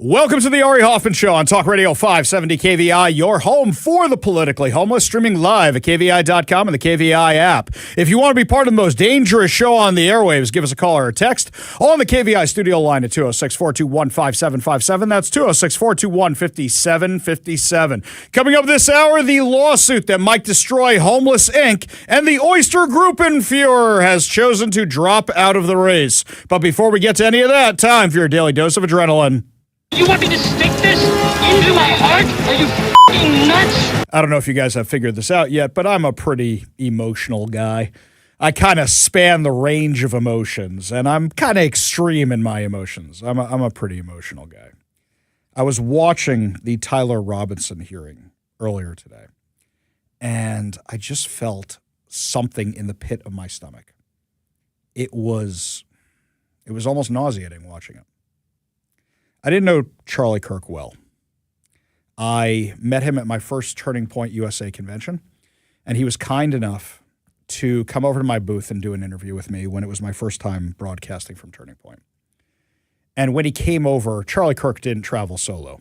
Welcome to the Ari Hoffman Show on Talk Radio 570 KVI, your home for the politically homeless, streaming live at KVI.com and the KVI app. If you want to be part of the most dangerous show on the airwaves, give us a call or a text on the KVI studio line at 206-421-5757. That's 206-421-5757. Coming up this hour, the lawsuit that might destroy Homeless Inc. and the Oystergruppenführer has chosen to drop out of the race. But before we get to any of that, time for your daily dose of adrenaline. You want me to stick this into my heart? Are you f***ing nuts? I don't know if you guys have figured this out yet, but I'm a pretty emotional guy. I kind of span the range of emotions, and I'm kind of extreme in my emotions. I'm a pretty emotional guy. I was watching the Tyler Robinson hearing earlier today, and I just felt something in the pit of my stomach. It was almost nauseating watching it. I didn't know Charlie Kirk well. I met him at my first Turning Point USA convention, and he was kind enough to come over to my booth and do an interview with me when it was my first time broadcasting from Turning Point. And when he came over, Charlie Kirk didn't travel solo.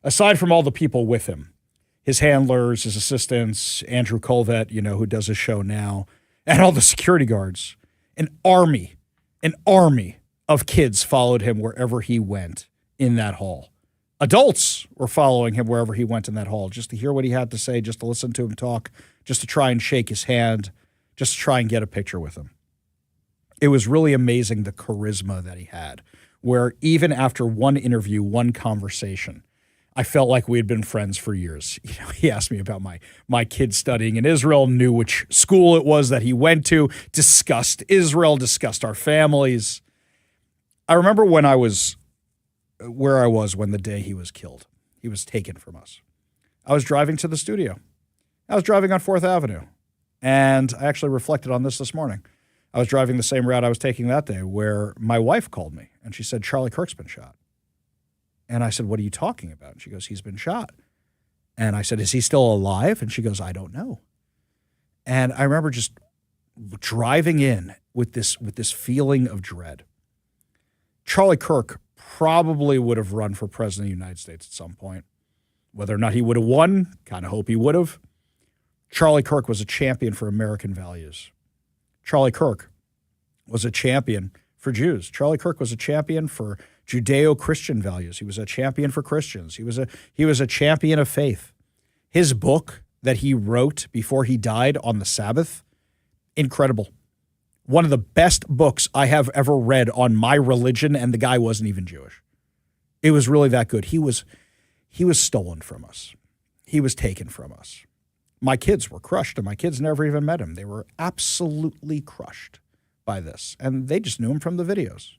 Aside from all the people with him, his handlers, his assistants, Andrew Colvett, who does his show now, and all the security guards, an army of kids followed him wherever he went in that hall. Adults were following him wherever he went in that hall, just to hear what he had to say, just to listen to him talk, just to try and shake his hand, just to try and get a picture with him. It was really amazing, the charisma that he had, where even after one interview, one conversation, I felt like we had been friends for years. He asked me about my kids studying in Israel, knew which school it was that he went to, discussed Israel, discussed our families. I remember where I was when the day he was killed. He was taken from us. I was driving to the studio. I was driving on 4th Avenue. And I actually reflected on this morning. I was driving the same route I was taking that day where my wife called me and she said, Charlie Kirk's been shot. And I said, what are you talking about? And she goes, he's been shot. And I said, is he still alive? And she goes, I don't know. And I remember just driving in with this feeling of dread. Charlie Kirk probably would have run for president of the United States at some point. Whether or not he would have won, kind of hope he would have. Charlie Kirk was a champion for American values. Charlie Kirk was a champion for Jews. Charlie Kirk was a champion for Judeo-Christian values. He was a champion for Christians. He was a champion of faith. His book that he wrote before he died on the Sabbath, incredible. One of the best books I have ever read on my religion, and the guy wasn't even Jewish. It was really that good. He was stolen from us. He was taken from us. My kids were crushed, and my kids never even met him. They were absolutely crushed by this, and they just knew him from the videos,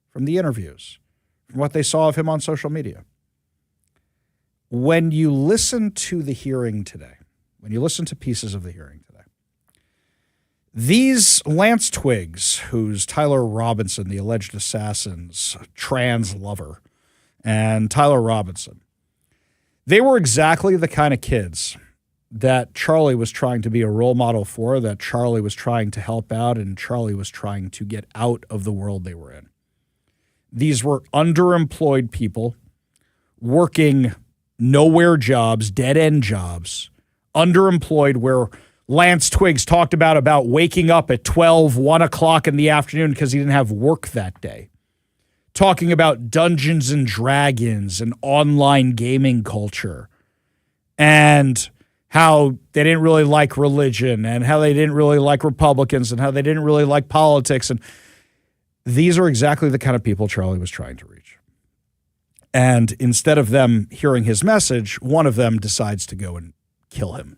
from the interviews, from what they saw of him on social media. When you listen to the hearing today, when you listen to pieces of the hearing today, these Lance Twiggs, who's Tyler Robinson, the alleged assassin's trans lover, and Tyler Robinson, they were exactly the kind of kids that Charlie was trying to be a role model for, that Charlie was trying to help out, and Charlie was trying to get out of the world they were in. These were underemployed people working nowhere jobs, dead-end jobs, underemployed, where Lance Twiggs talked about waking up at 1 o'clock in the afternoon because he didn't have work that day. Talking about Dungeons and Dragons and online gaming culture and how they didn't really like religion and how they didn't really like Republicans and how they didn't really like politics. And these are exactly the kind of people Charlie was trying to reach. And instead of them hearing his message, one of them decides to go and kill him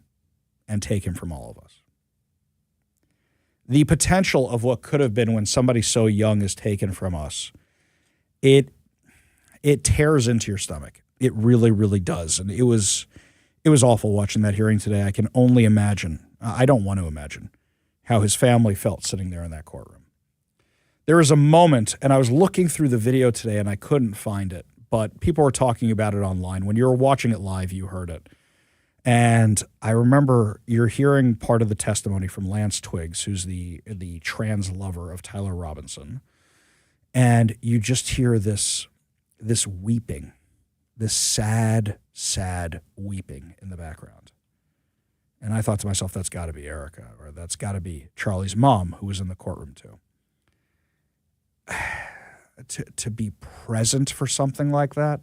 and take him from all of us. The potential of what could have been when somebody so young is taken from us, it tears into your stomach. It really, really does. And it was awful watching that hearing today. I can only imagine, I don't want to imagine, how his family felt sitting there in that courtroom. There was a moment, and I was looking through the video today and I couldn't find it, but people were talking about it online. When you were watching it live, you heard it. And I remember you're hearing part of the testimony from Lance Twiggs, who's the trans lover of Tyler Robinson. And you just hear this weeping this sad, sad weeping in the background. And I thought to myself, that's got to be Erica, or that's got to be Charlie's mom, who was in the courtroom too. To be present for something like that,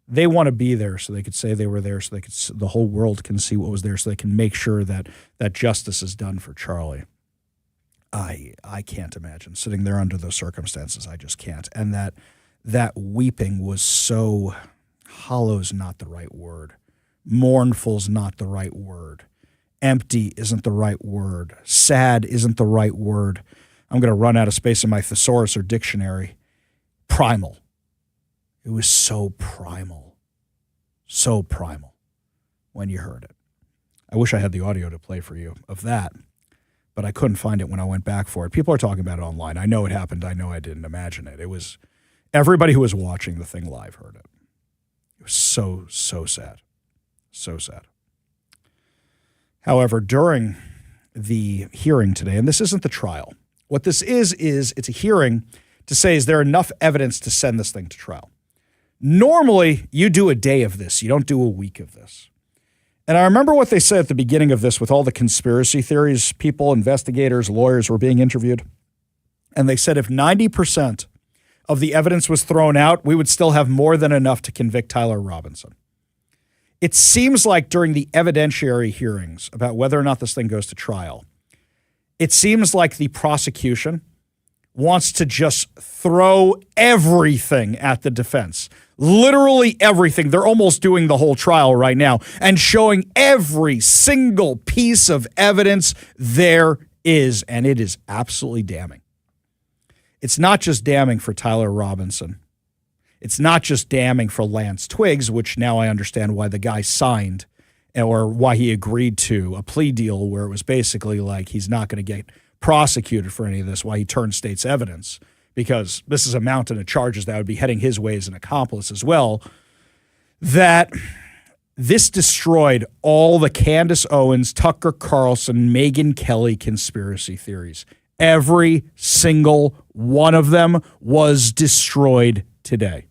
they want to be there so they could say they were there, so they could, the whole world can see what was there, so they can make sure that justice is done for Charlie. I can't imagine sitting there under those circumstances. I just can't. And that weeping was so, hollow's not the right word. Mournful's not the right word. Empty isn't the right word. Sad isn't the right word. I'm going to run out of space in my thesaurus or dictionary. Primal. It was so primal when you heard it. I wish I had the audio to play for you of that, but I couldn't find it when I went back for it. People are talking about it online. I know it happened. I know I didn't imagine it. It was, everybody who was watching the thing live heard it. It was so sad. So sad. However, during the hearing today, and this isn't the trial, what this is it's a hearing to say, is there enough evidence to send this thing to trial? Normally, you do a day of this. You don't do a week of this. And I remember what they said at the beginning of this with all the conspiracy theories, people, investigators, lawyers were being interviewed. And they said if 90% of the evidence was thrown out, we would still have more than enough to convict Tyler Robinson. It seems like during the evidentiary hearings about whether or not this thing goes to trial, it seems like the prosecution wants to just throw everything at the defense. Literally everything. They're almost doing the whole trial right now and showing every single piece of evidence there is, and it is absolutely damning. It's not just damning for Tyler Robinson. It's not just damning for Lance Twiggs, which now I understand why the guy signed or why he agreed to a plea deal where it was basically like he's not going to get prosecuted for any of this, why he turned state's evidence, because this is a mountain of charges that would be heading his way as an accomplice as well, that this destroyed all the Candace Owens, Tucker Carlson, Megyn Kelly conspiracy theories. Every single one of them was destroyed today.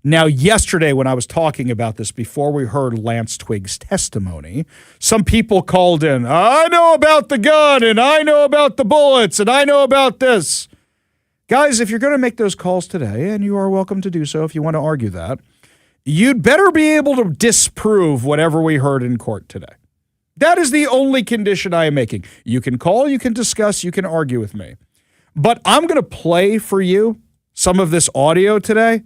Now, yesterday when I was talking about this, before we heard Lance Twiggs' testimony, some people called in, I know about the gun, and I know about the bullets, and I know about this. Guys, if you're going to make those calls today, and you are welcome to do so if you want to argue that, you'd better be able to disprove whatever we heard in court today. That is the only condition I am making. You can call, you can discuss, you can argue with me. But I'm going to play for you some of this audio today.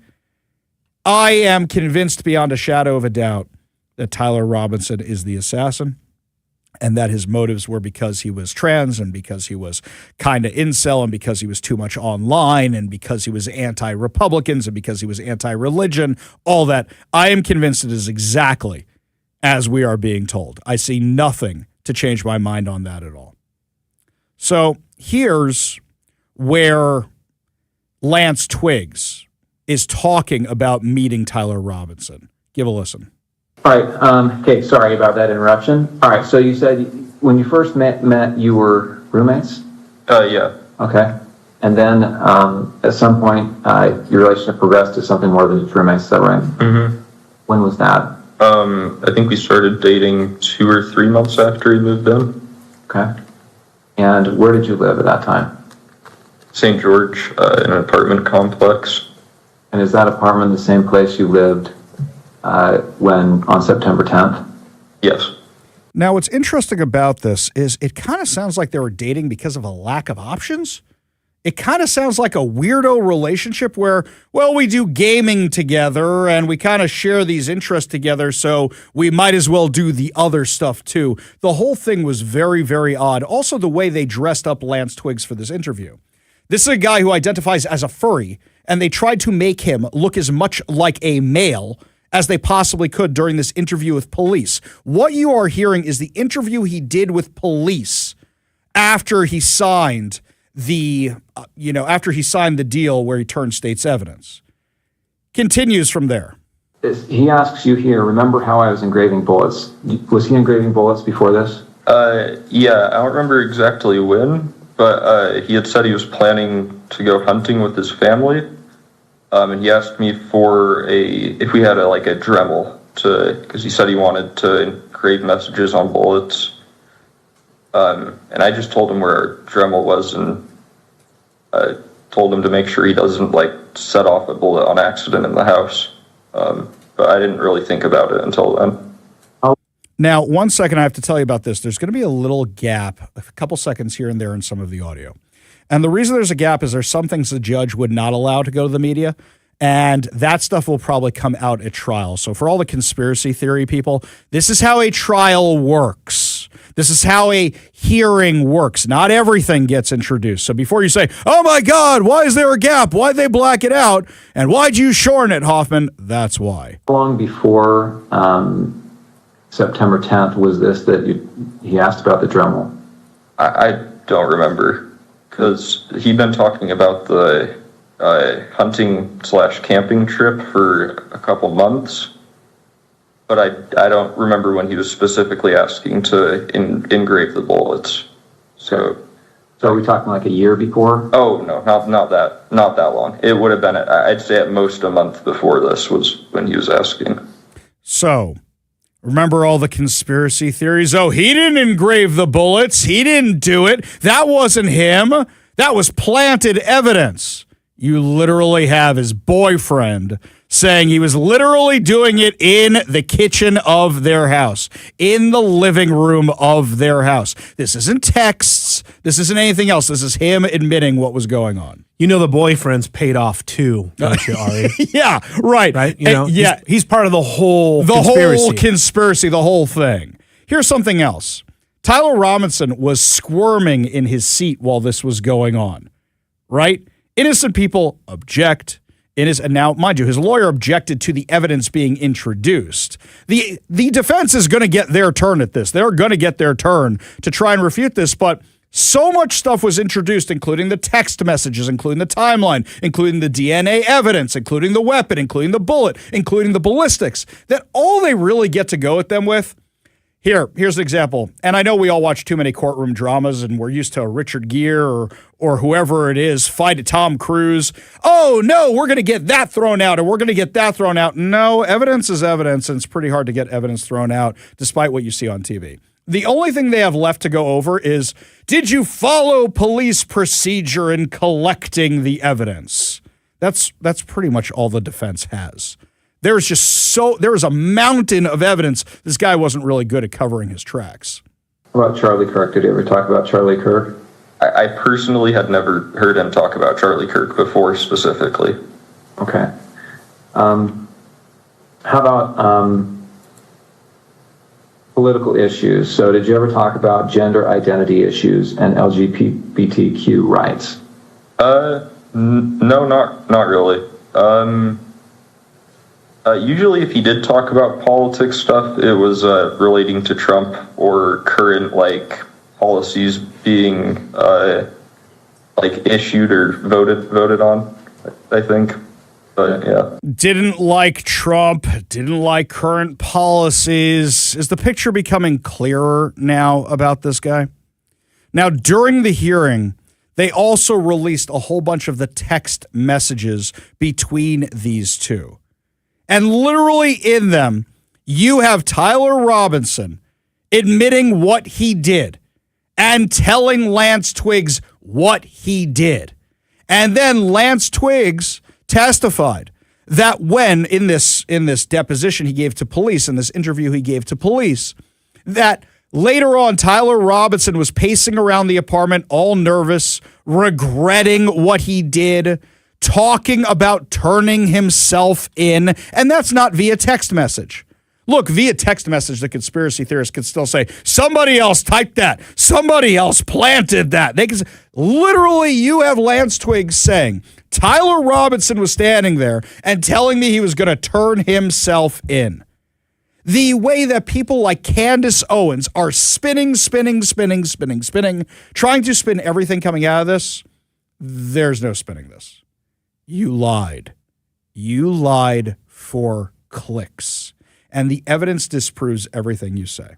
I am convinced beyond a shadow of a doubt that Tyler Robinson is the assassin and that his motives were because he was trans and because he was kind of incel and because he was too much online and because he was anti-Republicans and because he was anti-religion, all that. I am convinced it is exactly as we are being told. I see nothing to change my mind on that at all. So here's where Lance Twiggs is talking about meeting Tyler Robinson. Give a listen. All right. Okay. Sorry about that interruption. All right. So you said when you first met, you were roommates? Yeah. Okay. And then at some point, your relationship progressed to something more than just roommates. Is that right? Mm-hmm. When was that? I think we started dating 2 or 3 months after he moved in. Okay. And where did you live at that time? St. George, in an apartment complex. And is that apartment the same place you lived when on September 10th? Yes. Now, what's interesting about this is it kind of sounds like they were dating because of a lack of options. It kind of sounds like a weirdo relationship where, well, we do gaming together and we kind of share these interests together, so we might as well do the other stuff too. The whole thing was very, very odd. Also, the way they dressed up Lance Twiggs for this interview. This is a guy who identifies as a furry, and they tried to make him look as much like a male as they possibly could during this interview with police. What you are hearing is the interview he did with police after he signed the deal where he turned state's evidence. Continues from there. He asks you here, remember how I was engraving bullets? Was he engraving bullets before this? Yeah, I don't remember exactly when, but he had said he was planning to go hunting with his family. And he asked me for if we had a Dremel because he said he wanted to engrave messages on bullets. And I just told him where our Dremel was and told him to make sure he doesn't set off a bullet on accident in the house. But I didn't really think about it until then. Now, 1 second, I have to tell you about this. There's going to be a little gap, a couple seconds here and there in some of the audio. And the reason there's a gap is there's some things the judge would not allow to go to the media, and that stuff will probably come out at trial. So for all the conspiracy theory people, this is how a trial works. This is how a hearing works. Not everything gets introduced. So before you say, oh my God, why is there a gap? Why'd they black it out? And why'd you shorten it, Hoffman? That's why. How long before September 10th was this that he asked about the Dremel? I don't remember because he'd been talking about the hunting/camping trip for a couple months, but I don't remember when he was specifically asking to engrave the bullets. So are we talking like a year before? Oh no, not that long. It would have been I'd say at most a month before this was when he was asking. So remember all the conspiracy theories? Oh, he didn't engrave the bullets. He didn't do it. That wasn't him. That was planted evidence. You literally have his boyfriend saying he was literally doing it in the kitchen of their house, in the living room of their house. This isn't texts. This isn't anything else. This is him admitting what was going on. You know the boyfriend's paid off too, don't you, Ari? Yeah, right. Right? You know, yeah. He's part of the whole conspiracy, the whole thing. Here's something else. Tyler Robinson was squirming in his seat while this was going on, right? Innocent people object. And now, mind you, his lawyer objected to the evidence being introduced. The defense is going to get their turn at this. They're going to get their turn to try and refute this, but so much stuff was introduced, including the text messages, including the timeline, including the DNA evidence, including the weapon, including the bullet, including the ballistics, that all they really get to go at them with. Here's an example. And I know we all watch too many courtroom dramas and we're used to Richard Gere or whoever it is fight Tom Cruise. Oh, no, we're going to get that thrown out and we're going to get that thrown out. No, evidence is evidence, and it's pretty hard to get evidence thrown out despite what you see on TV. The only thing they have left to go over is, did you follow police procedure in collecting the evidence? That's pretty much all the defense has. There is a mountain of evidence this guy wasn't really good at covering his tracks. What about Charlie Kirk? Did you ever talk about Charlie Kirk? I personally had never heard him talk about Charlie Kirk before specifically. Okay. How about political issues? So did you ever talk about gender identity issues and LGBTQ rights? No, not really. Usually if he did talk about politics stuff, it was relating to Trump or current policies being issued or voted on, I think. But yeah. Didn't like Trump, didn't like current policies. Is the picture becoming clearer now about this guy? Now, during the hearing, they also released a whole bunch of the text messages between these two. And literally in them, you have Tyler Robinson admitting what he did and telling Lance Twiggs what he did. And then Lance Twiggs testified that when in this deposition he gave to police, in this interview he gave to police, that later on Tyler Robinson was pacing around the apartment all nervous, regretting what he did, talking about turning himself in, and that's not via text message. Look, via text message, the conspiracy theorists could still say, somebody else typed that, somebody else planted that. They can literally, you have Lance Twiggs saying, Tyler Robinson was standing there and telling me he was going to turn himself in. The way that people like Candace Owens are spinning, trying to spin everything coming out of this, there's no spinning this. You lied. You lied for clicks. And the evidence disproves everything you say.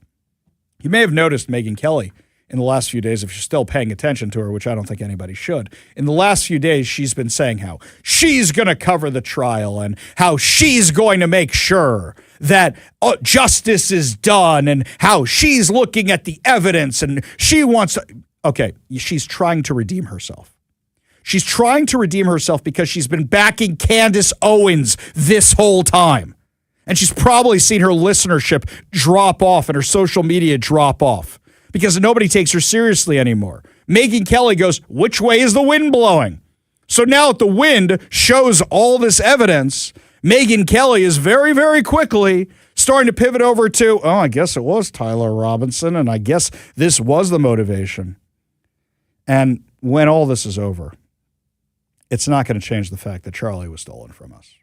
You may have noticed Megyn Kelly in the last few days, if you're still paying attention to her, which I don't think anybody should, in the last few days, she's been saying how she's going to cover the trial and how she's going to make sure that justice is done and how she's looking at the evidence and she wants to. Okay, she's trying to redeem herself. She's trying to redeem herself because she's been backing Candace Owens this whole time. And she's probably seen her listenership drop off and her social media drop off because nobody takes her seriously anymore. Megyn Kelly goes, which way is the wind blowing? So now that the wind shows all this evidence, Megyn Kelly is very, very quickly starting to pivot over to, oh, I guess it was Tyler Robinson, and I guess this was the motivation. And when all this is over, it's not going to change the fact that Charlie was stolen from us.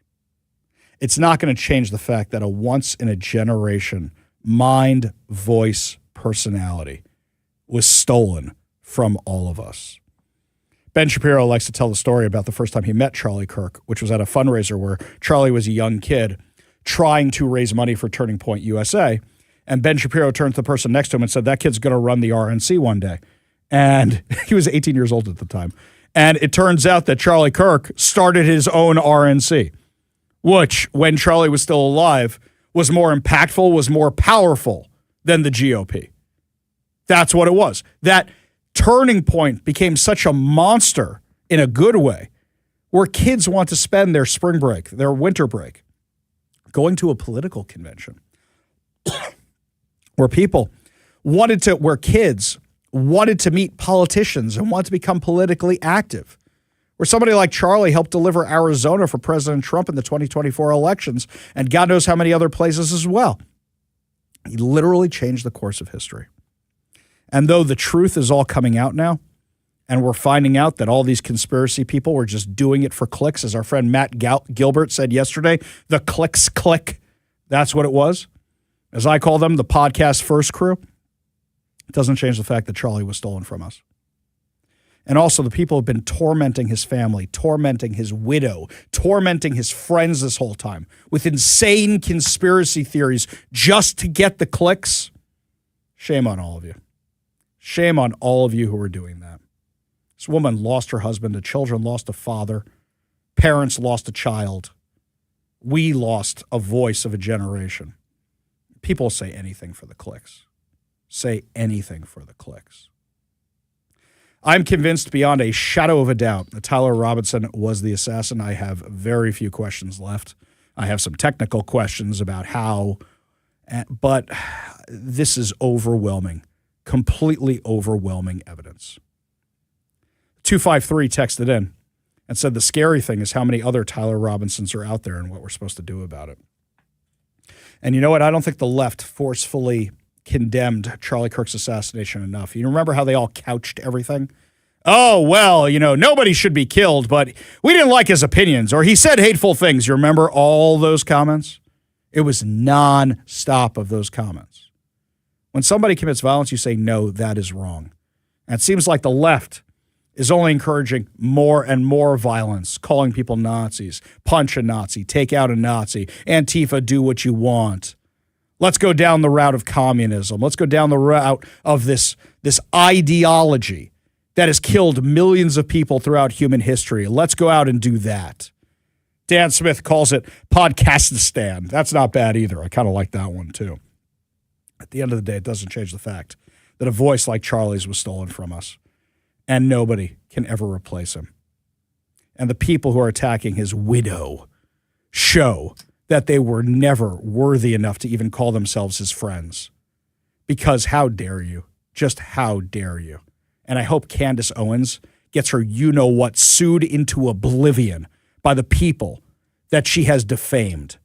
It's not going to change the fact that a once-in-a-generation mind, voice, personality was stolen from all of us. Ben Shapiro likes to tell the story about the first time he met Charlie Kirk, which was at a fundraiser where Charlie was a young kid trying to raise money for Turning Point USA. And Ben Shapiro turned to the person next to him and said, that kid's going to run the RNC one day. And he was 18 years old at the time. And it turns out that Charlie Kirk started his own RNC, which, when Charlie was still alive, was more impactful, was more powerful than the GOP. That's what it was. That Turning Point became such a monster in a good way, where kids want to spend their spring break, their winter break, going to a political convention, where kids wanted to meet politicians and want to become politically active, where somebody like Charlie helped deliver Arizona for President Trump in the 2024 elections, and God knows how many other places as well. He literally changed the course of history. And though the truth is all coming out now, and we're finding out that all these conspiracy people were just doing it for clicks, as our friend Matt Gilbert said yesterday, the clicks click, that's what it was. As I call them, the podcast first crew. It doesn't change the fact that Charlie was stolen from us. And also the people have been tormenting his family, tormenting his widow, tormenting his friends this whole time with insane conspiracy theories just to get the clicks. Shame on all of you. Shame on all of you who are doing that. This woman lost her husband, the children lost a father, parents lost a child. We lost a voice of a generation. People say anything for the clicks. Say anything for the clicks. I'm convinced beyond a shadow of a doubt that Tyler Robinson was the assassin. I have very few questions left. I have some technical questions about how, but this is overwhelming, completely overwhelming evidence. 253 texted in and said the scary thing is how many other Tyler Robinsons are out there and what we're supposed to do about it. And you know what? I don't think the left forcefully condemned Charlie Kirk's assassination enough. You remember how they all couched everything? Oh, well, nobody should be killed, but we didn't like his opinions, or he said hateful things. You remember all those comments? It was non-stop of those comments. When somebody commits violence, you say, no, that is wrong. And it seems like the left is only encouraging more and more violence, calling people Nazis, punch a Nazi, take out a Nazi, Antifa, do what you want. Let's go down the route of communism. Let's go down the route of this ideology that has killed millions of people throughout human history. Let's go out and do that. Dan Smith calls it Podcastistan. That's not bad either. I kind of like that one too. At the end of the day, it doesn't change the fact that a voice like Charlie's was stolen from us, and nobody can ever replace him. And the people who are attacking his widow show that they were never worthy enough to even call themselves his friends. Because how dare you? Just how dare you? And I hope Candace Owens gets her you-know-what sued into oblivion by the people that she has defamed.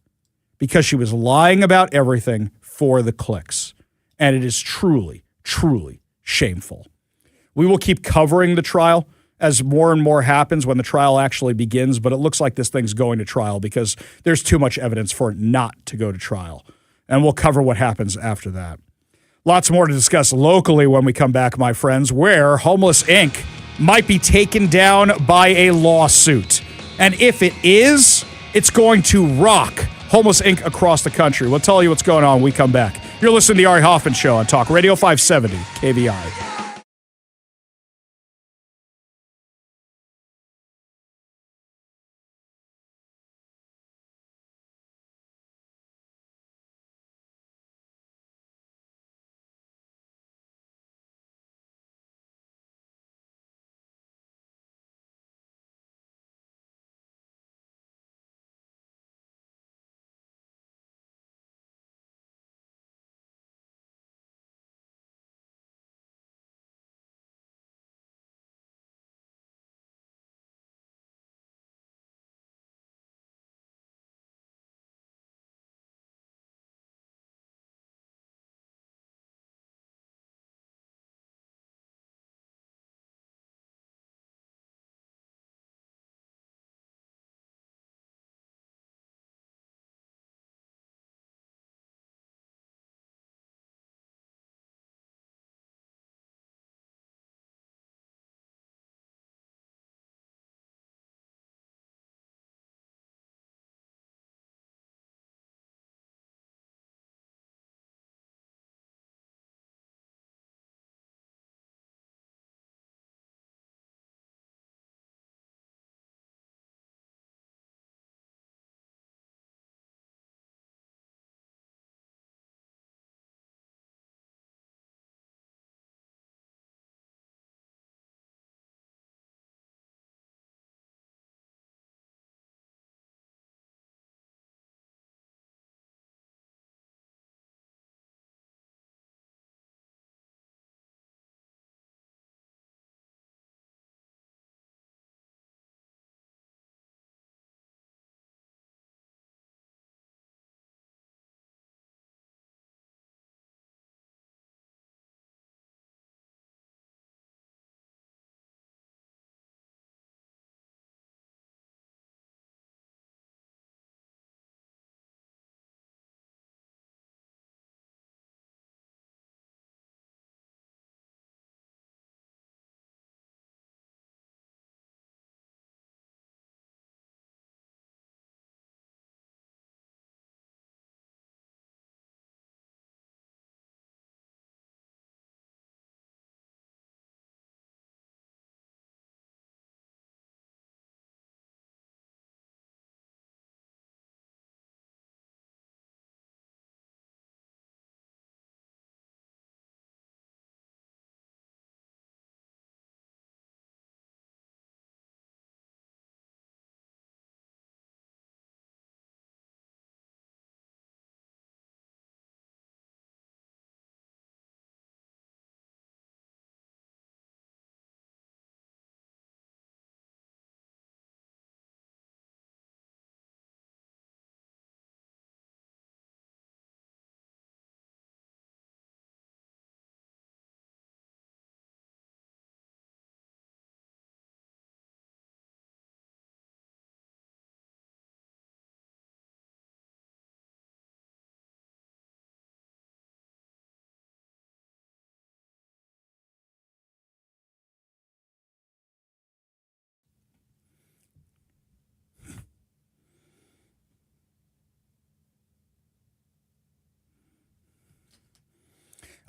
Because she was lying about everything for the clicks. And it is truly, truly shameful. We will keep covering the trial as more and more happens when the trial actually begins, but it looks like this thing's going to trial because there's too much evidence for it not to go to trial. And we'll cover what happens after that. Lots more to discuss locally when we come back, my friends, where Homeless Inc. might be taken down by a lawsuit. And if it is, it's going to rock Homeless Inc. across the country. We'll tell you what's going on when we come back. You're listening to the Ari Hoffman Show on Talk Radio 570 KVI.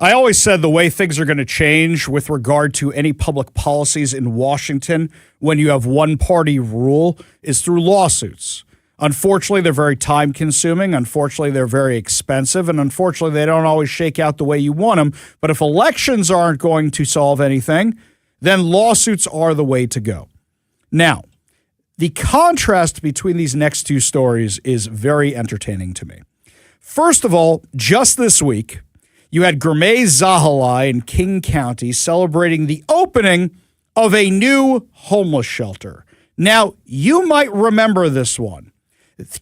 I always said the way things are going to change with regard to any public policies in Washington when you have one-party rule is through lawsuits. Unfortunately, they're very time-consuming. Unfortunately, they're very expensive. And unfortunately, they don't always shake out the way you want them. But if elections aren't going to solve anything, then lawsuits are the way to go. Now, the contrast between these next two stories is very entertaining to me. First of all, just this week, you had Gurmay Zahalai in King County celebrating the opening of a new homeless shelter. Now, you might remember this one.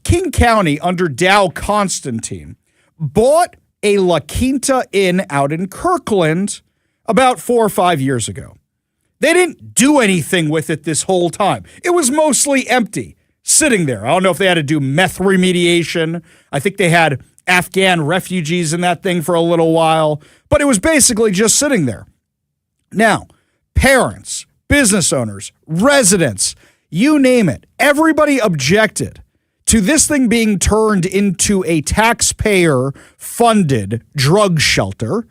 King County, under Dow Constantine, bought a La Quinta Inn out in Kirkland about 4 or 5 years ago. They didn't do anything with it this whole time. It was mostly empty, sitting there. I don't know if they had to do meth remediation. I think they had Afghan refugees in that thing for a little while, but it was basically just sitting there. Now, parents, business owners, residents, you name it, everybody objected to this thing being turned into a taxpayer-funded drug shelter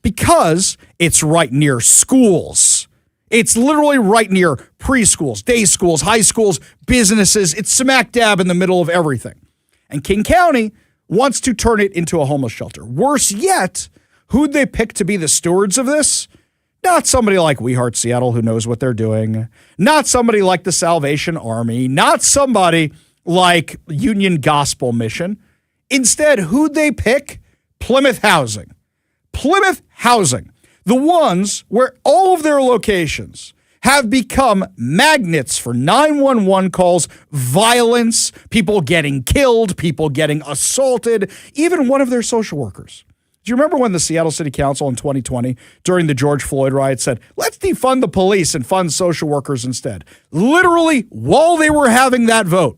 because it's right near schools. It's literally right near preschools, day schools, high schools, businesses. It's smack dab in the middle of everything. And King County wants to turn it into a homeless shelter. Worse yet, who'd they pick to be the stewards of this? Not somebody like We Heart Seattle who knows what they're doing. Not somebody like the Salvation Army. Not somebody like Union Gospel Mission. Instead, who'd they pick? Plymouth Housing. Plymouth Housing. The ones where all of their locations have become magnets for 911 calls, violence, people getting killed, people getting assaulted, even one of their social workers. Do you remember when the Seattle City Council in 2020, during the George Floyd riot, said, let's defund the police and fund social workers instead? Literally, while they were having that vote,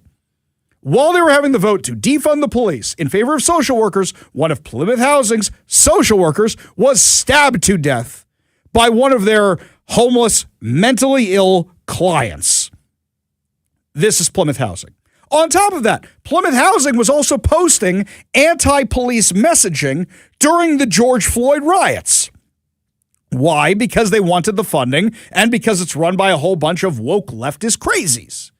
while they were having the vote to defund the police in favor of social workers, one of Plymouth Housing's social workers was stabbed to death by one of their homeless, mentally ill clients. This is Plymouth Housing. On top of that, Plymouth Housing was also posting anti-police messaging during the George Floyd riots. Why? Because they wanted the funding and because it's run by a whole bunch of woke leftist crazies.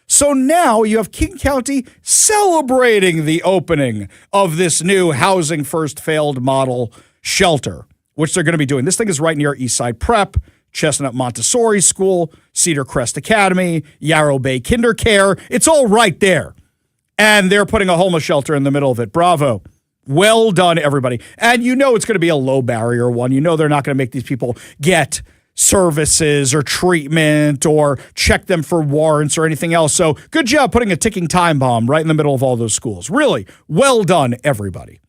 So now you have King County celebrating the opening of this new Housing First Failed model shelter, which they're going to be doing. This thing is right near Eastside Prep, Chestnut Montessori School, Cedar Crest Academy, Yarrow Bay Kinder Care. It's all right there. And they're putting a homeless shelter in the middle of it. Bravo. Well done, everybody. And you know it's going to be a low barrier one. You know they're not going to make these people get services or treatment or check them for warrants or anything else. So good job putting a ticking time bomb right in the middle of all those schools. Really, well done, everybody.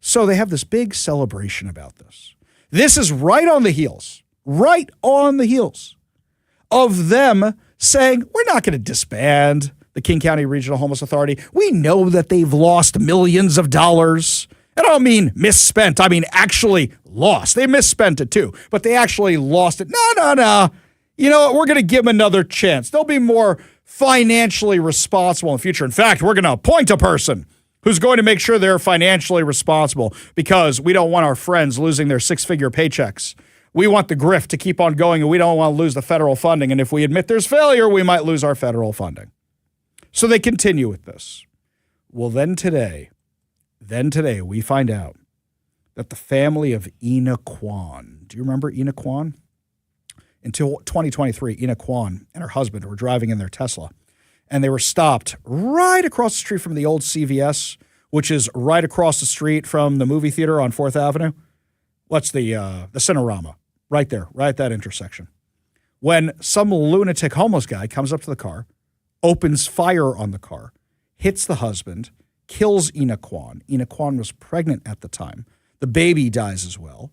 So they have this big celebration about this. This is right on the heels of them saying, we're not going to disband the King County Regional Homeless Authority. We know that they've lost millions of dollars. I don't mean misspent. I mean actually lost. They misspent it too, but they actually lost it. No. You know what? We're going to give them another chance. They'll be more financially responsible in the future. In fact, we're going to appoint a person who's going to make sure they're financially responsible because we don't want our friends losing their six-figure paychecks. We want the grift to keep on going, and we don't want to lose the federal funding. And if we admit there's failure, we might lose our federal funding. So they continue with this. Well, then today, we find out that the family of Ina Kwan, do you remember Ina Kwan? Until 2023, Ina Kwan and her husband were driving in their Tesla, and they were stopped right across the street from the old CVS, which is right across the street from the movie theater on 4th Avenue. What's the Cinerama? Right there, right at that intersection. When some lunatic homeless guy comes up to the car, opens fire on the car, hits the husband, kills Ina Kwan. Ina Kwan was pregnant at the time. The baby dies as well.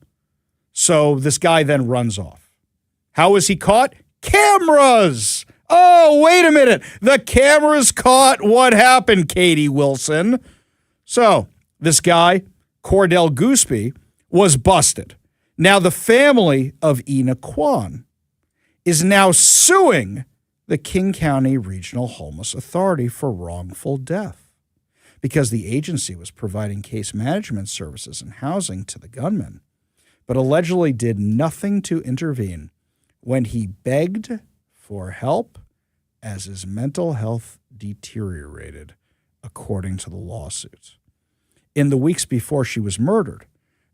So this guy then runs off. How was he caught? Cameras! Oh, wait a minute. The cameras caught what happened, Katie Wilson. So this guy, Cordell Gooseby, was busted. Now the family of Ina Kwan is now suing the King County Regional Homeless Authority for wrongful death because the agency was providing case management services and housing to the gunman but allegedly did nothing to intervene when he begged for help as his mental health deteriorated, according to the lawsuit. In the weeks before she was murdered,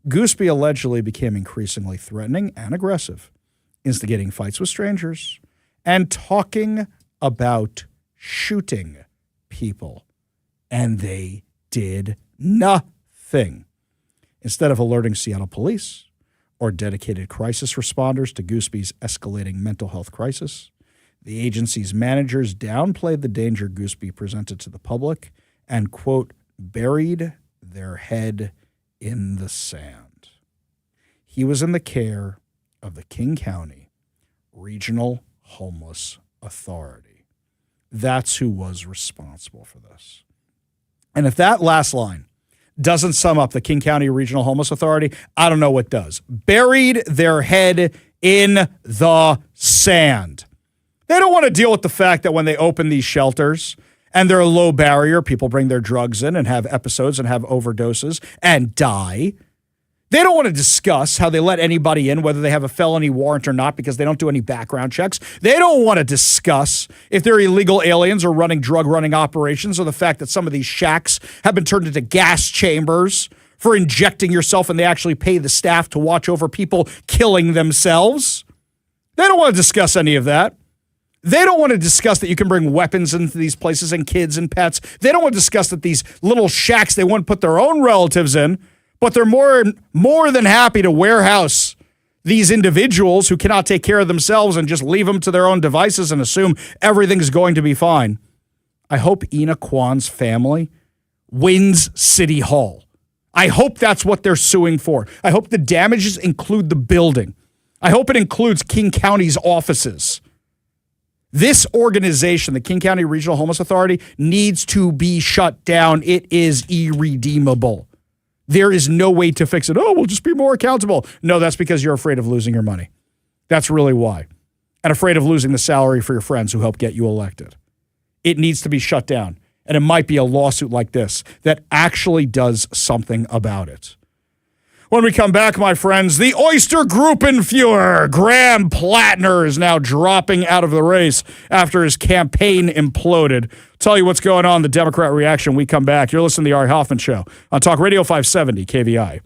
Gooseby allegedly became increasingly threatening and aggressive, instigating fights with strangers and talking about shooting people. And they did nothing. Instead of alerting Seattle police or dedicated crisis responders to Gooseby's escalating mental health crisis, the agency's managers downplayed the danger Gooseby presented to the public and, quote, buried their head in the sand. He was in the care of the King County Regional Homeless Authority. That's who was responsible for this. And if that last line doesn't sum up the King County Regional Homeless Authority, I don't know what does. Buried their head in the sand. They don't want to deal with the fact that when they open these shelters and they're a low barrier, people bring their drugs in and have episodes and have overdoses and die. They don't want to discuss how they let anybody in, whether they have a felony warrant or not, because they don't do any background checks. They don't want to discuss if they're illegal aliens or running drug-running operations, or the fact that some of these shacks have been turned into gas chambers for injecting yourself, and they actually pay the staff to watch over people killing themselves. They don't want to discuss any of that. They don't want to discuss that you can bring weapons into these places and kids and pets. They don't want to discuss that these little shacks, they want to put their own relatives in, but they're more than happy to warehouse these individuals who cannot take care of themselves and just leave them to their own devices and assume everything's going to be fine. I hope Ina Kwan's family wins City Hall. I hope that's what they're suing for. I hope the damages include the building. I hope it includes King County's offices. This organization, the King County Regional Homeless Authority, needs to be shut down. It is irredeemable. There is no way to fix it. Oh, we'll just be more accountable. No, that's because you're afraid of losing your money. That's really why. And afraid of losing the salary for your friends who helped get you elected. It needs to be shut down. And it might be a lawsuit like this that actually does something about it. When we come back, my friends, the Oystergruppenführer, Graham Plattner, is now dropping out of the race after his campaign imploded. Tell you what's going on, the Democrat reaction. We come back. You're listening to the Ari Hoffman Show on Talk Radio 570 KVI.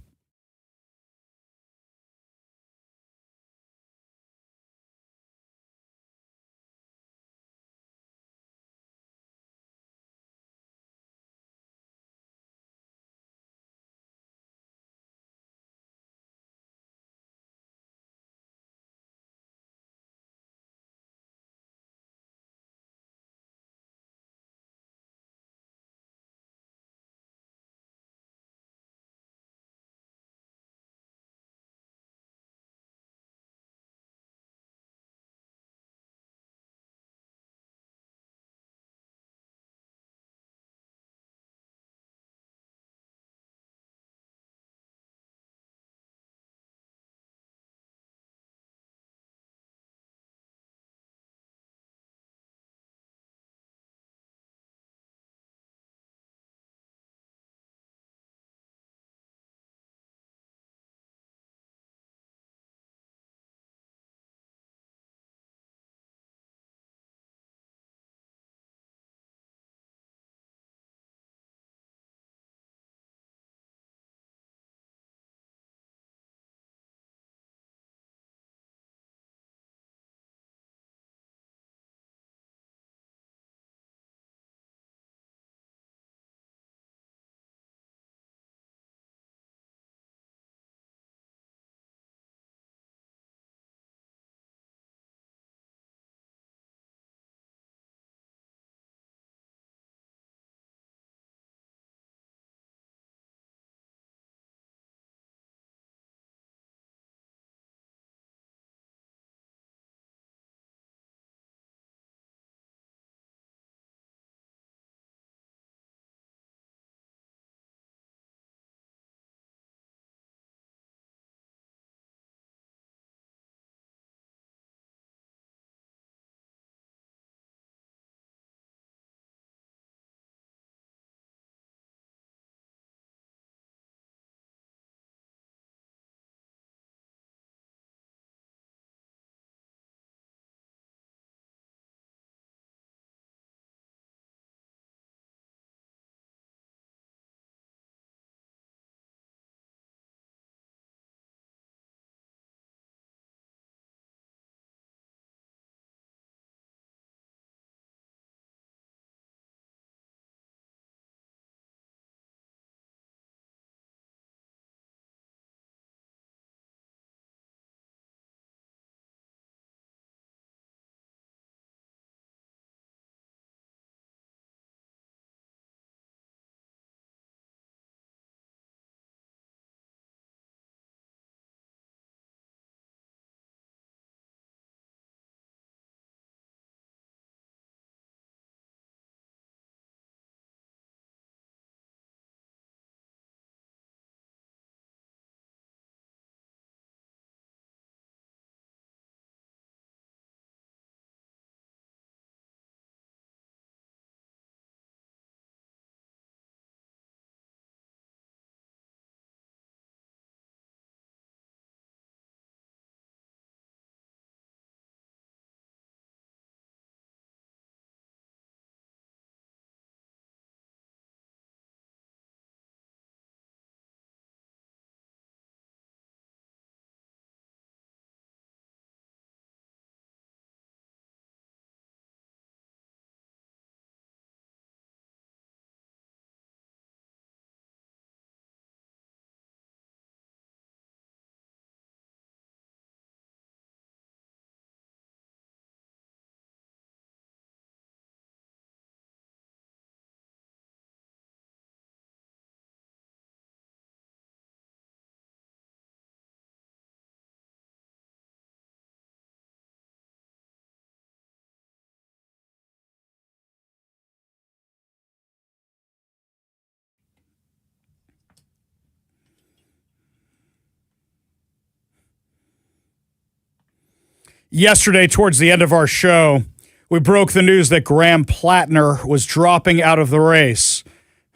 Yesterday, towards the end of our show, we broke the news that Graham Plattner was dropping out of the race.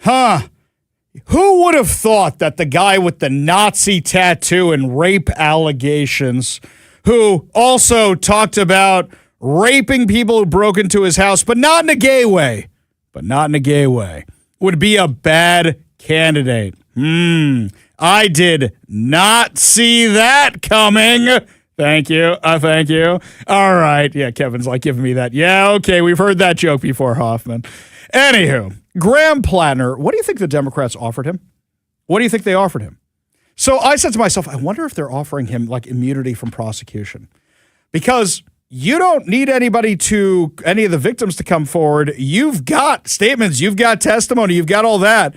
Who would have thought that the guy with the Nazi tattoo and rape allegations, who also talked about raping people who broke into his house, but not in a gay way, would be a bad candidate? I did not see that coming. Thank you. Thank you. All right. Yeah, Kevin's like giving me that. Yeah, okay, we've heard that joke before, Hoffman. Anywho, Graham Plattner, what do you think the Democrats offered him? What do you think they offered him? So I said to myself, I wonder if they're offering him like immunity from prosecution. Because you don't need any of the victims to come forward. You've got statements, you've got testimony, you've got all that.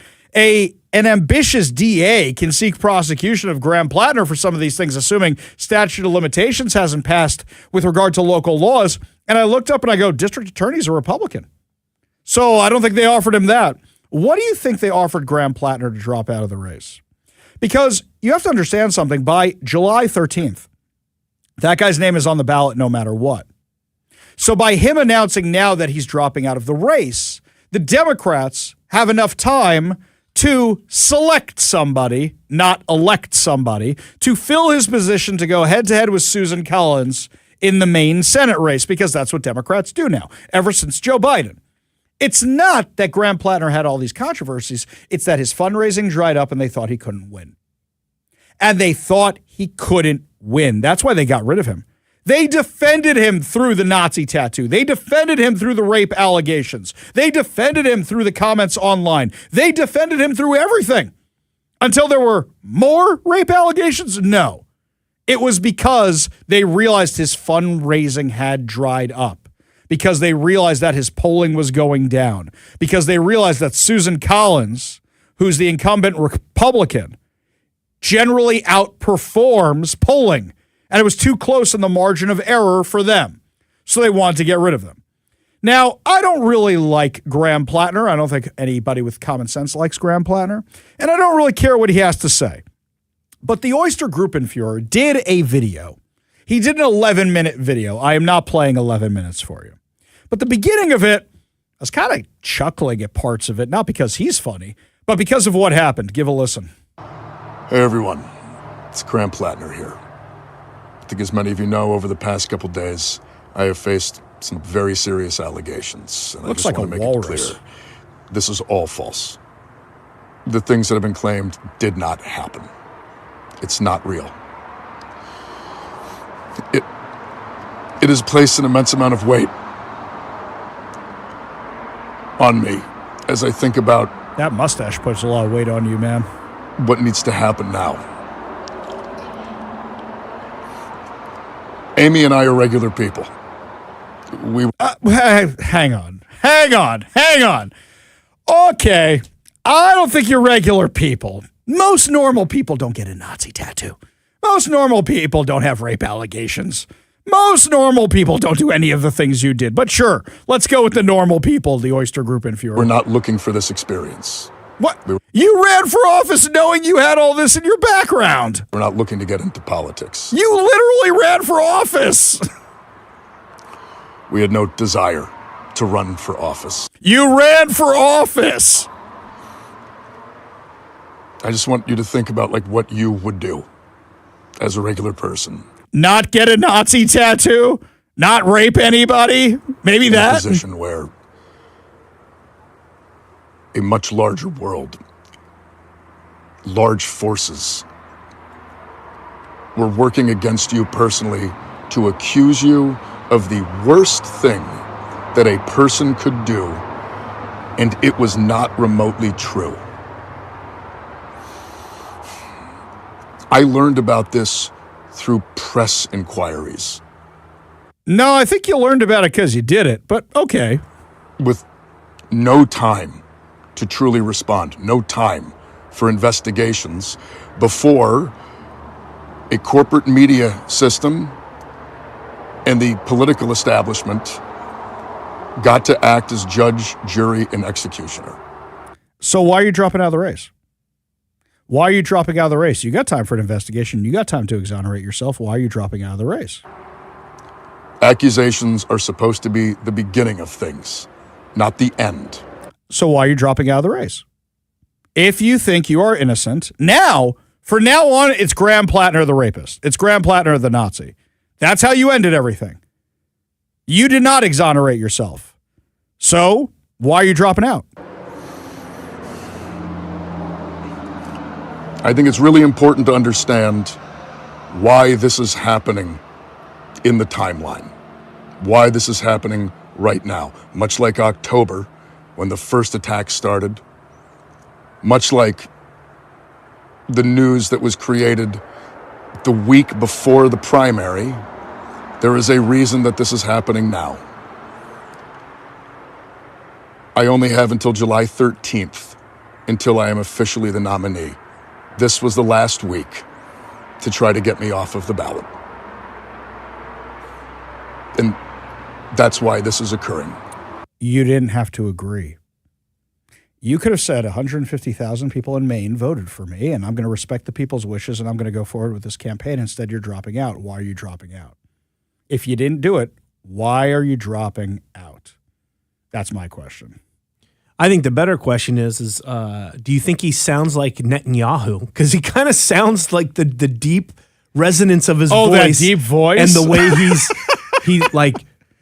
An ambitious DA can seek prosecution of Graham Plattner for some of these things, assuming statute of limitations hasn't passed with regard to local laws. And I looked up and I go, district attorney's a Republican. So I don't think they offered him that. What do you think they offered Graham Plattner to drop out of the race? Because you have to understand something. By July 13th, that guy's name is on the ballot no matter what. So by him announcing now that he's dropping out of the race, the Democrats have enough time to select somebody, not elect somebody, to fill his position to go head-to-head with Susan Collins in the main Senate race, because that's what Democrats do now, ever since Joe Biden. It's not that Graham Plattner had all these controversies. It's that his fundraising dried up and they thought he couldn't win. And they thought he couldn't win. That's why they got rid of him. They defended him through the Nazi tattoo. They defended him through the rape allegations. They defended him through the comments online. They defended him through everything. Until there were more rape allegations? No. It was because they realized his fundraising had dried up. Because they realized that his polling was going down. Because they realized that Susan Collins, who's the incumbent Republican, generally outperforms polling. And it was too close in the margin of error for them. So they wanted to get rid of them. Now, I don't really like Graham Plattner. I don't think anybody with common sense likes Graham Plattner. And I don't really care what he has to say. But the Oystergruppenführer did a video. He did an 11-minute video. I am not playing 11 minutes for you. But the beginning of it, I was kind of chuckling at parts of it, not because he's funny, but because of what happened. Give a listen. Hey, everyone. It's Graham Plattner here. I think as many of you know, over the past couple days, I have faced some very serious allegations. And Looks I just like want a to make walrus. it clear. This is all false. The things that have been claimed did not happen. It's not real. It has placed an immense amount of weight on me as I think about That mustache puts a lot of weight on you, man. what needs to happen now. Amy and I are regular people. Hang on. Okay, I don't think you're regular people. Most normal people don't get a Nazi tattoo. Most normal people don't have rape allegations. Most normal people don't do any of the things you did. But sure, let's go with the normal people, the Oystergruppenführer. We're not looking for this experience. What? You ran for office knowing you had all this in your background. We're not looking to get into politics. You literally ran for office. We had no desire to run for office. You ran for office. I just want you to think about like what you would do as a regular person. Not get a Nazi tattoo? Not rape anybody? Maybe In a that? position where a much larger world, large forces, were working against you personally to accuse you of the worst thing that a person could do, and it was not remotely true. I learned about this through press inquiries. No, I think you learned about it because you did it, but okay. With no time to truly respond, no time for investigations before a corporate media system and the political establishment got to act as judge, jury, and executioner. So why are you dropping out of the race? Why are you dropping out of the race? You got time for an investigation. You got time to exonerate yourself. Why are you dropping out of the race? Accusations are supposed to be the beginning of things, not the end. So why are you dropping out of the race? If you think you are innocent, from now on, it's Graham Plattner the rapist. It's Graham Plattner the Nazi. That's how you ended everything. You did not exonerate yourself. So why are you dropping out? I think it's really important to understand why this is happening in the timeline, why this is happening right now. Much like October, when the first attack started, much like the news that was created the week before the primary, there is a reason that this is happening now. I only have until July 13th until I am officially the nominee. This was the last week to try to get me off of the ballot. And that's why this is occurring. You didn't have to agree. You could have said 150,000 people in Maine voted for me, and I'm going to respect the people's wishes, and I'm going to go forward with this campaign. Instead, you're dropping out. Why are you dropping out? If you didn't do it, why are you dropping out? That's my question. I think the better question is do you think he sounds like Netanyahu? Because he kind of sounds like the deep resonance of his voice. Oh, that deep voice? And the way he like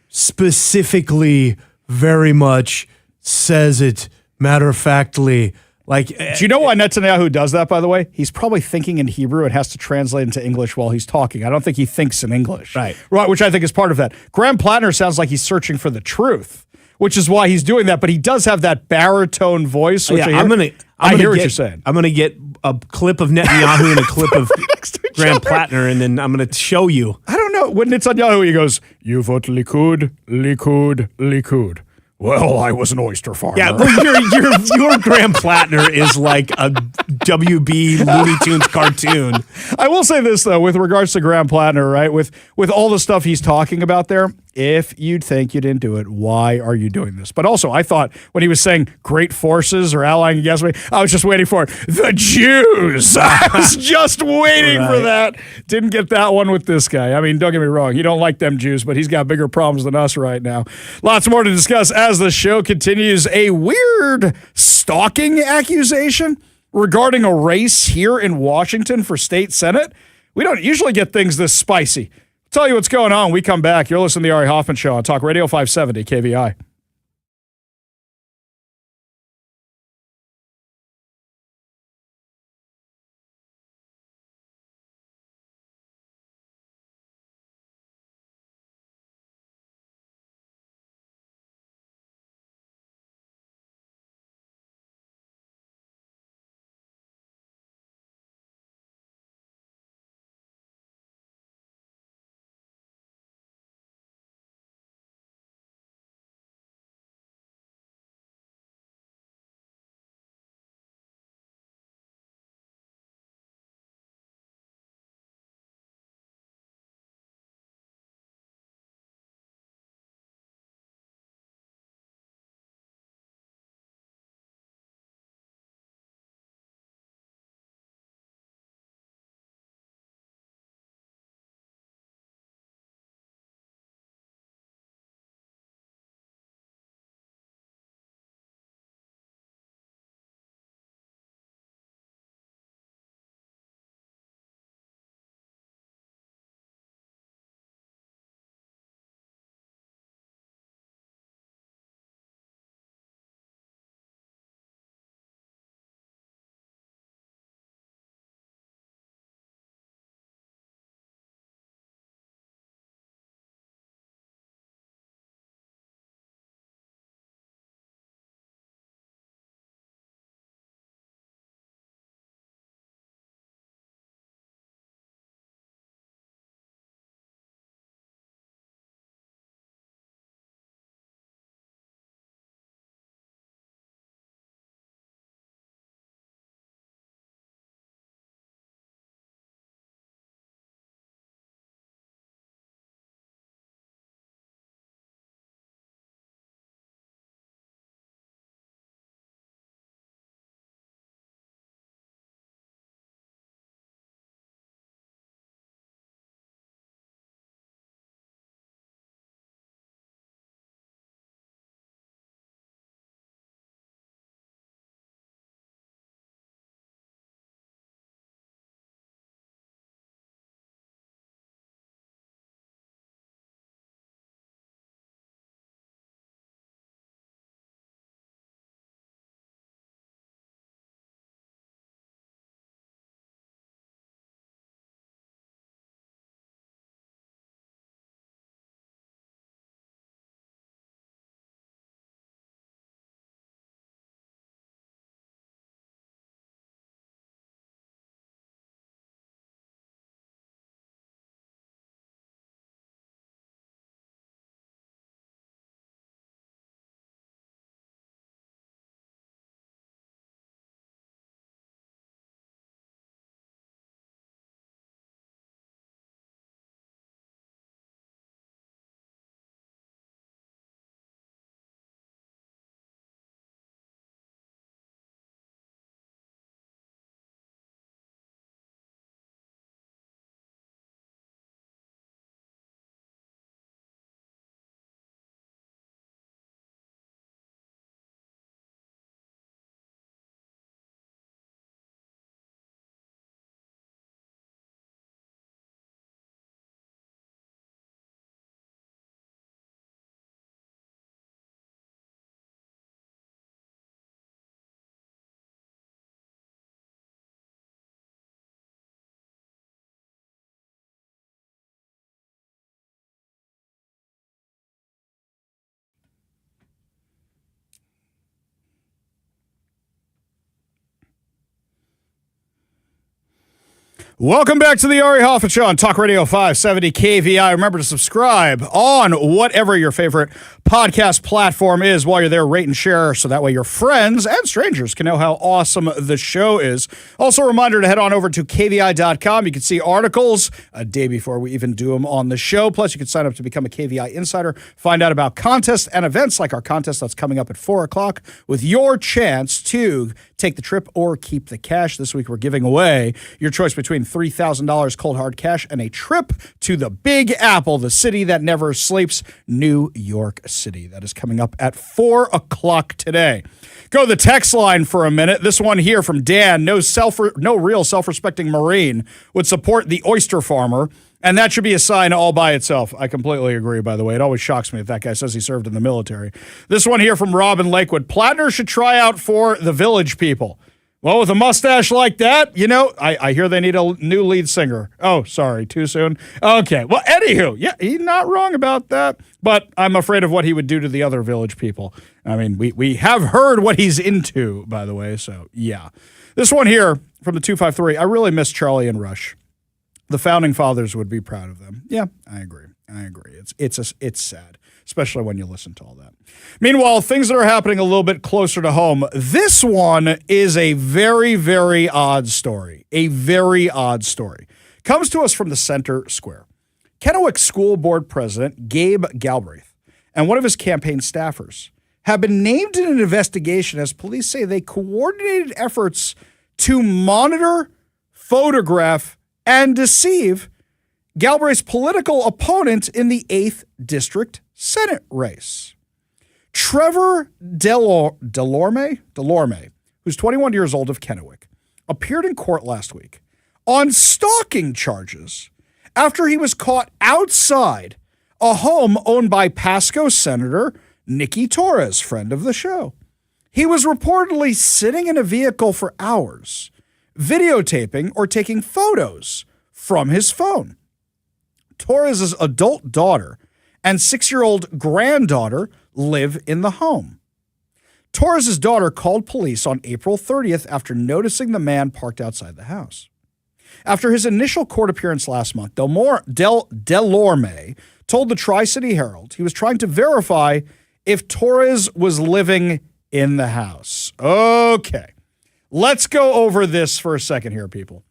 specifically very much says it matter-of-factly. Like, do you know why Netanyahu does that, by the way? He's probably thinking in Hebrew and has to translate into English while he's talking. I don't think he thinks in English. Right, which I think is part of that. Graham Plattner sounds like he's searching for the truth, which is why he's doing that, but he does have that baritone voice. Which I hear what you're saying. I'm going to get a clip of Netanyahu and a clip of Graham Plattner, and then I'm going to show you. I don't know. When Netanyahu, he goes, "You vote Likud, Likud, Likud." Well, I was an oyster farmer. Yeah, well, your Graham Plattner is like a WB Looney Tunes cartoon. I will say this, though, with regards to Graham Plattner, right? With all the stuff he's talking about there, if you'd think you didn't do it, why are you doing this? But also, I thought when he was saying great forces are allying against me, I was just waiting for it. The Jews! I was just waiting for that. Didn't get that one with this guy. I mean, don't get me wrong. You don't like them Jews, but he's got bigger problems than us right now. Lots more to discuss as the show continues. A weird stalking accusation regarding a race here in Washington for state senate. We don't usually get things this spicy. Tell you what's going on. We come back. You're listening to the Ari Hoffman Show on Talk Radio 570 KVI. Welcome back to the Ari Hoffman Show on Talk Radio 570 KVI. Remember to subscribe on whatever your favorite podcast platform is. While you're there, rate and share so that way your friends and strangers can know how awesome the show is. Also, a reminder to head on over to KVI.com. You can see articles a day before we even do them on the show. Plus, you can sign up to become a KVI insider, find out about contests and events like our contest that's coming up at 4 o'clock with your chance to take the trip or keep the cash. This week, we're giving away your choice between $3,000 cold hard cash and a trip to the Big Apple, the city that never sleeps, New York City. That is coming up at 4 o'clock today. Go to the text line for a minute. This one here from Dan, no real self-respecting Marine would support the oyster farmer, and that should be a sign all by itself. I completely agree, by the way. It always shocks me if that guy says he served in the military. This one here from Robin Lakewood. Plattner should try out for the Village People. Well, with a mustache like that, you know, I hear they need a new lead singer. Oh, sorry, too soon? Okay, well, anywho, yeah, he's not wrong about that, but I'm afraid of what he would do to the other Village People. I mean, we have heard what he's into, by the way, so yeah. This one here from the 253, I really miss Charlie and Rush. The Founding Fathers would be proud of them. Yeah, I agree. It's sad, especially when you listen to all that. Meanwhile, things that are happening a little bit closer to home. This one is a very, very odd story. A very odd story. Comes to us from the Center Square. Kennewick School Board President Gabe Galbraith and one of his campaign staffers have been named in an investigation as police say they coordinated efforts to monitor, photograph, and deceive Galbraith's political opponent in the 8th District Senate race. Trevor Delorme, who's 21 years old of Kennewick, appeared in court last week on stalking charges after he was caught outside a home owned by Pasco Senator Nikki Torres, friend of the show. He was reportedly sitting in a vehicle for hours, videotaping or taking photos from his phone. Torres' adult daughter and 6-year-old granddaughter live in the home. Torres' daughter called police on April 30th after noticing the man parked outside the house. After his initial court appearance last month, Delorme told the Tri-City Herald he was trying to verify if Torres was living in the house. Okay, let's go over this for a second here, people.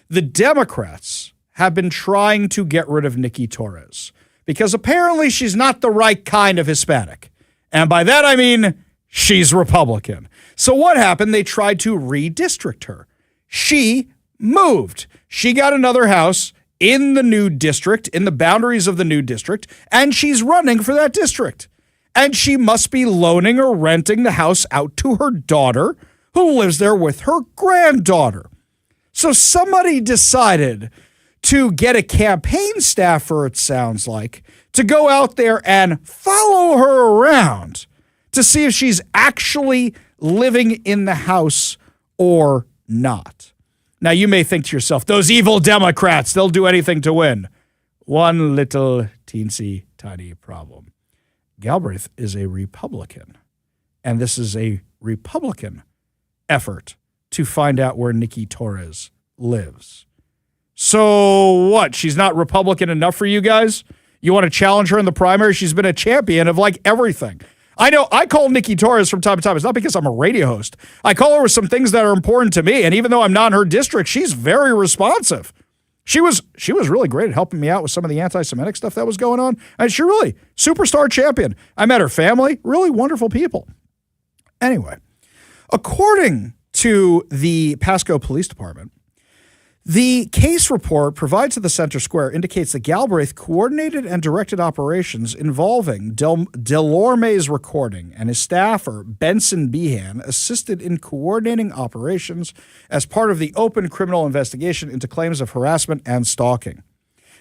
The Democrats have been trying to get rid of Nikki Torres because apparently she's not the right kind of Hispanic. And by that, I mean she's Republican. So what happened? They tried to redistrict her. She moved. She got another house in the new district, in the boundaries of the new district, and she's running for that district. And she must be loaning or renting the house out to her daughter, who lives there with her granddaughter. So somebody decided to get a campaign staffer, it sounds like, to go out there and follow her around to see if she's actually living in the house or not. Now, you may think to yourself, those evil Democrats, they'll do anything to win. One little teensy tiny problem. Galbraith is a Republican, and this is a Republican effort to find out where Nikki Torres lives. So what? She's not Republican enough for you guys? You want to challenge her in the primary? She's been a champion of like everything. I know I call Nikki Torres from time to time. It's not because I'm a radio host. I call her with some things that are important to me. And even though I'm not in her district, she's very responsive. She was really great at helping me out with some of the anti-Semitic stuff that was going on. And she really, superstar champion. I met her family, really wonderful people. Anyway, according to the Pasco Police Department, the case report provided to the Center Square indicates that Galbraith coordinated and directed operations involving Delorme's recording, and his staffer, Benson Behan, assisted in coordinating operations as part of the open criminal investigation into claims of harassment and stalking.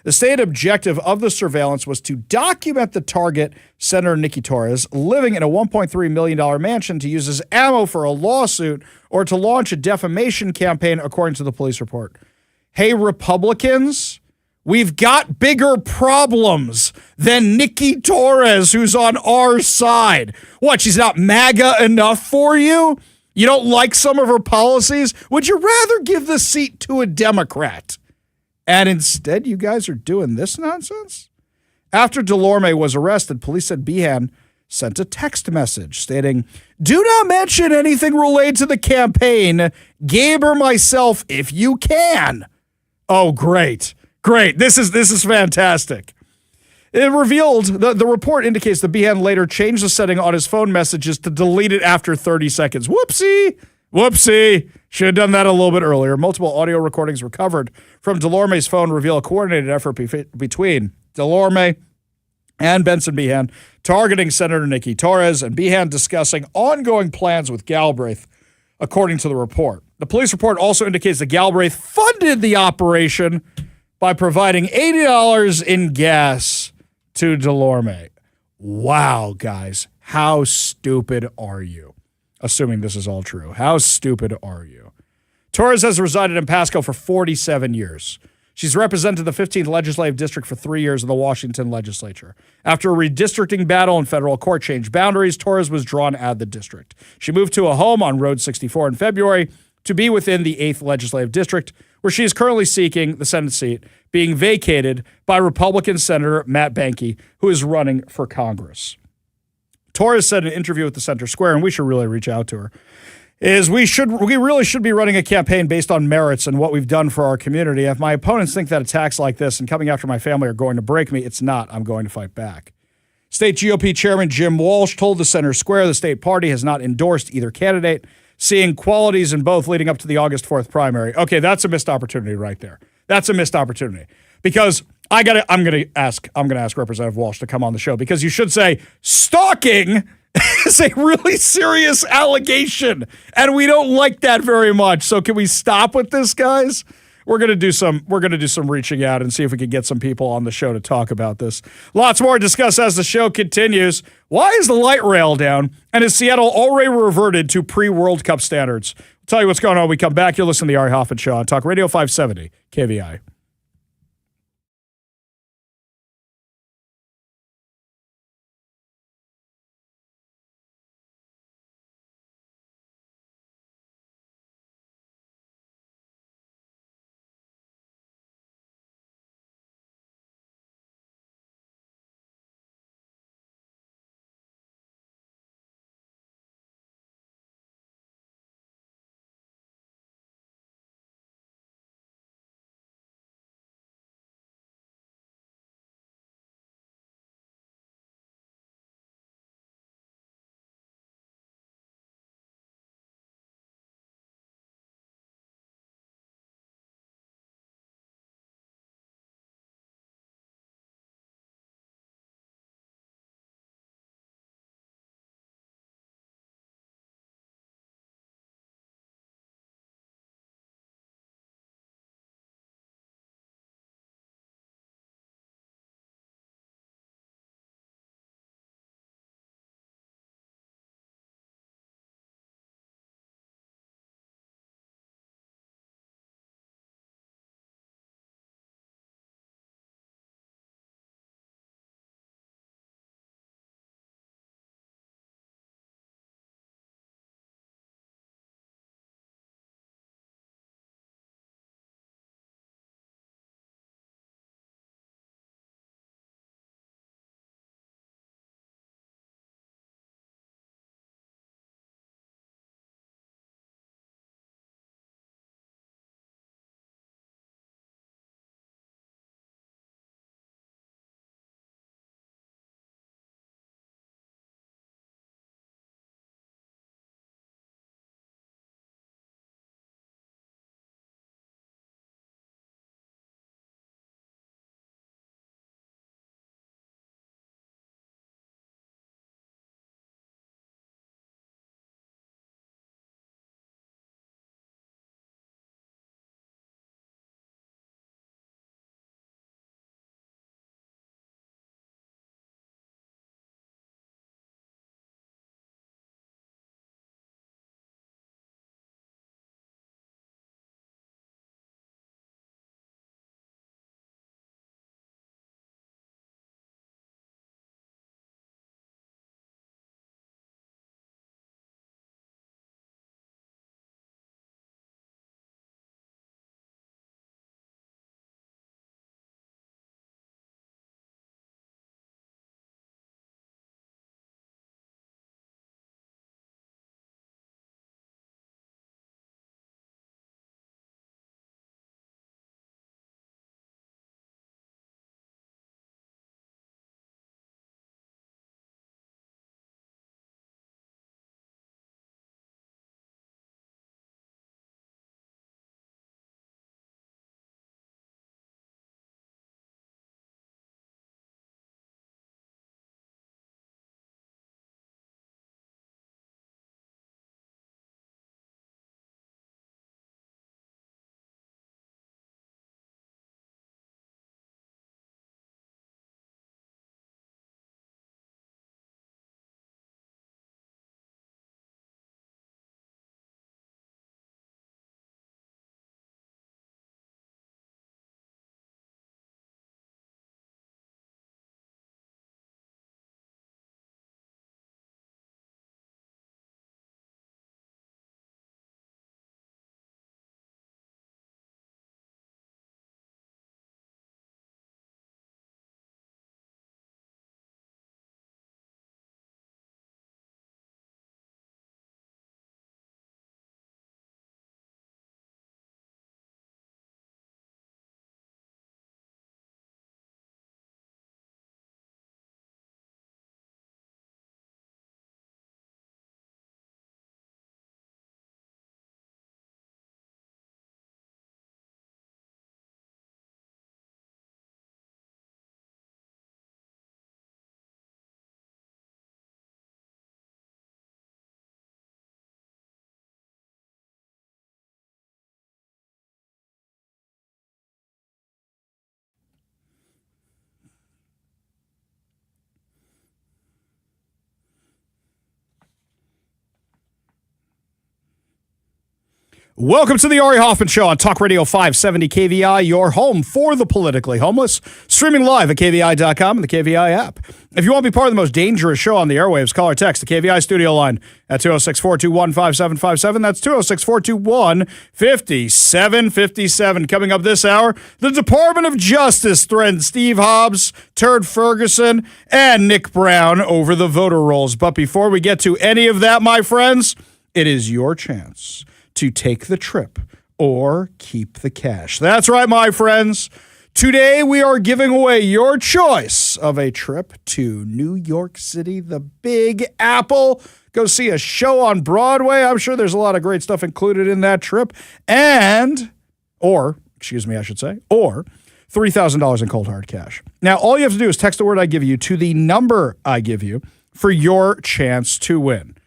The stated objective of the surveillance was to document the target, Senator Nikki Torres, living in a $1.3 million mansion to use as ammo for a lawsuit or to launch a defamation campaign, according to the police report. Hey, Republicans, we've got bigger problems than Nikki Torres, who's on our side. What, she's not MAGA enough for you? You don't like some of her policies? Would you rather give the seat to a Democrat? And instead, you guys are doing this nonsense? After Delorme was arrested, police said Behan sent a text message stating, "Do not mention anything related to the campaign. Gabe or myself, if you can." Oh, great. Great. This is fantastic. It revealed, the report indicates that Behan later changed the setting on his phone messages to delete it after 30 seconds. Whoopsie. Should have done that a little bit earlier. Multiple audio recordings recovered from Delorme's phone reveal a coordinated effort between Delorme and Benson Behan targeting Senator Nikki Torres, and Behan discussing ongoing plans with Galbraith, according to the report. The police report also indicates that Galbraith funded the operation by providing $80 in gas to Delorme. Wow, guys. How stupid are you? Assuming this is all true. How stupid are you? Torres has resided in Pasco for 47 years. She's represented the 15th Legislative District for 3 years in the Washington legislature. After a redistricting battle in federal court changed boundaries, Torres was drawn out of the district. She moved to a home on Road 64 in February to be within the 8th Legislative District, where she is currently seeking the Senate seat, being vacated by Republican Senator Matt Behnke, who is running for Congress. Torres said in an interview with the Center Square, and we should really reach out to her, is we really should be running a campaign based on merits and what we've done for our community. If my opponents think that attacks like this and coming after my family are going to break me, it's not. I'm going to fight back. State GOP Chairman Jim Walsh told the Center Square the state party has not endorsed either candidate, seeing qualities in both leading up to the August 4th primary. Okay, that's a missed opportunity right there. That's a missed opportunity. Because I'm gonna ask Representative Walsh to come on the show, because you should say stalking is a really serious allegation, and we don't like that very much. So can we stop with this, guys? We're gonna do some reaching out and see if we can get some people on the show to talk about this. Lots more to discuss as the show continues. Why is the light rail down? And is Seattle already reverted to pre-World Cup standards? I'll tell you what's going on when we come back. You'll listen to the Ari Hoffman Show on Talk Radio 570 KVI. Welcome to the Ari Hoffman Show on Talk Radio 570 KVI, your home for the politically homeless. Streaming live at KVI.com and the KVI app. If you want to be part of the most dangerous show on the airwaves, call or text the KVI studio line at 206-421-5757. That's 206-421-5757. Coming up this hour, the Department of Justice threatened Steve Hobbs, Turd Ferguson, and Nick Brown over the voter rolls. But before we get to any of that, my friends, it is your chance to take the trip or keep the cash. That's right, my friends. Today, we are giving away your choice of a trip to New York City, the Big Apple. Go see a show on Broadway. I'm sure there's a lot of great stuff included in that trip. Or $3,000 in cold hard cash. Now, all you have to do is text the word I give you to the number I give you for your chance to win.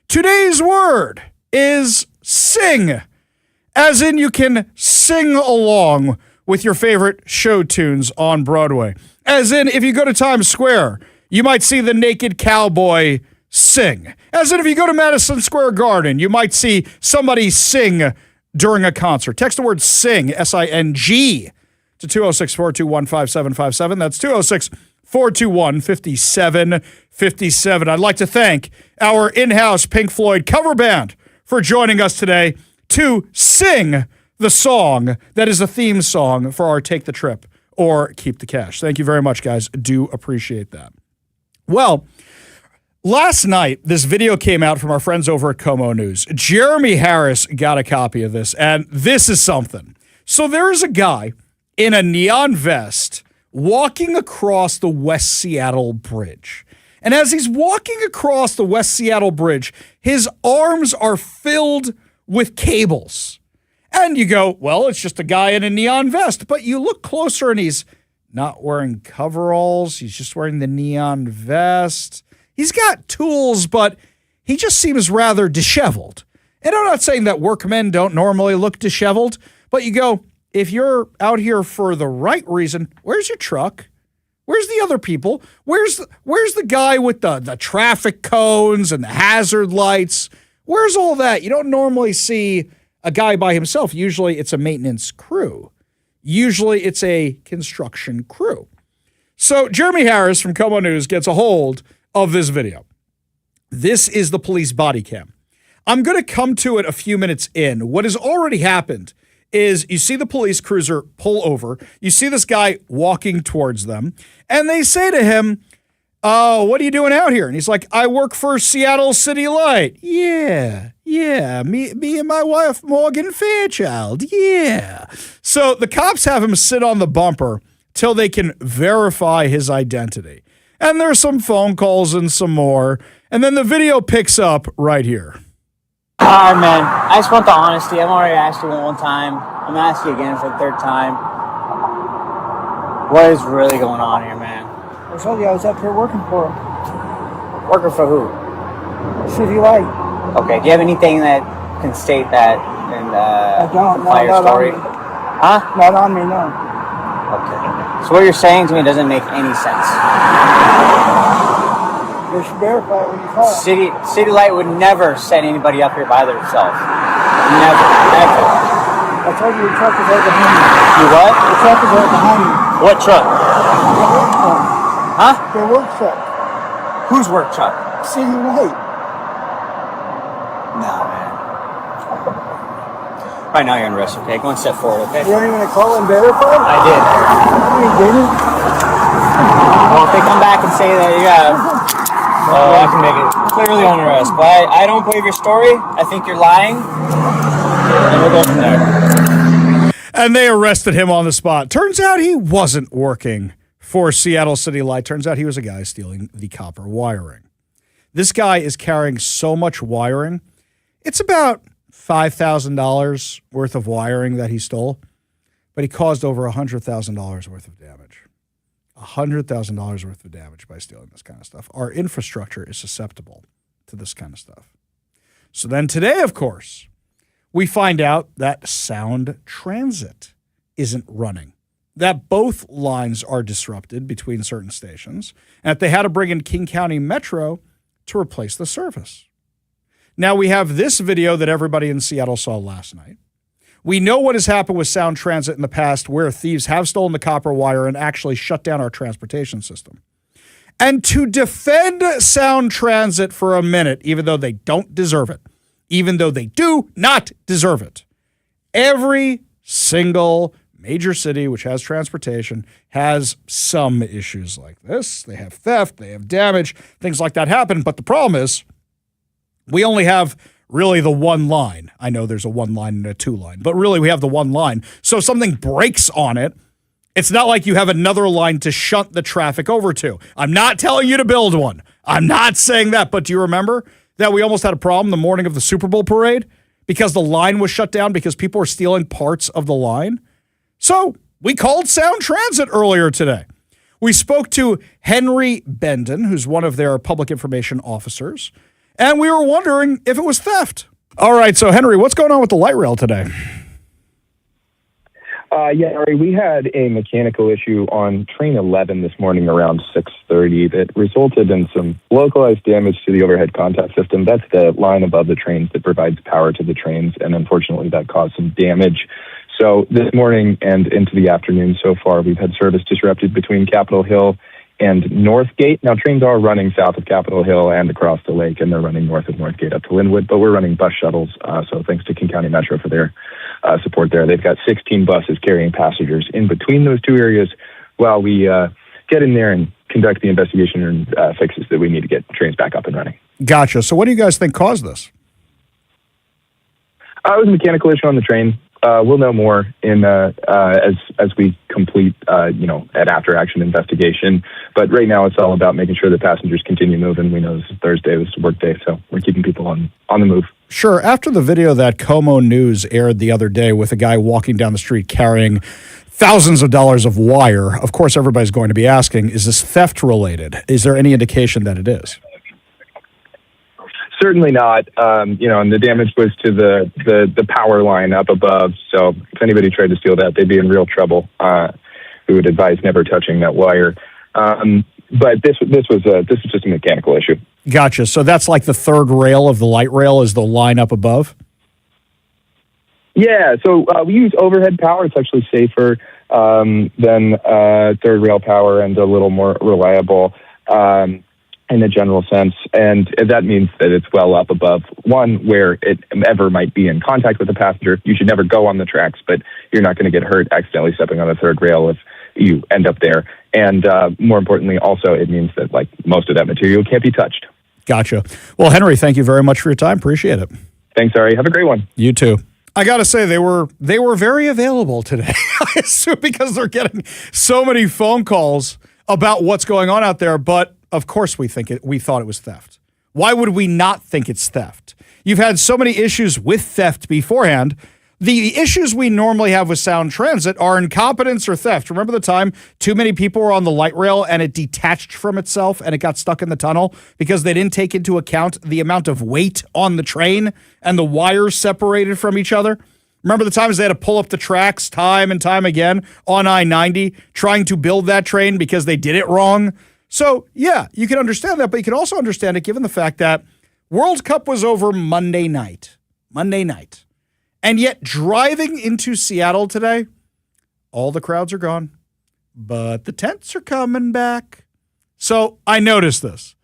Today's word is sing, as in you can sing along with your favorite show tunes on Broadway. As in, if you go to Times Square, you might see the Naked Cowboy sing. As in, if you go to Madison Square Garden, you might see somebody sing during a concert. Text the word sing, S-I-N-G, to 206-421-5757. That's 206-421-5757. I'd like to thank our in-house Pink Floyd cover band for joining us today to sing the song that is a theme song for our Take the Trip or Keep the Cash. Thank you very much, guys. Do appreciate that. Well, last night, this video came out from our friends over at Como News. Jeremy Harris got a copy of this, and this is something. So there is a guy in a neon vest walking across the West Seattle Bridge. And as he's walking across the West Seattle Bridge, his arms are filled with cables. And you go, well, it's just a guy in a neon vest. But you look closer and he's not wearing coveralls. He's just wearing the neon vest. He's got tools, but he just seems rather disheveled. And I'm not saying that workmen don't normally look disheveled, but you go, if you're out here for the right reason, where's your truck? Where's the other people? Where's the guy with the traffic cones and the hazard lights? Where's all that? You don't normally see a guy by himself. Usually it's a maintenance crew. Usually it's a construction crew. So Jeremy Harris from Como News gets a hold of this video. This is the police body cam. I'm going to come to it a few minutes in. What has already happened is you see the police cruiser pull over. You see this guy walking towards them. And they say to him, "Oh, what are you doing out here?" And he's like, "I work for Seattle City Light." Yeah, me and my wife, Morgan Fairchild. Yeah. So the cops have him sit on the bumper till they can verify his identity. And there's some phone calls and some more. And then the video picks up right here. All right, man. I just want the honesty. I've already asked you one time. I'm going to ask you again for the third time. What is really going on here, man? I told you I was up here working for him. Working for who? City Light. Okay. Do you have anything that can state that and I don't. apply your not story? on me. Huh? Not on me, no. Okay. So what you're saying to me doesn't make any sense. You should verify it when you call. City Light would never send anybody up here by themselves. Never. Ever. I told you the truck is right behind me. You what? The truck is right behind me. What truck? Their work truck. Huh? Their work truck. Whose work truck? City Light. No, man. Right now you're under arrest, okay? Go one step forward, okay? You don't even call and verify? I did. You didn't? Well, if they come back and say that you have, I can make it clearly under arrest. But I don't believe your story. I think you're lying. And we'll go from there. And they arrested him on the spot. Turns out he wasn't working for Seattle City Light. Turns out he was a guy stealing the copper wiring. This guy is carrying so much wiring. It's about $5,000 worth of wiring that he stole, but he caused over $100,000 worth of damage. $100,000 worth of damage by stealing this kind of stuff. Our infrastructure is susceptible to this kind of stuff. So then today, of course, we find out that Sound Transit isn't running, that both lines are disrupted between certain stations, and that they had to bring in King County Metro to replace the service. Now we have this video that everybody in Seattle saw last night. We know what has happened with Sound Transit in the past, where thieves have stolen the copper wire and actually shut down our transportation system. And to defend Sound Transit for a minute, even though they don't deserve it, even though they do not deserve it, every single major city which has transportation has some issues like this. They have theft, they have damage, things like that happen. But the problem is we only have really the one line. I know there's a one line and a two line, but really we have the one line. So if something breaks on it, it's not like you have another line to shunt the traffic over to. I'm not telling you to build one. I'm not saying that. But do you remember that we almost had a problem the morning of the Super Bowl parade because the line was shut down because people were stealing parts of the line? So we called Sound Transit earlier today. We spoke to Henry Bendon, who's one of their public information officers, and we were wondering if it was theft. All right, so Henry, what's going on with the light rail today? Yeah, Ari, we had a mechanical issue on train 11 this morning around 6:30 that resulted in some localized damage to the overhead contact system. That's the line above the trains that provides power to the trains, and unfortunately that caused some damage. So this morning and into the afternoon so far, we've had service disrupted between Capitol Hill and Northgate. Now, trains are running south of Capitol Hill and across the lake, and they're running north of Northgate up to Linwood, but we're running bus shuttles, so thanks to King County Metro for their support there. They've got 16 buses carrying passengers in between those two areas while we get in there and conduct the investigation and fixes that we need to get trains back up and running. Gotcha. So what do you guys think caused this? It was a mechanical issue on the train. We'll know more in as we complete, an after-action investigation. But right now, it's all about making sure that passengers continue moving. We know this is Thursday, this is work day, so we're keeping people on the move. Sure. After the video that Como News aired the other day with a guy walking down the street carrying thousands of dollars of wire, of course, everybody's going to be asking, is this theft related? Is there any indication that it is? Certainly not. And the damage was to the power line up above. So if anybody tried to steal that, they'd be in real trouble. We would advise never touching that wire. But this was just a mechanical issue. Gotcha. So that's like the third rail of the light rail is the line up above? Yeah. So we use overhead power. It's actually safer than third rail power and a little more reliable. In a general sense, and that means that it's well up above one where it ever might be in contact with a passenger. You should never go on the tracks, but you're not going to get hurt accidentally stepping on a third rail if you end up there. And more importantly, also, it means that most of that material can't be touched. Gotcha. Well, Henry, thank you very much for your time. Appreciate it. Thanks, Ari. Have a great one. You too. I got to say, they were very available today. I assume because they're getting so many phone calls about what's going on out there, but of course we thought it was theft. Why would we not think it's theft? You've had so many issues with theft beforehand. The issues we normally have with Sound Transit are incompetence or theft. Remember the time too many people were on the light rail and it detached from itself and it got stuck in the tunnel because they didn't take into account the amount of weight on the train and the wires separated from each other? Remember the times they had to pull up the tracks time and time again on I-90 trying to build that train because they did it wrong? So, yeah, you can understand that, but you can also understand it given the fact that World Cup was over Monday night. And yet driving into Seattle today, all the crowds are gone, but the tents are coming back. So I noticed this.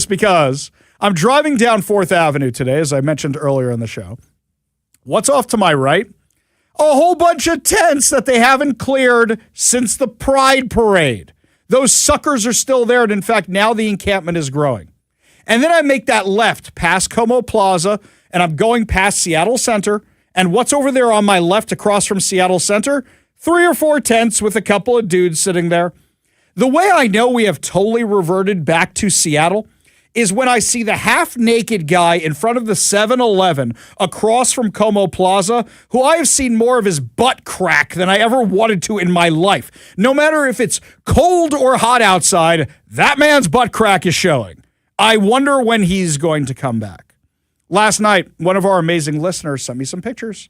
Because I'm driving down 4th Avenue today, as I mentioned earlier in the show. What's off to my right? A whole bunch of tents that they haven't cleared since the Pride Parade. Those suckers are still there, and in fact, now the encampment is growing. And then I make that left past Como Plaza, and I'm going past Seattle Center, and what's over there on my left across from Seattle Center? 3 or 4 tents with a couple of dudes sitting there. The way I know we have totally reverted back to Seattle is when I see the half-naked guy in front of the 7-Eleven across from Como Plaza, who I have seen more of his butt crack than I ever wanted to in my life. No matter if it's cold or hot outside, that man's butt crack is showing. I wonder when he's going to come back. Last night, one of our amazing listeners sent me some pictures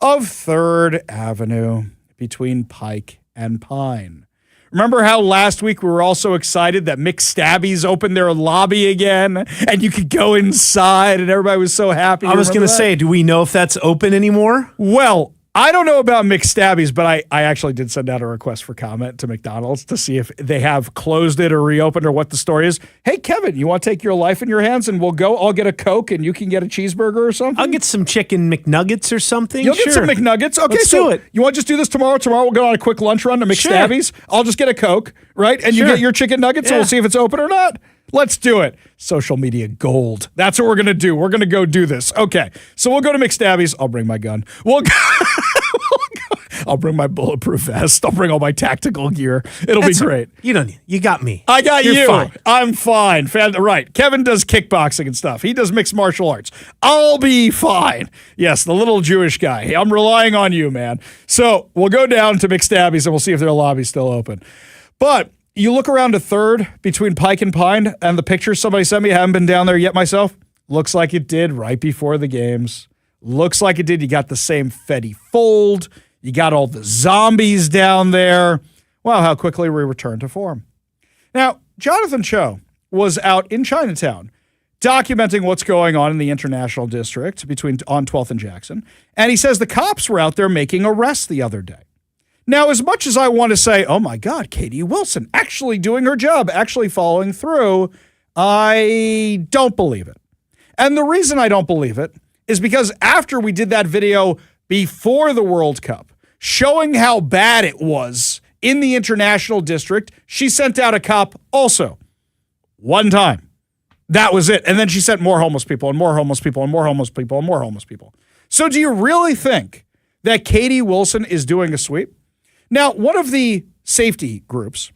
of 3rd Avenue between Pike and Pine. Remember how last week we were all so excited that McStabby's opened their lobby again and you could go inside and everybody was so happy? I was going to say, do we know if that's open anymore? Well, I don't know about McStabby's, but I actually did send out a request for comment to McDonald's to see if they have closed it or reopened or what the story is. Hey, Kevin, you want to take your life in your hands and we'll go? I'll get a Coke and you can get a cheeseburger or something? I'll get some chicken McNuggets or something. You'll get some McNuggets? Okay, Let's so do it. You want to just do this tomorrow? Tomorrow we'll go on a quick lunch run to McStabby's. Sure. I'll just get a Coke, right? And you get your chicken nuggets and we'll see if it's open or not. Let's do it. Social media gold. That's what we're going to do. We're going to go do this. Okay, so we'll go to McStabby's. I'll bring my gun. We'll go. I'll bring my bulletproof vest. I'll bring all my tactical gear. It'll be great. You don't need. You got me. I got You're you. Fine. I'm fine. Right. Kevin does kickboxing and stuff. He does mixed martial arts. I'll be fine. Yes, the little Jewish guy. I'm relying on you, man. So we'll go down to McStabby's and we'll see if their lobby's still open. But you look around to 3rd between Pike and Pine, and the picture somebody sent me, I haven't been down there yet myself. Looks like it did right before the games. Looks like it did. You got the same Fetty fold. You got all the zombies down there. Wow, how quickly we return to form. Now, Jonathan Cho was out in Chinatown documenting what's going on in the International District on 12th and Jackson, and he says the cops were out there making arrests the other day. Now, as much as I want to say, oh my God, Katie Wilson actually doing her job, actually following through, I don't believe it. And the reason I don't believe it is because after we did that video before the World Cup, showing how bad it was in the International District, she sent out a cop also. One time. That was it. And then she sent more homeless people and more homeless people and more homeless people and more homeless people. So do you really think that Katie Wilson is doing a sweep? Now, one of the safety groups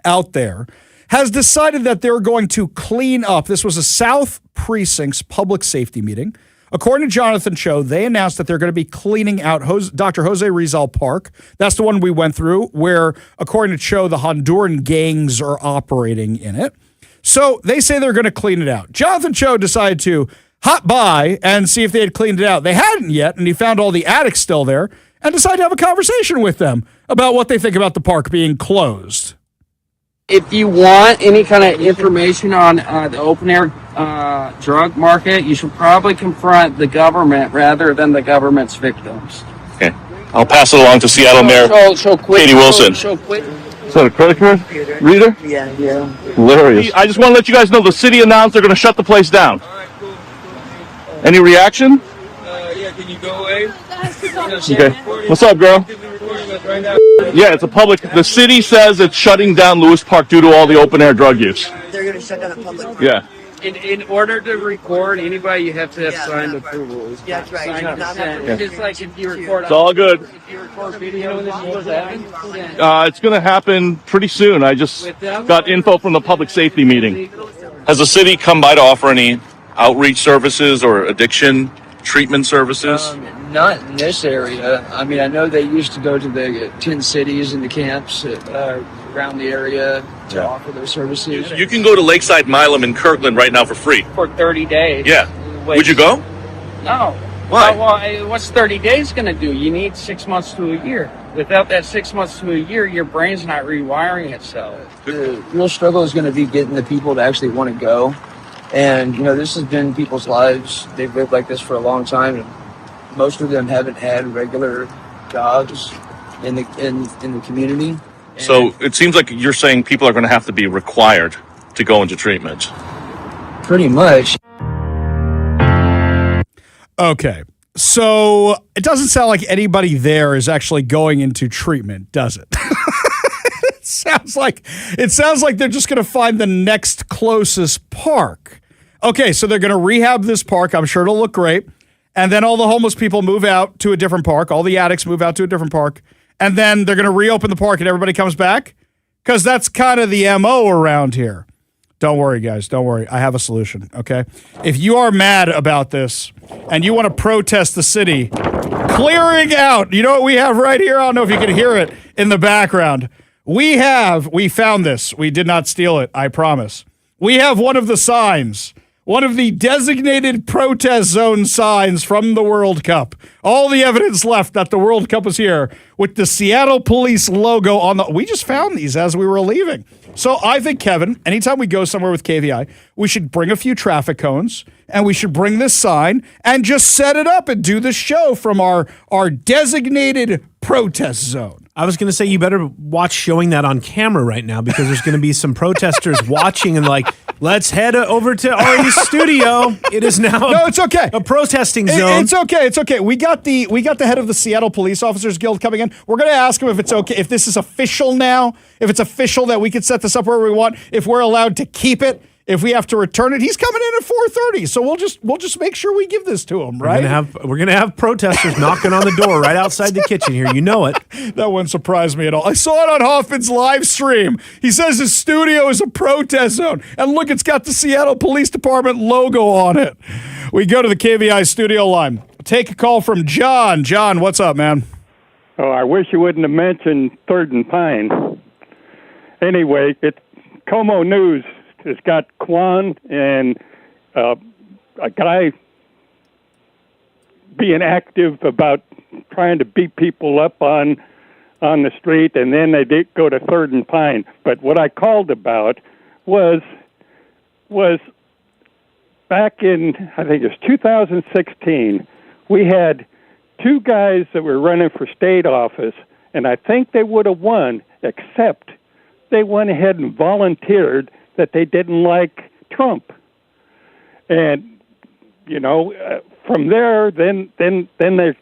out there has decided that they're going to clean up. This was a South Precinct's public safety meeting. According to Jonathan Cho, they announced that they're going to be cleaning out Dr. Jose Rizal Park. That's the one we went through where, according to Cho, the Honduran gangs are operating in it. So they say they're going to clean it out. Jonathan Cho decided to hop by and see if they had cleaned it out. They hadn't yet, and he found all the addicts still there and decided to have a conversation with them about what they think about the park being closed. If you want any kind of information on the open-air drug market, you should probably confront the government rather than the government's victims. Okay. I'll pass it along to Seattle Mayor Katie Wilson. Is that a credit card reader? Yeah. Hilarious. I just want to let you guys know the city announced they're going to shut the place down. All right, cool. Any reaction? Yeah, can you go away? Okay. What's up, girl? Yeah, it's a public. The city says it's shutting down Lewis Park due to all the open-air drug use. They're going to shut down the public. Yeah. In order to record anybody, you have to have signed approval. Yeah, that's right. Signed consent. It's just like if you record. It's all good. If you record video and this goes happen, It's going to happen pretty soon. I just got info from the public safety meeting. Has the city come by to offer any outreach services or addiction treatment services? Not in this area. I mean, I know they used to go to the 10 cities and the camps around the area to offer their services. You can go to Lakeside Milam in Kirkland right now for free. For 30 days. Yeah. Would you go? No. Why? Well, what's 30 days going to do? You need 6 months to a year. Without that 6 months to a year, your brain's not rewiring itself. The real struggle is going to be getting the people to actually want to go. And, you know, this has been people's lives. They've lived like this for a long time. And most of them haven't had regular jobs in the community. So it seems like you're saying people are going to have to be required to go into treatment. Pretty much. Okay. So it doesn't sound like anybody there is actually going into treatment, does it? It sounds like they're just going to find the next closest park. Okay, so they're going to rehab this park. I'm sure it'll look great. And then all the homeless people move out to a different park. All the addicts move out to a different park. And then they're going to reopen the park and everybody comes back? Because that's kind of the MO around here. Don't worry, guys. Don't worry. I have a solution, okay? If you are mad about this and you want to protest the city clearing out, you know what we have right here? I don't know if you can hear it in the background. We found this. We did not steal it, I promise. We have one of the signs one of the designated protest zone signs from the World Cup. All the evidence left that the World Cup was here with the Seattle Police logo on the... We just found these as we were leaving. So I think, Kevin, anytime we go somewhere with KVI, we should bring a few traffic cones and we should bring this sign and just set it up and do the show from our designated protest zone. I was going to say you better watch showing that on camera right now because there's going to be some protesters watching and like, let's head over to Ari's studio. It is now it's okay. A protesting zone. It's okay. It's okay. We got the head of the Seattle Police Officers Guild coming in. We're going to ask him if it's okay, if this is official now, if it's official that we can set this up where we want, if we're allowed to keep it. If we have to return it, he's coming in at 4:30. So we'll just make sure we give this to him, right? We're gonna have protesters knocking on the door right outside the kitchen here. You know it. That wouldn't surprise me at all. I saw it on Hoffman's live stream. He says his studio is a protest zone. And look, it's got the Seattle Police Department logo on it. We go to the KVI studio line. Take a call from John. John, what's up, man? Oh, I wish you wouldn't have mentioned Third and Pine. Anyway, it's Como News. It's got Kwan and a guy being active about trying to beat people up on the street, and then they did go to Third and Pine. But what I called about was back in, I think it was 2016, we had two guys that were running for state office, and I think they would have won, except they went ahead and volunteered that they didn't like Trump. And, from there, then they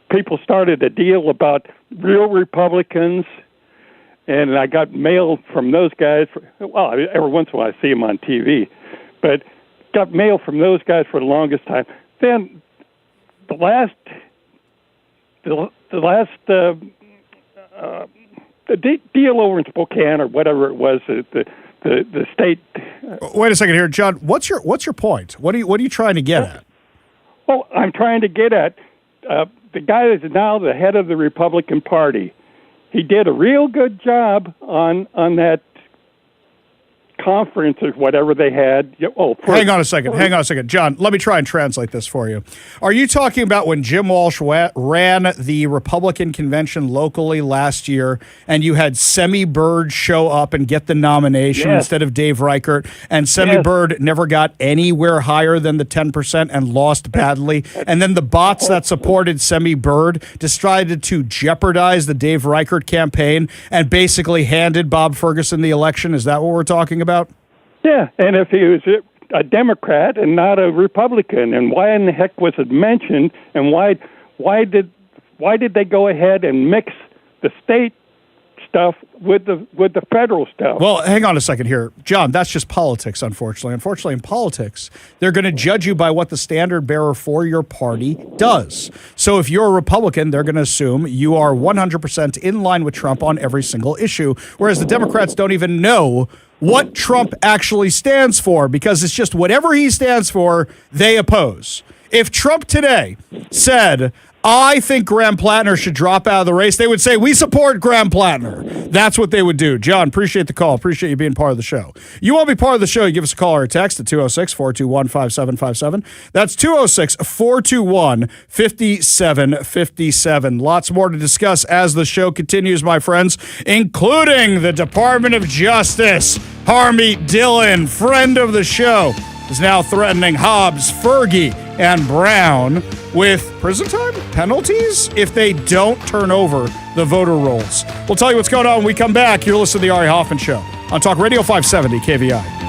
people started a deal about real Republicans, and I got mail from those guys. Well, every once in a while I see them on TV, but got mail from those guys for the longest time. Then the deal over in Spokane or whatever it was, the state. Wait a second here, John. What's your point? What are you trying to get at? Well, I'm trying to get at the guy that's now the head of the Republican Party. He did a real good job on that conference or whatever they had. Hang on a second. John, let me try and translate this for you. Are you talking about when Jim Walsh ran the Republican convention locally last year and you had Semi Bird show up and get the nomination instead of Dave Reichert, and Semi Bird never got anywhere higher than the 10% and lost badly, and then the bots that supported Semi Bird decided to jeopardize the Dave Reichert campaign and basically handed Bob Ferguson the election? Is that what we're talking about? Yeah, and if he was a Democrat and not a Republican, and why in the heck was it mentioned, and why did they go ahead and mix the state stuff with the federal stuff? Well, hang on a second here. John, that's just politics, unfortunately. Unfortunately, in politics, they're going to judge you by what the standard bearer for your party does. So if you're a Republican, they're going to assume you are 100% in line with Trump on every single issue, whereas the Democrats don't even know what Trump actually stands for, because it's just whatever he stands for, they oppose. If Trump today said, I think Graham Plattner should drop out of the race, they would say, we support Graham Plattner. That's what they would do. John, appreciate the call. Appreciate you being part of the show. You want to be part of the show, you give us a call or a text at 206-421-5757. That's 206-421-5757. Lots more to discuss as the show continues, my friends, including the Department of Justice. Harmeet Dillon, friend of the show, is now threatening Hobbs, Fergie, and Brown with prison time penalties if they don't turn over the voter rolls. We'll tell you what's going on when we come back. You're listening to The Ari Hoffman Show on Talk Radio 570 KVI.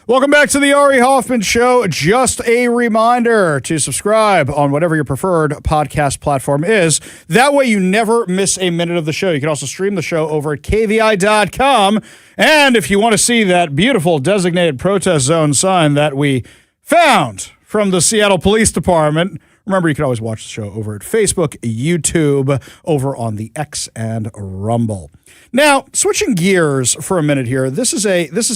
Welcome back to the Ari Hoffman Show. Just a reminder to subscribe on whatever your preferred podcast platform is. That way you never miss a minute of the show. You can also stream the show over at kvi.com. And if you want to see that beautiful designated protest zone sign that we found from the Seattle Police Department, remember, you can always watch the show over at Facebook, YouTube, over on the X and Rumble. Now, switching gears for a minute here, this is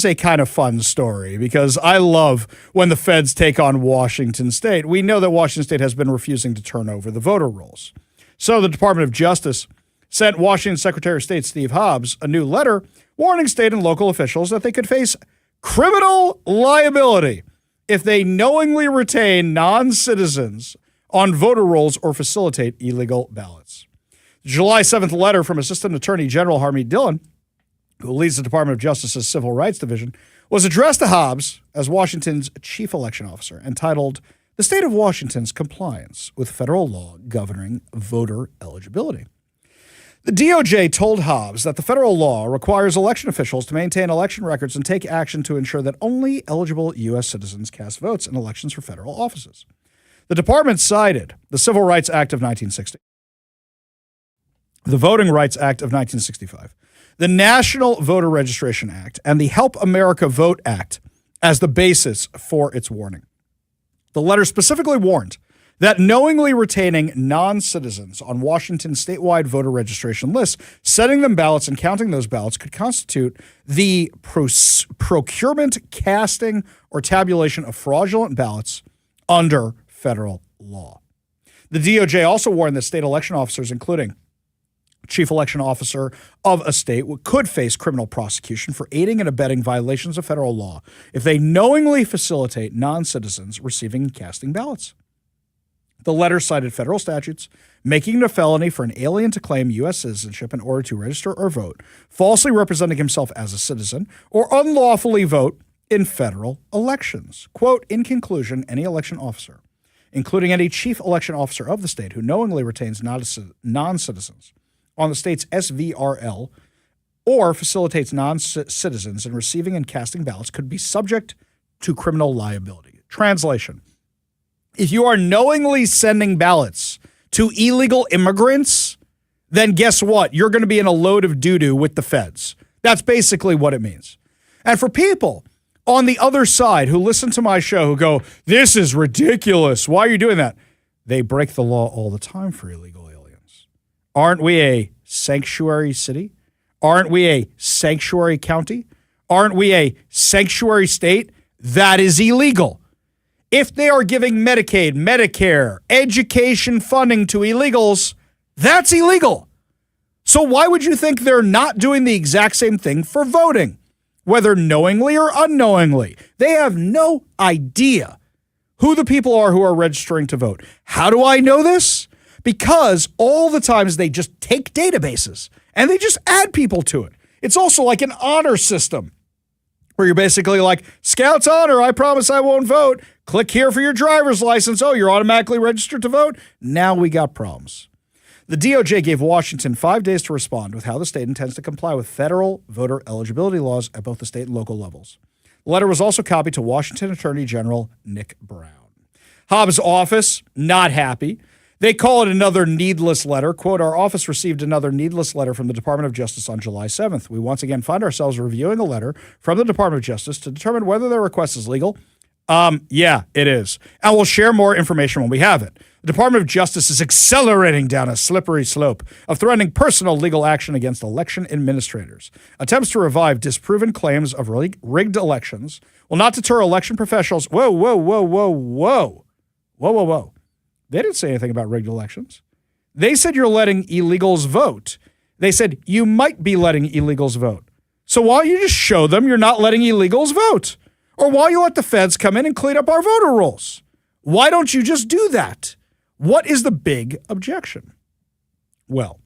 a kind of fun story because I love when the feds take on Washington State. We know that Washington State has been refusing to turn over the voter rolls. So the Department of Justice sent Washington Secretary of State Steve Hobbs a new letter warning state and local officials that they could face criminal liability if they knowingly retain non-citizens on voter rolls or facilitate illegal ballots. The July 7th letter from Assistant Attorney General Harmeet Dillon, who leads the Department of Justice's Civil Rights Division, was addressed to Hobbs as Washington's chief election officer, entitled "The State of Washington's Compliance with Federal Law Governing Voter Eligibility." The DOJ told Hobbs that the federal law requires election officials to maintain election records and take action to ensure that only eligible U.S. citizens cast votes in elections for federal offices. The department cited the Civil Rights Act of 1960, the Voting Rights Act of 1965, the National Voter Registration Act, and the Help America Vote Act as the basis for its warning. The letter specifically warned that knowingly retaining non-citizens on Washington's statewide voter registration lists, sending them ballots and counting those ballots could constitute the procurement, casting, or tabulation of fraudulent ballots under federal law. The DOJ also warned that state election officers, including chief election officer of a state, could face criminal prosecution for aiding and abetting violations of federal law if they knowingly facilitate non-citizens receiving and casting ballots. The letter cited federal statutes making it a felony for an alien to claim U.S. citizenship in order to register or vote, falsely representing himself as a citizen, or unlawfully vote in federal elections. Quote, in conclusion, any election officer, including any chief election officer of the state who knowingly retains non-citizens on the state's SVRL or facilitates non-citizens in receiving and casting ballots, could be subject to criminal liability. Translation: if you are knowingly sending ballots to illegal immigrants, then guess what? You're going to be in a load of doo-doo with the feds. That's basically what it means. And for people on the other side who listen to my show who go, this is ridiculous, why are you doing that? They break the law all the time for illegal aliens. Aren't we a sanctuary city? Aren't we a sanctuary county? Aren't we a sanctuary state? That is illegal. If they are giving Medicaid, Medicare, education funding to illegals, that's illegal. So why would you think they're not doing the exact same thing for voting, whether knowingly or unknowingly? They have no idea who the people are who are registering to vote. How do I know this? Because all the times they just take databases and they just add people to it. It's also like an honor system where you're basically like, Scouts honor, I promise I won't vote. Click here for your driver's license. Oh, you're automatically registered to vote? Now we got problems. The DOJ gave Washington 5 days to respond with how the state intends to comply with federal voter eligibility laws at both the state and local levels. The letter was also copied to Washington Attorney General Nick Brown. Hobbs' office, not happy. They call it another needless letter. Quote, our office received another needless letter from the Department of Justice on July 7th. We once again find ourselves reviewing a letter from the Department of Justice to determine whether their request is legal. Yeah, it is. And we'll share more information when we have it. The Department of Justice is accelerating down a slippery slope of threatening personal legal action against election administrators. Attempts to revive disproven claims of rigged elections will not deter election professionals. Whoa. They didn't say anything about rigged elections. They said you're letting illegals vote. They said you might be letting illegals vote. So why don't you just show them you're not letting illegals vote? Or why don't you let the feds come in and clean up our voter rolls? Why don't you just do that? What is the big objection? Well,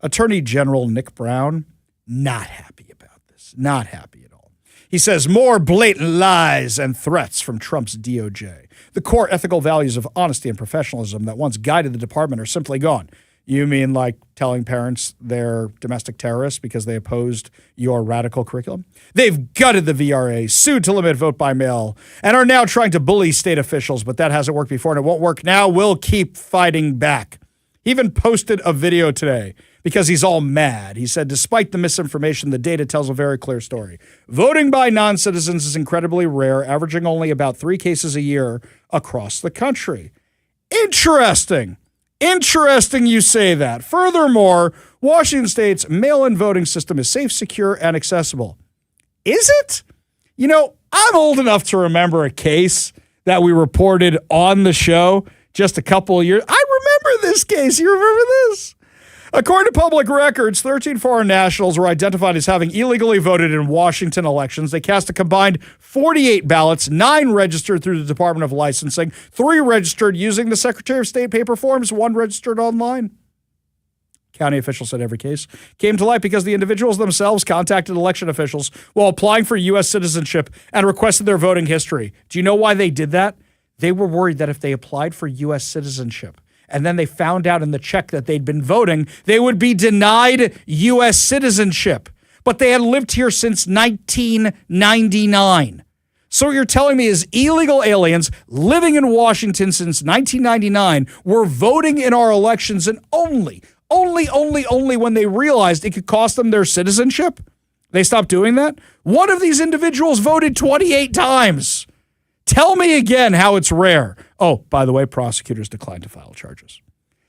Attorney General Nick Brown, not happy about this. Not happy at all. He says more blatant lies and threats from Trump's DOJ. The core ethical values of honesty and professionalism that once guided the department are simply gone. You mean like telling parents they're domestic terrorists because they opposed your radical curriculum? They've gutted the VRA, sued to limit vote by mail, and are now trying to bully state officials, but that hasn't worked before and it won't work now. We'll keep fighting back. He even posted a video today because he's all mad. He said, despite the misinformation, the data tells a very clear story. Voting by non-citizens is incredibly rare, averaging only about 3 cases a year across the country. Interesting. Interesting you say that. Furthermore, Washington State's mail-in voting system is safe, secure, and accessible. Is it? You know, I'm old enough to remember a case that we reported on the show just a couple of years. I remember this case. You remember this? According to public records, 13 foreign nationals were identified as having illegally voted in Washington elections. They cast a combined 48 ballots, 9 registered through the Department of Licensing, 3 registered using the Secretary of State paper forms, 1 registered online. County officials said every case came to light because the individuals themselves contacted election officials while applying for U.S. citizenship and requested their voting history. Do you know why they did that? They were worried that if they applied for U.S. citizenship and then they found out in the check that they'd been voting, they would be denied U.S. citizenship. But they had lived here since 1999. So what you're telling me is illegal aliens living in Washington since 1999 were voting in our elections and only when they realized it could cost them their citizenship, they stopped doing that? One of these individuals voted 28 times. Tell me again how it's rare. Oh, by the way, prosecutors declined to file charges.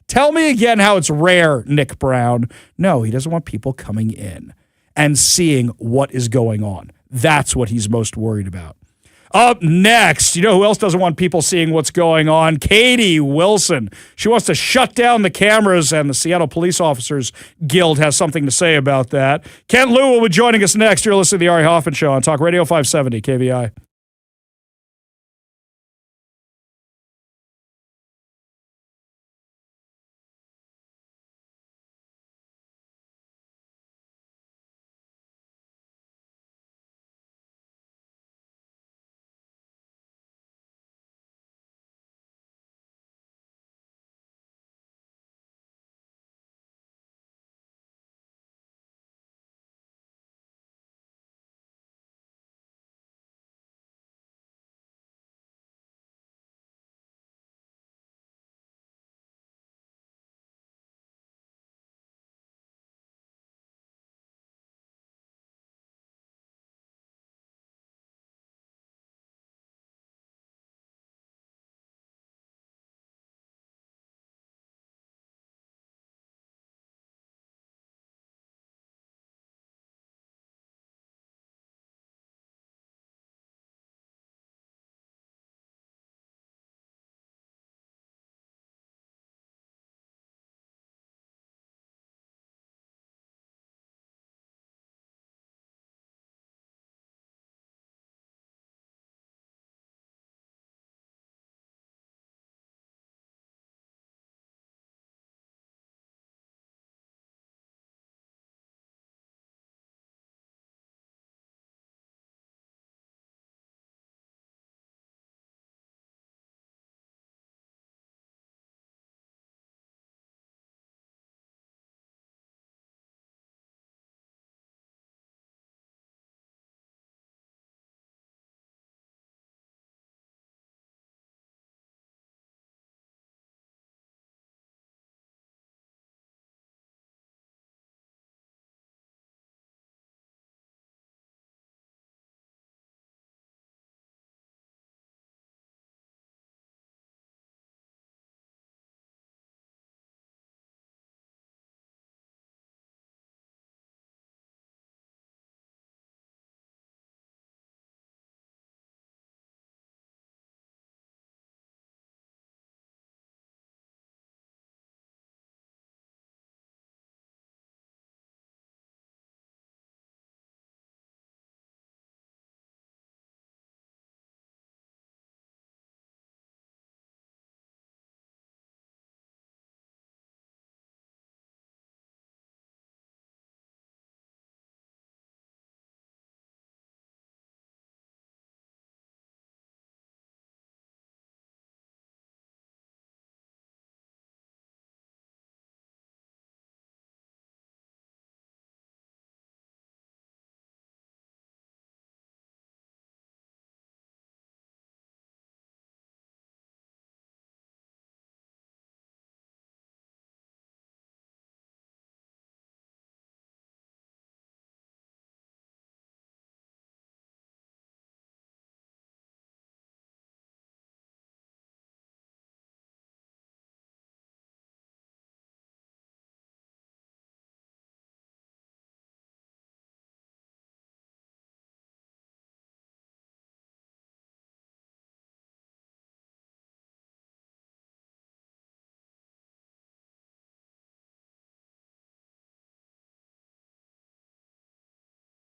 Tell me again how it's rare, Nick Brown. No, he doesn't want people coming in and seeing what is going on. That's what he's most worried about. Up next, you know who else doesn't want people seeing what's going on? Katie Wilson. She wants to shut down the cameras, and the Seattle Police Officers Guild has something to say about that. Kent Liu will be joining us next. You're listening to The Ari Hoffman Show on Talk Radio 570 KVI.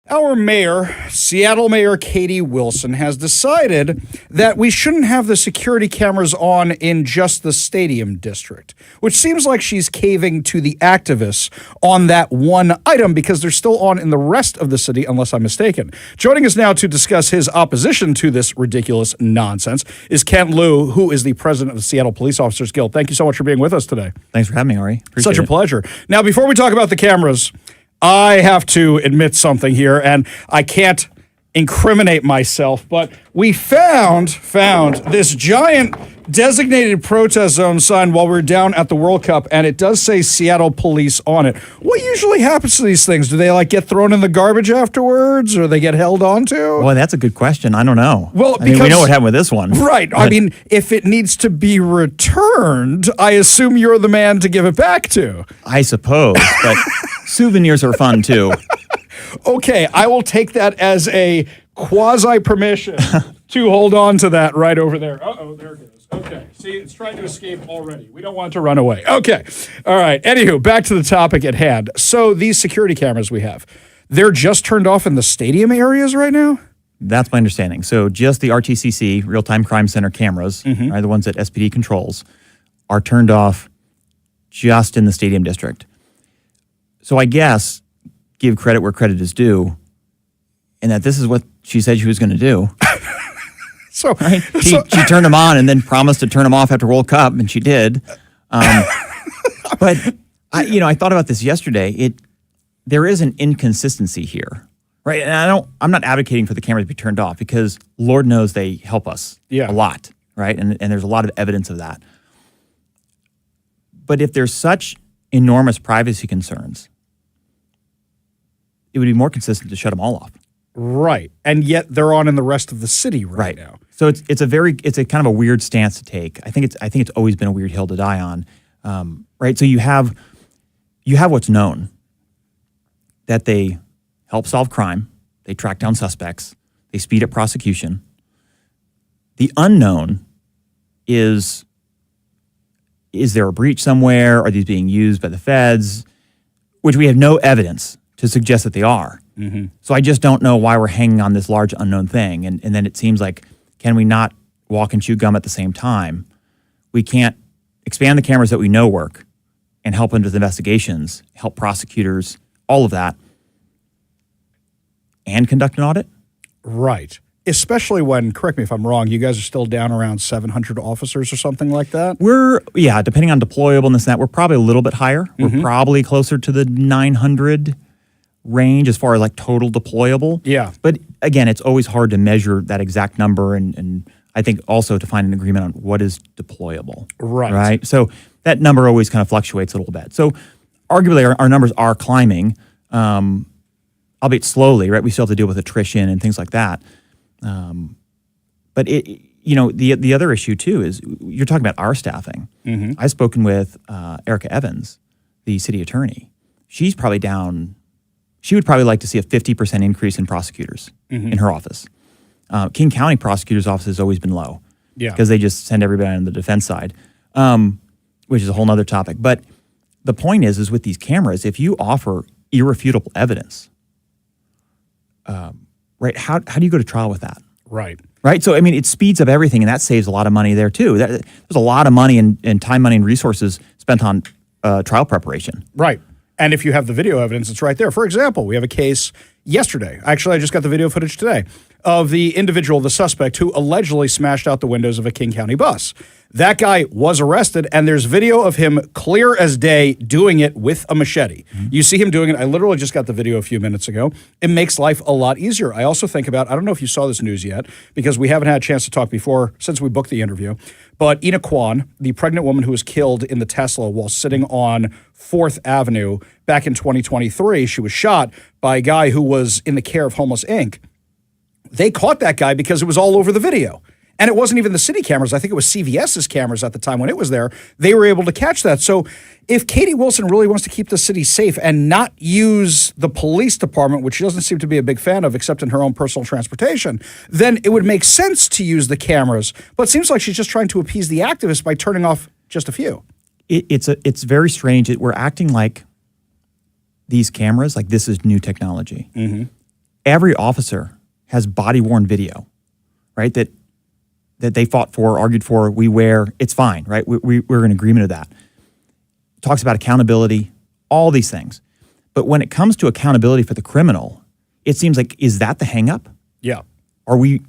Our mayor, Seattle Mayor Katie Wilson, has decided that we shouldn't have the security cameras on in just the stadium district, which seems like she's caving to the activists on that one item because they're still on in the rest of the city, unless I'm mistaken. Joining us now to discuss his opposition to this ridiculous nonsense is Kent Liu, who is the president of the Seattle Police Officers Guild. Thank you so much for being with us today. Thanks for having me, Ari. Appreciate Such a it. pleasure. Now, before we talk about the cameras, I have to admit something here, and I can't incriminate myself, but we found this giant designated protest zone sign while we were down at the World Cup, and it does say Seattle Police on it. What usually happens to these things? Do they get thrown in the garbage afterwards, or they get held onto? Well, that's a good question. I don't know. Well, I mean, we know what happened with this one. Right. I mean, if it needs to be returned, I assume you're the man to give it back to. I suppose, but souvenirs are fun too. Okay, I will take that as a quasi-permission to hold on to that right over there. Uh-oh, there it goes. Okay, see, it's trying to escape already. We don't want it to run away. Okay, all right. Anywho, back to the topic at hand. So these security cameras we have, they're just turned off in the stadium areas right now? That's my understanding. So just the RTCC, Real-Time Crime Center cameras, right, the ones that SPD controls, are turned off just in the stadium district. So I guess give credit where credit is due, and that this is what she said she was going to do. So, right? She turned them on and then promised to turn them off after World Cup, and she did. But I thought about this yesterday. There is an inconsistency here, right? And I'm not advocating for the cameras to be turned off because Lord knows they help us a lot, right? And there's a lot of evidence of that. But if there's such enormous privacy concerns, it would be more consistent to shut them all off. Right. And yet they're on in the rest of the city right now. So it's a kind of a weird stance to take. I think it's always been a weird hill to die on. Right. So you have what's known, that they help solve crime, they track down suspects, they speed up prosecution. The unknown is there a breach somewhere? Are these being used by the feds? Which we have no evidence to suggest that they are. So I just don't know why we're hanging on this large unknown thing. And then it seems like, can we not walk and chew gum at the same time? We can't expand the cameras that we know work and help into the investigations, help prosecutors, all of that, and conduct an audit? Right. Especially when, correct me if I'm wrong, you guys are still down around 700 officers or something like that? Depending on deployableness and that, we're probably a little bit higher. We're probably closer to the 900 range as far as total deployable. Yeah. But again, it's always hard to measure that exact number and I think also to find an agreement on what is deployable. Right. So that number always kind of fluctuates a little bit. So arguably our numbers are climbing, albeit slowly, right? We still have to deal with attrition and things like that. But the other issue too is you're talking about our staffing. I've spoken with Erica Evans, the city attorney. She's probably down. She would probably like to see a 50% increase in prosecutors in her office. King County prosecutor's office has always been low because they just send everybody on the defense side, which is a whole nother topic. But the point is with these cameras, if you offer irrefutable evidence, right, how do you go to trial with that? Right. Right. So, I mean, it speeds up everything, and that saves a lot of money there, too. There's a lot of money and time, money, and resources spent on trial preparation. Right. And if you have the video evidence, it's right there. For example, we have a case yesterday. Actually, I just got the video footage today of the individual, the suspect, who allegedly smashed out the windows of a King County bus. That guy was arrested, and there's video of him clear as day doing it with a machete. You see him doing it. I literally just got the video a few minutes ago. It makes life a lot easier. I also think about, I don't know if you saw this news yet, because we haven't had a chance to talk before since we booked the interview, but Ina Kwan, the pregnant woman who was killed in the Tesla while sitting on 4th Avenue back in 2023, she was shot by a guy who was in the care of Homeless Inc. They caught that guy because it was all over the video. And it wasn't even the city cameras. I think it was CVS's cameras at the time when it was there. They were able to catch that. So if Katie Wilson really wants to keep the city safe and not use the police department, which she doesn't seem to be a big fan of except in her own personal transportation, then it would make sense to use the cameras. But it seems like she's just trying to appease the activists by turning off just a few. It's very strange. We're acting like these cameras, like this is new technology. every officer has body-worn video, right, that they fought for, argued for, we wear, it's fine, right? We're in agreement of that. Talks about accountability, all these things. But when it comes to accountability for the criminal, it seems like, is that the hang-up? Yeah. Are we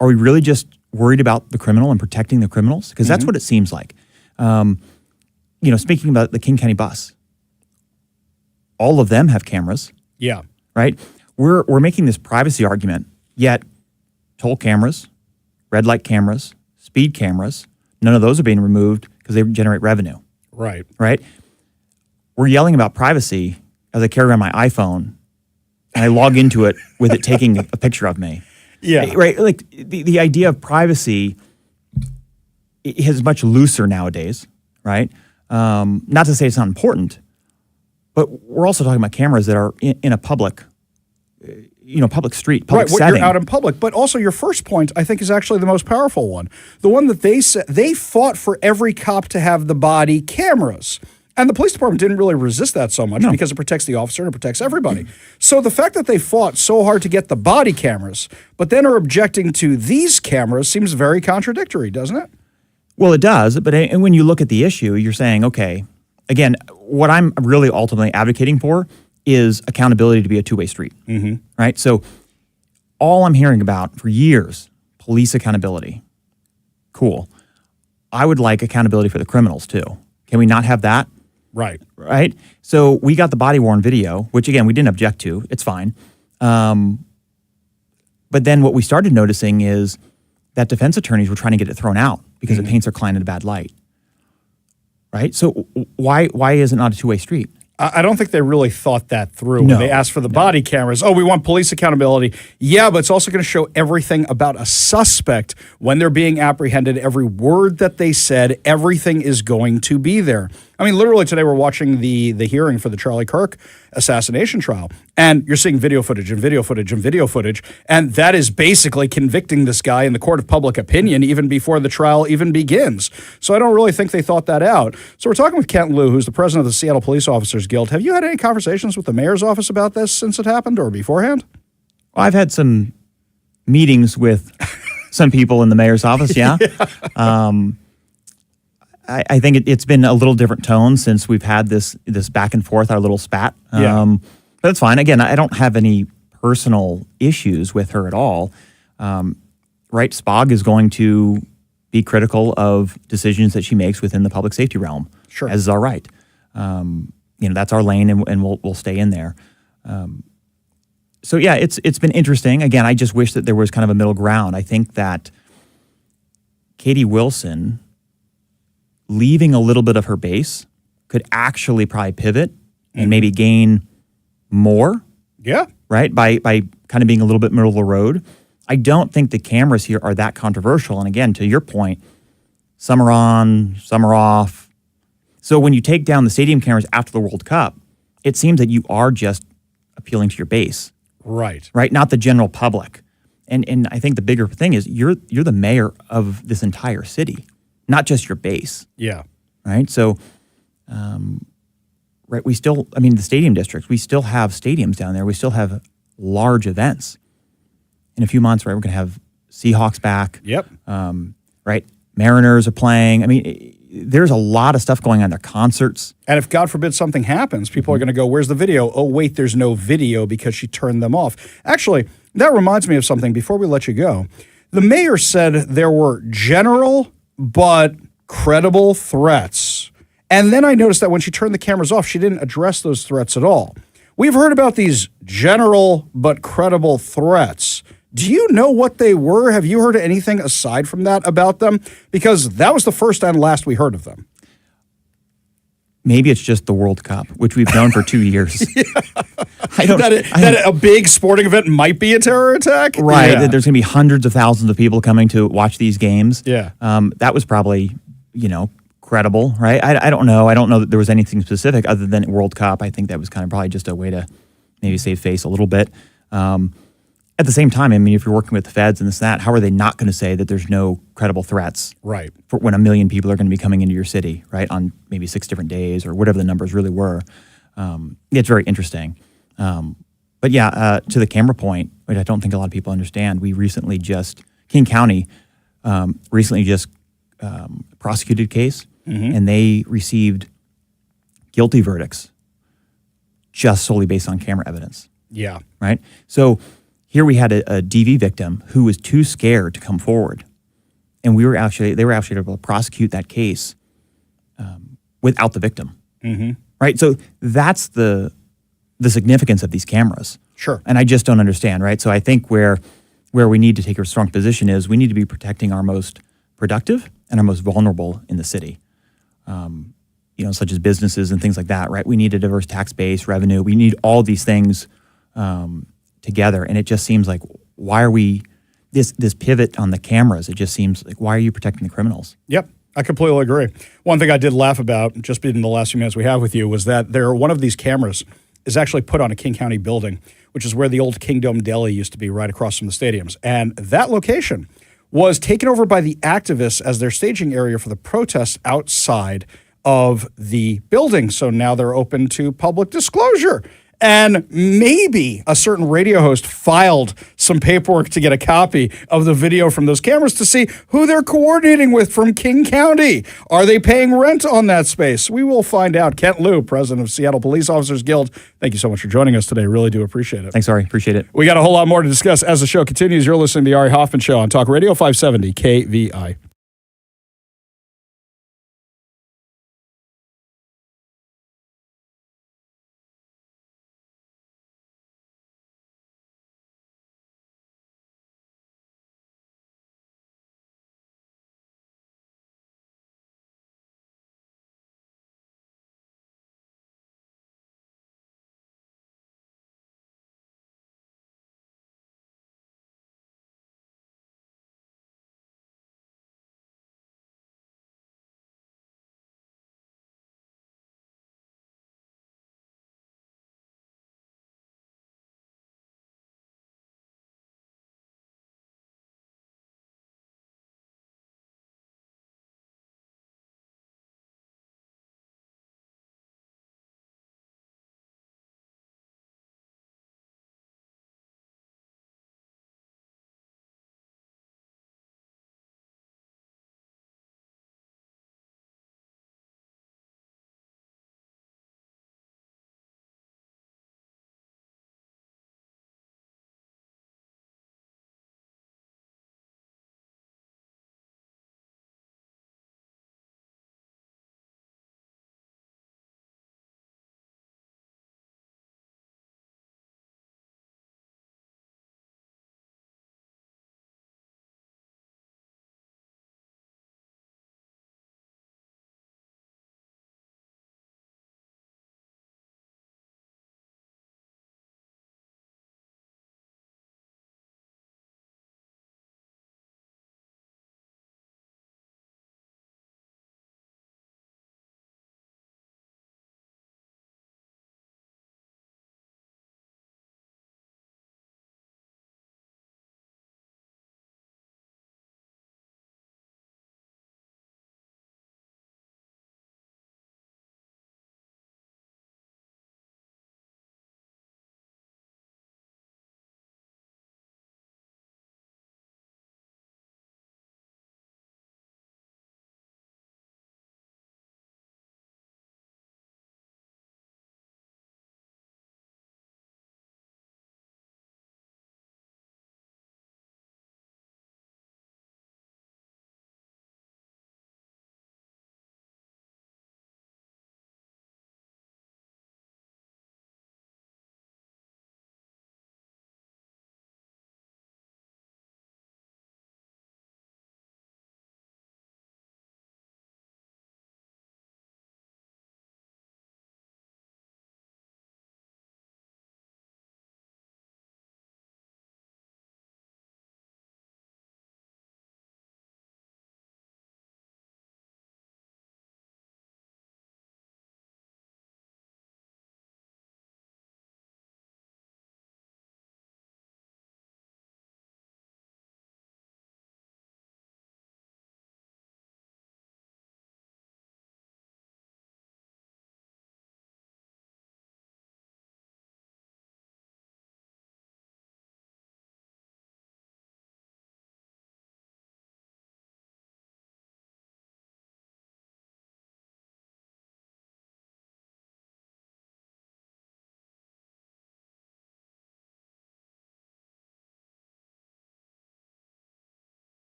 really just worried about the criminal and protecting the criminals? Because that's what it seems like. Speaking about the King County bus, all of them have cameras. Yeah. Right? We're making this privacy argument, yet toll cameras, red light cameras, speed cameras, none of those are being removed because they generate revenue. Right. Right? We're yelling about privacy as I carry around my iPhone and I log into it with it taking a picture of me. Yeah. Right? Like the idea of privacy is much looser nowadays, right? Not to say it's not important, but we're also talking about cameras that are in a public street, public setting. You're out in public. But also your first point, I think, is actually the most powerful one. The one that they said, they fought for every cop to have the body cameras. And the police department didn't really resist that so much because it protects the officer and it protects everybody. So the fact that they fought so hard to get the body cameras, but then are objecting to these cameras seems very contradictory, doesn't it? Well, it does. But when you look at the issue, you're saying, okay, again, what I'm really ultimately advocating for is accountability to be a two-way street, right? So all I'm hearing about for years, police accountability. Cool. I would like accountability for the criminals too. Can we not have that? Right. Right? So we got the body-worn video, which again, we didn't object to. It's fine. But then what we started noticing is that defense attorneys were trying to get it thrown out because it paints their client in a bad light. Right? So why is it not a two-way street? I don't think they really thought that through when they asked for the body cameras. Oh, we want police accountability. Yeah, but it's also going to show everything about a suspect when they're being apprehended. Every word that they said, everything is going to be there. I mean, literally today we're watching the hearing for the Charlie Kirk assassination trial, and you're seeing video footage and video footage and video footage, and that is basically convicting this guy in the court of public opinion even before the trial even begins. So I don't really think they thought that out. So we're talking with Kent Liu, who's the president of the Seattle Police Officers Guild. Have you had any conversations with the mayor's office about this since it happened or beforehand? Well, I've had some meetings with some people in the mayor's office, yeah. I think it's been a little different tone since we've had this back and forth, our little spat. But it's fine. Again, I don't have any personal issues with her at all. Right? SPOG is going to be critical of decisions that she makes within the public safety realm. Sure. As is our right. That's our lane, and we'll stay in there. So yeah, it's been interesting. Again, I just wish that there was kind of a middle ground. I think that Katie Wilson leaving a little bit of her base could actually probably pivot and maybe gain more. Yeah. Right? By kind of being a little bit middle of the road. I don't think the cameras here are that controversial. And again, to your point, some are on, some are off. So when you take down the stadium cameras after the World Cup, it seems that you are just appealing to your base. Right. Right? Not the general public. And I think the bigger thing is you're the mayor of this entire city, not just your base. Yeah. Right? So, right, the stadium districts, we still have stadiums down there. We still have large events. In a few months, right, we're going to have Seahawks back. Yep. Right? Mariners are playing. I mean, there's a lot of stuff going on there, concerts. And if, God forbid, something happens, people are going to go, where's the video? Oh, wait, there's no video because she turned them off. Actually, that reminds me of something before we let you go. The mayor said there were general but credible threats. And then I noticed that when she turned the cameras off, she didn't address those threats at all. We've heard about these general but credible threats. Do you know what they were? Have you heard anything aside from that about them? Because that was the first and last we heard of them. Maybe it's just the World Cup, which we've known for 2 years. That a big sporting event might be a terror attack? Right. Yeah. There's going to be hundreds of thousands of people coming to watch these games. Yeah. That was probably, credible, right? I don't know. I don't know that there was anything specific other than World Cup. I think that was kind of probably just a way to maybe save face a little bit. At the same time, I mean, if you're working with the feds and this and that, how are they not going to say that there's no credible threats? Right. For when 1 million people are going to be coming into your city, right, on maybe 6 different days or whatever the numbers really were. It's very interesting. But yeah, to the camera point, which I don't think a lot of people understand, King County recently just prosecuted a case, and they received guilty verdicts just solely based on camera evidence. Yeah. Right? So here we had a DV victim who was too scared to come forward. And they were actually able to prosecute that case without the victim. Right? So that's the significance of these cameras. Sure. And I just don't understand, right? So I think where we need to take a strong position is we need to be protecting our most productive and our most vulnerable in the city. Such as businesses and things like that, right? We need a diverse tax base, revenue. We need all these things together. And it just seems like, why are we, this pivot on the cameras, it just seems like, why are you protecting the criminals? Yep. I completely agree. One thing I did laugh about, just in the last few minutes we have with you, was that one of these cameras is actually put on a King County building, which is where the old Kingdom Deli used to be, right across from the stadiums. And that location was taken over by the activists as their staging area for the protests outside of the building. So now they're open to public disclosure. And maybe a certain radio host filed some paperwork to get a copy of the video from those cameras to see who they're coordinating with from King County. Are they paying rent on that space? We will find out. Kent Liu, president of Seattle Police Officers Guild, thank you so much for joining us today. Really do appreciate it. Thanks, Ari. Appreciate it. We got a whole lot more to discuss as the show continues. You're listening to the Ari Hoffman Show on Talk Radio 570 KVI.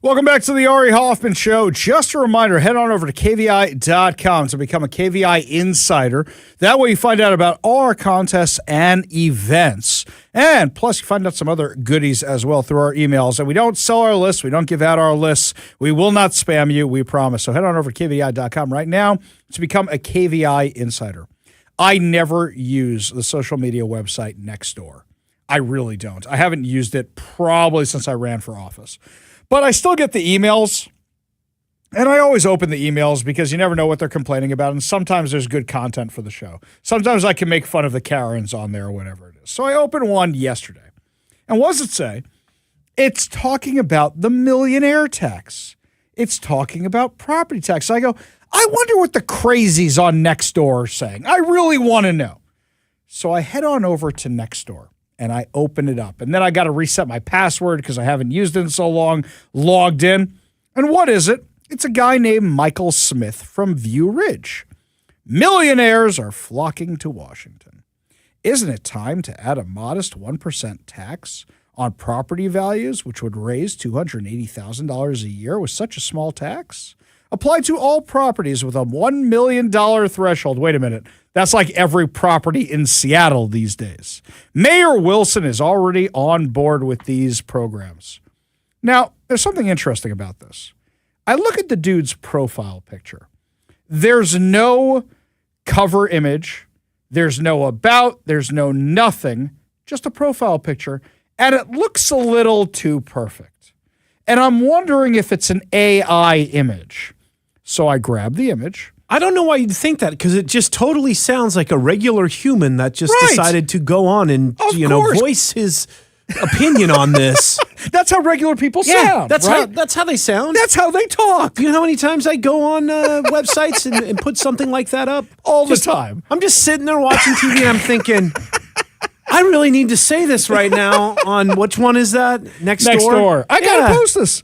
Welcome back to the Ari Hoffman Show. Just a reminder, head on over to KVI.com to become a KVI insider. That way you find out about all our contests and events. And plus you find out some other goodies as well through our emails. And we don't sell our lists. We don't give out our lists. We will not spam you, we promise. So head on over to KVI.com right now to become a KVI insider. I never use the social media website Nextdoor. I really don't. I haven't used it probably since I ran for office. But I still get the emails, and I always open the emails because you never know what they're complaining about, and sometimes there's good content for the show. Sometimes I can make fun of the Karens on there or whatever it is. So I opened one yesterday. And what does it say? It's talking about the millionaire tax. It's talking about property tax. I go, I wonder what the crazies on Nextdoor are saying. I really want to know. So I head on over to Nextdoor. And I open it up. And then I got to reset my password because I haven't used it in so long. Logged in. And what is it? It's a guy named Michael Smith from View Ridge. Millionaires are flocking to Washington. Isn't it time to add a modest 1% tax on property values, which would raise $280,000 a year with such a small tax? Apply to all properties with a $1 million threshold. Wait a minute. That's like every property in Seattle these days. Mayor Wilson is already on board with these programs. Now, there's something interesting about this. I look at the dude's profile picture. There's no cover image. There's no about. There's no nothing. Just a profile picture. And it looks a little too perfect. And I'm wondering if it's an AI image. So I grab the image. I don't know why you'd think that, because it just totally sounds like a regular human that just decided to go on and voice his opinion on this. That's how regular people sound. That's right? that's how they sound. That's how they talk. Do you know how many times I go on websites and put something like that up? All the time. I'm just sitting there watching TV and I'm thinking, I really need to say this right now on which one is that? Nextdoor. I got to post this.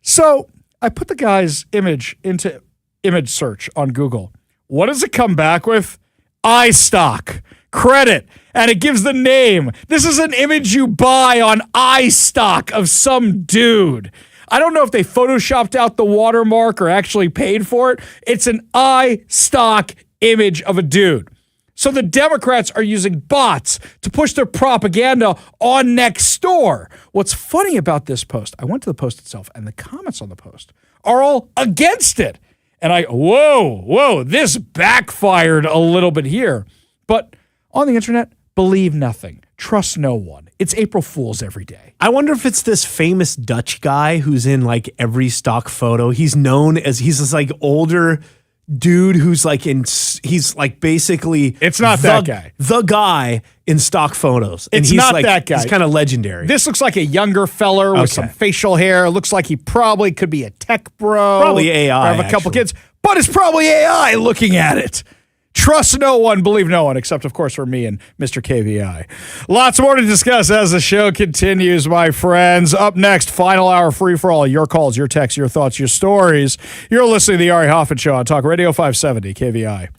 So I put the guy's image into image search on Google. What does it come back with? iStock. Credit. And it gives the name. This is an image you buy on iStock of some dude. I don't know if they photoshopped out the watermark or actually paid for it. It's an iStock image of a dude. So the Democrats are using bots to push their propaganda on Nextdoor. What's funny about this post, I went to the post itself, and the comments on the post are all against it. And whoa, this backfired a little bit here. But on the internet, believe nothing. Trust no one. It's April Fool's every day. I wonder if it's this famous Dutch guy who's in like every stock photo. He's known as, he's this like older dude who's like he's like basically it's not that guy. The guy in stock photos. And it's he's not like, that guy. He's kind of legendary. This looks like a younger feller with some facial hair. It looks like he probably could be a tech bro. Probably AI. Have a couple kids, but it's probably AI looking at it. Trust no one, believe no one, except, of course, for me and Mr. KVI. Lots more to discuss as the show continues, my friends. Up next, final hour free for all. Your calls, your texts, your thoughts, your stories. You're listening to The Ari Hoffman Show on Talk Radio 570 KVI.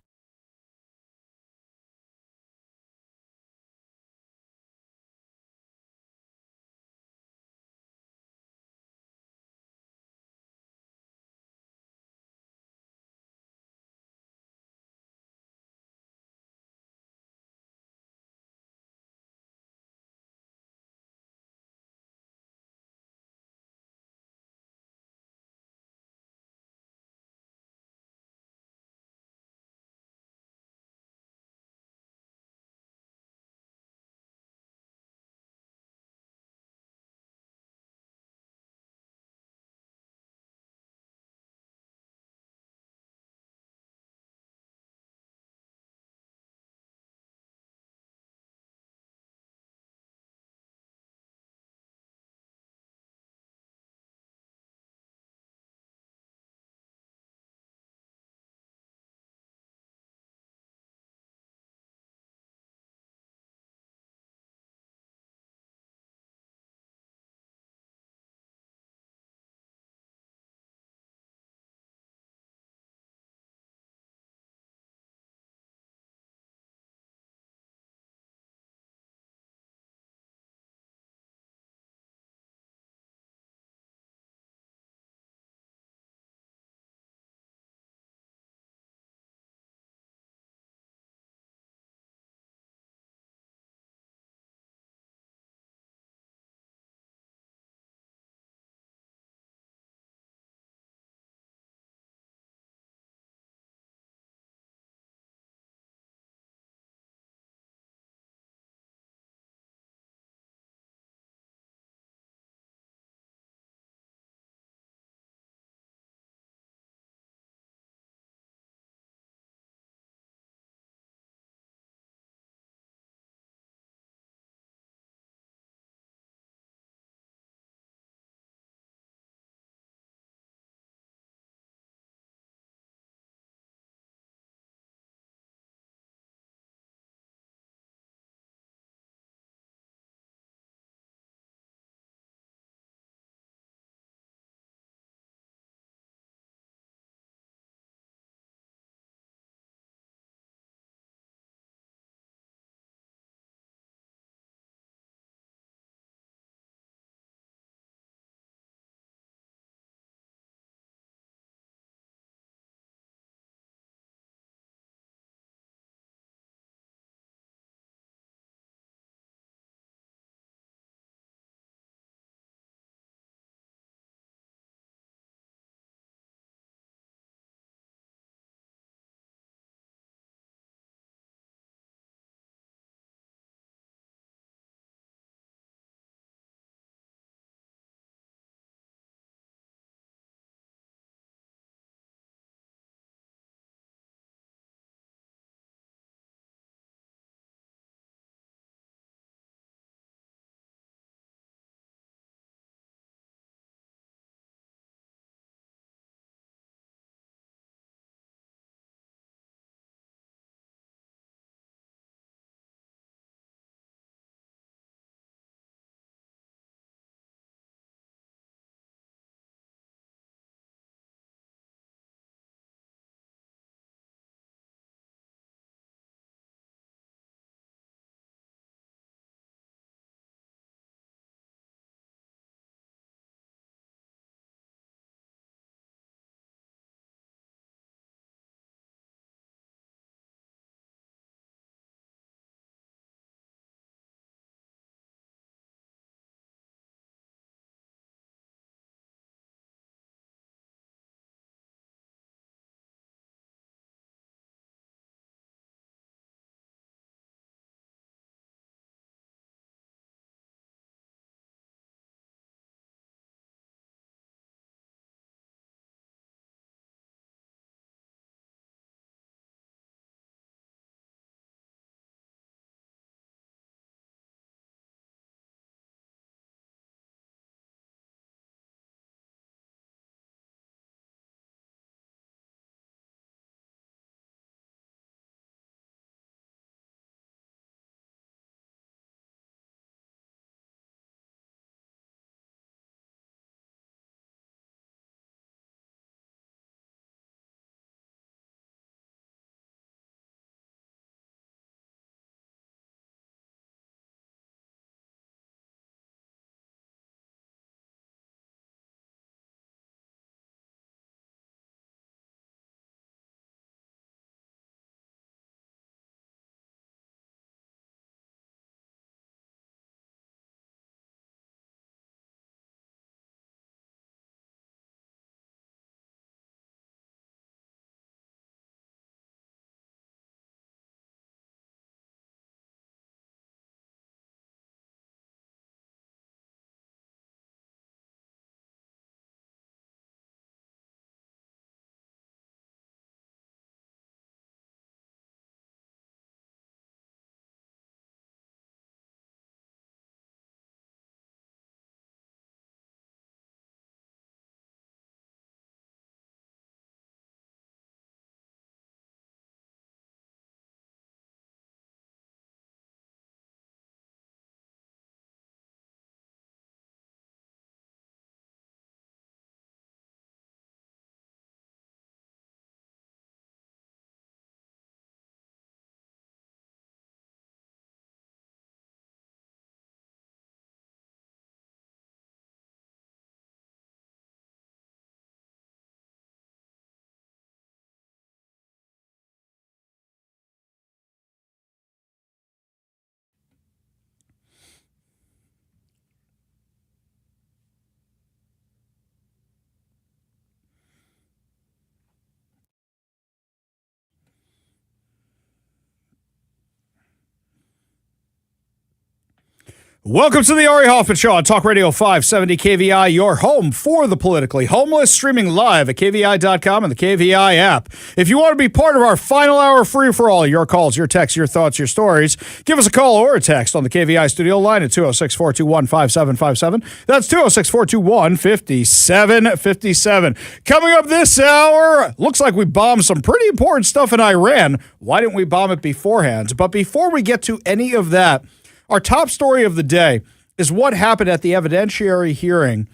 Welcome to the Ari Hoffman Show on Talk Radio 570 KVI, your home for the politically homeless, streaming live at KVI.com and the KVI app. If you want to be part of our final hour free-for-all, your calls, your texts, your thoughts, your stories, give us a call or a text on the KVI studio line at 206-421-5757. That's 206-421-5757. Coming up this hour, looks like we bombed some pretty important stuff in Iran. Why didn't we bomb it beforehand? But before we get to any of that, our top story of the day is what happened at the evidentiary hearing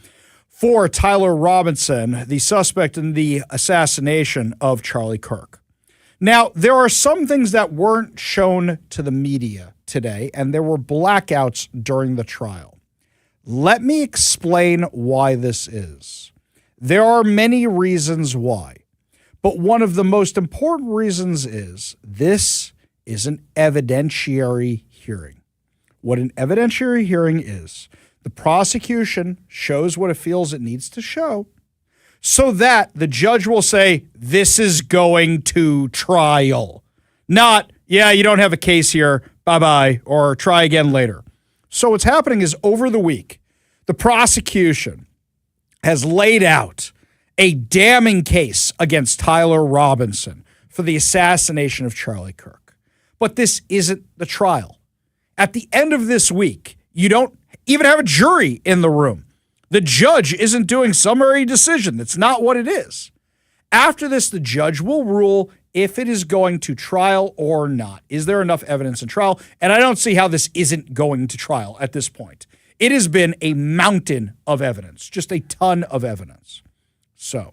for Tyler Robinson, the suspect in the assassination of Charlie Kirk. Now, there are some things that weren't shown to the media today, and there were blackouts during the trial. Let me explain why this is. There are many reasons why, but one of the most important reasons is this is an evidentiary hearing. What an evidentiary hearing is, the prosecution shows what it feels it needs to show so that the judge will say, this is going to trial. Not, yeah, you don't have a case here, bye-bye, or try again later. So what's happening is over the week, the prosecution has laid out a damning case against Tyler Robinson for the assassination of Charlie Kirk. But this isn't the trial. At the end of this week, you don't even have a jury in the room. The judge isn't doing summary decision. That's not what it is. After this, the judge will rule if it is going to trial or not. Is there enough evidence in trial? And I don't see how this isn't going to trial at this point. It has been a mountain of evidence, just a ton of evidence. So,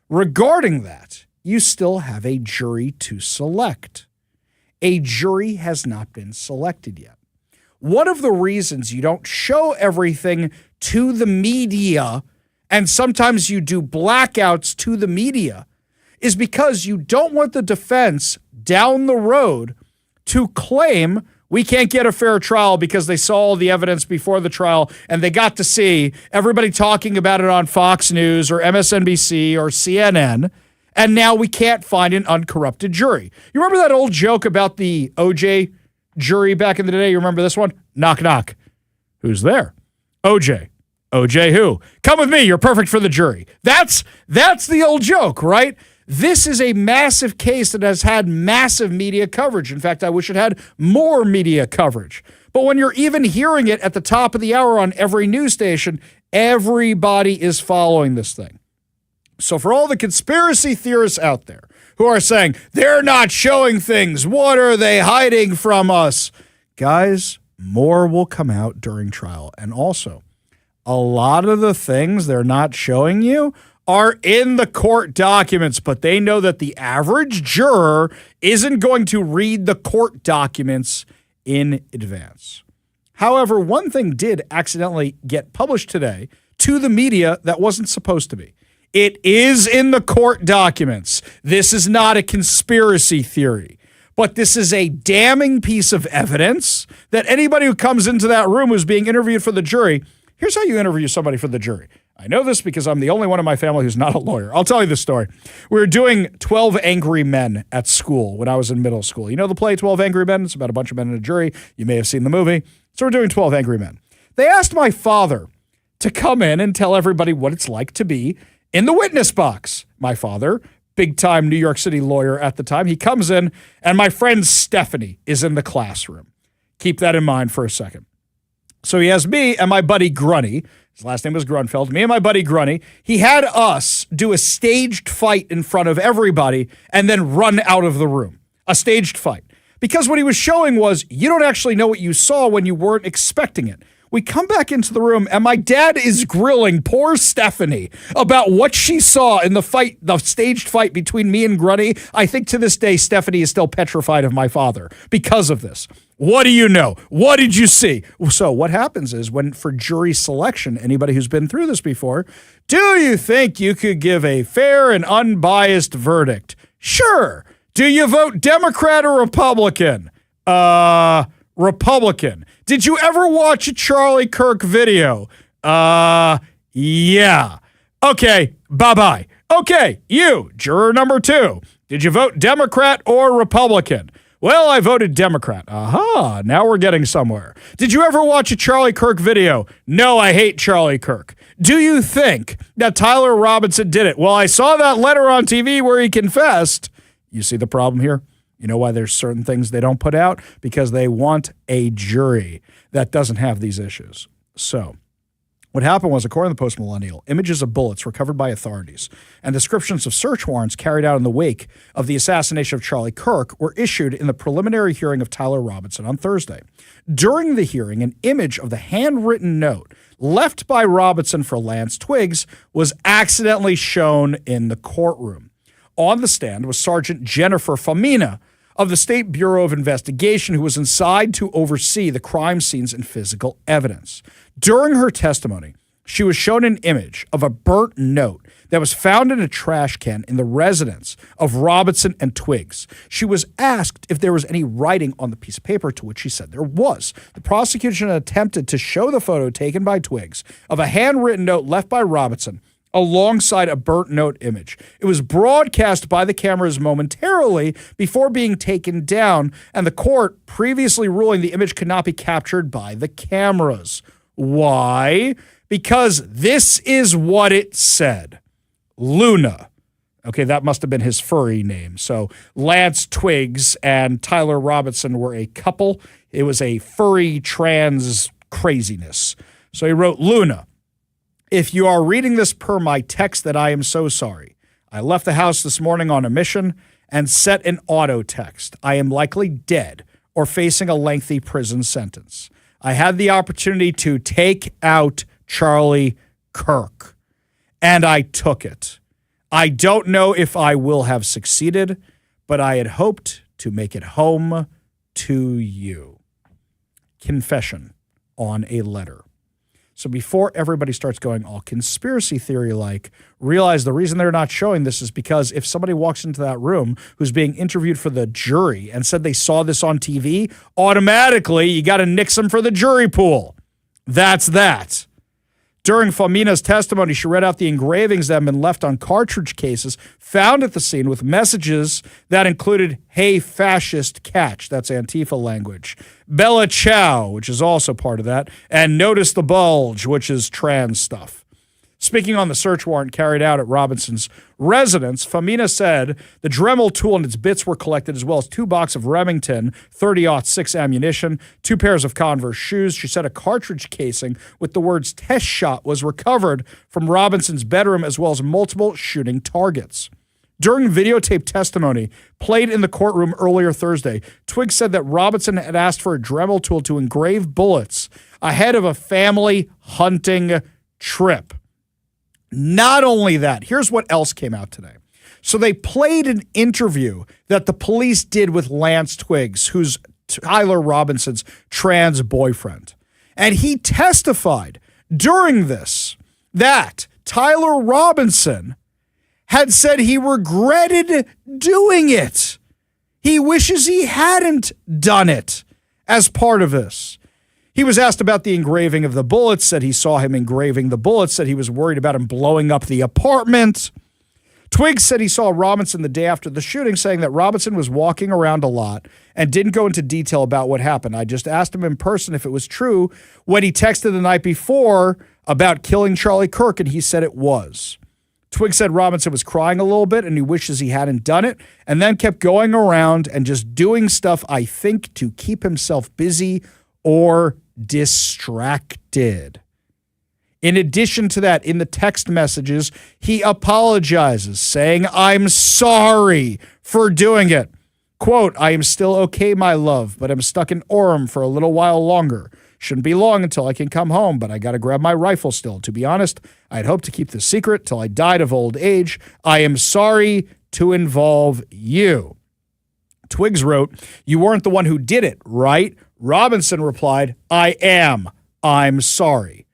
regarding that, you still have a jury to select. A jury has not been selected yet. One of the reasons you don't show everything to the media, and sometimes you do blackouts to the media, is because you don't want the defense down the road to claim we can't get a fair trial because they saw all the evidence before the trial and they got to see everybody talking about it on Fox News or MSNBC or CNN, and now we can't find an uncorrupted jury. You remember that old joke about the OJ jury back in the day? You remember this one? Knock, knock. Who's there? OJ. OJ who? Come with me. You're perfect for the jury. That's the old joke, right? This is a massive case that has had massive media coverage. In fact, I wish it had more media coverage. But when you're even hearing it at the top of the hour on every news station, everybody is following this thing. So for all the conspiracy theorists out there who are saying, they're not showing things, what are they hiding from us? Guys, more will come out during trial. And also, a lot of the things they're not showing you are in the court documents, but they know that the average juror isn't going to read the court documents in advance. However, one thing did accidentally get published today to the media that wasn't supposed to be. It is in the court documents. This is not a conspiracy theory, but this is a damning piece of evidence that anybody who comes into that room who's being interviewed for the jury, here's how you interview somebody for the jury. I know this because I'm the only one in my family who's not a lawyer. I'll tell you this story. We were doing 12 Angry Men at school when I was in middle school. You know the play 12 Angry Men? It's about a bunch of men in a jury. You may have seen the movie. So we're doing 12 Angry Men. They asked my father to come in and tell everybody what it's like to be in the witness box. My father, big-time New York City lawyer at the time, he comes in, and my friend Stephanie is in the classroom. Keep that in mind for a second. So he has me and my buddy Grunny. His last name was Grunfeld. Me and my buddy Grunny. He had us do a staged fight in front of everybody and then run out of the room. A staged fight. Because what he was showing was you don't actually know what you saw when you weren't expecting it. We come back into the room, and my dad is grilling poor Stephanie about what she saw in the fight, the staged fight between me and Grunny. I think to this day, Stephanie is still petrified of my father because of this. What do you know? What did you see? So what happens is when for jury selection, anybody who's been through this before, do you think you could give a fair and unbiased verdict? Sure. Do you vote Democrat or Republican? Republican. Did you ever watch a Charlie Kirk video? Yeah. Okay, bye-bye. Okay, you, juror number 2. Did you vote Democrat or Republican? Well, I voted Democrat. Aha, now we're getting somewhere. Did you ever watch a Charlie Kirk video? No, I hate Charlie Kirk. Do you think that Tyler Robinson did it? Well, I saw that letter on TV where he confessed. You see the problem here? You know why there's certain things they don't put out? Because they want a jury that doesn't have these issues. So what happened was, according to the Post-Millennial, images of bullets recovered by authorities and descriptions of search warrants carried out in the wake of the assassination of Charlie Kirk were issued in the preliminary hearing of Tyler Robinson on Thursday. During the hearing, an image of the handwritten note left by Robinson for Lance Twiggs was accidentally shown in the courtroom. On the stand was Sergeant Jennifer Famina of the State Bureau of Investigation, who was inside to oversee the crime scenes and physical evidence. During her testimony, she was shown an image of a burnt note that was found in a trash can in the residence of Robinson and Twiggs. She was asked if there was any writing on the piece of paper, to which she said there was. The prosecution attempted to show the photo taken by Twiggs of a handwritten note left by Robinson alongside a burnt note image. It was broadcast by the cameras momentarily before being taken down, and the court previously ruling the image could not be captured by the cameras. Why? Because this is what it said. Luna. Okay, that must have been his furry name. So Lance Twiggs and Tyler Robinson were a couple. It was a furry trans craziness. So he wrote, Luna, if you are reading this per my text, that I am so sorry. I left the house this morning on a mission and set an auto text. I am likely dead or facing a lengthy prison sentence. I had the opportunity to take out Charlie Kirk, and I took it. I don't know if I will have succeeded, but I had hoped to make it home to you. Confession on a letter. So before everybody starts going all conspiracy theory-like, realize the reason they're not showing this is because if somebody walks into that room who's being interviewed for the jury and said they saw this on TV, automatically you got to nix them for the jury pool. That's that. During Famina's testimony, she read out the engravings that had been left on cartridge cases found at the scene with messages that included, hey, fascist, catch. That's Antifa language. Bella Ciao, which is also part of that. And notice the bulge, which is trans stuff. Speaking on the search warrant carried out at Robinson's residence, Famina said the Dremel tool and its bits were collected, as well as 2 boxes of Remington 30-06 ammunition, 2 pairs of Converse shoes. She said a cartridge casing with the words test shot was recovered from Robinson's bedroom, as well as multiple shooting targets. During videotape testimony played in the courtroom earlier Thursday, Twiggs said that Robinson had asked for a Dremel tool to engrave bullets ahead of a family hunting trip. Not only that, here's what else came out today. So they played an interview that the police did with Lance Twiggs, who's Tyler Robinson's trans boyfriend. And he testified during this that Tyler Robinson had said he regretted doing it. He wishes he hadn't done it as part of this. He was asked about the engraving of the bullets, said he saw him engraving the bullets, said he was worried about him blowing up the apartment. Twiggs said he saw Robinson the day after the shooting, saying that Robinson was walking around a lot and didn't go into detail about what happened. I just asked him in person if it was true when he texted the night before about killing Charlie Kirk, and he said it was. Twiggs said Robinson was crying a little bit and he wishes he hadn't done it, and then kept going around and just doing stuff, I think, to keep himself busy or distracted. In addition to that, in the text messages, he apologizes, saying, I'm sorry for doing it. Quote, I am still okay, my love, but I'm stuck in Orem for a little while longer. Shouldn't be long until I can come home, but I got to grab my rifle still. To be honest, I'd hoped to keep this secret till I died of old age. I am sorry to involve you. Twiggs wrote, you weren't the one who did it, right? Robinson replied, I am. I'm sorry.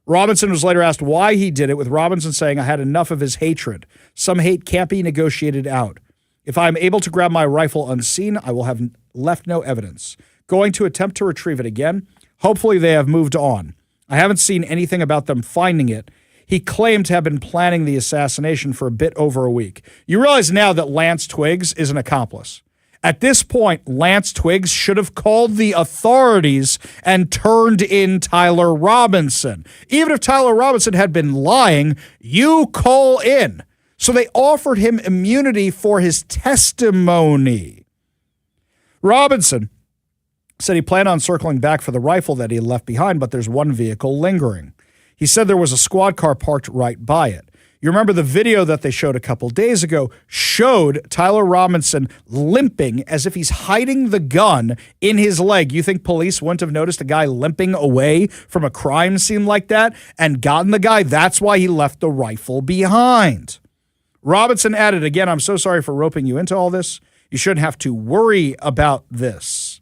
Robinson was later asked why he did it, with Robinson saying, I had enough of his hatred. Some hate can't be negotiated out. If I'm able to grab my rifle unseen, I will have left no evidence. Going to attempt to retrieve it again. Hopefully they have moved on. I haven't seen anything about them finding it. He claimed to have been planning the assassination for a bit over a week. You realize now that Lance Twiggs is an accomplice. At this point, Lance Twiggs should have called the authorities and turned in Tyler Robinson. Even if Tyler Robinson had been lying, you call in. So they offered him immunity for his testimony. Robinson said he planned on circling back for the rifle that he had left behind, but there's one vehicle lingering. He said there was a squad car parked right by it. You remember the video that they showed a couple days ago showed Tyler Robinson limping as if he's hiding the gun in his leg. You think police wouldn't have noticed a guy limping away from a crime scene like that and gotten the guy? That's why he left the rifle behind. Robinson added, again, I'm so sorry for roping you into all this. You shouldn't have to worry about this.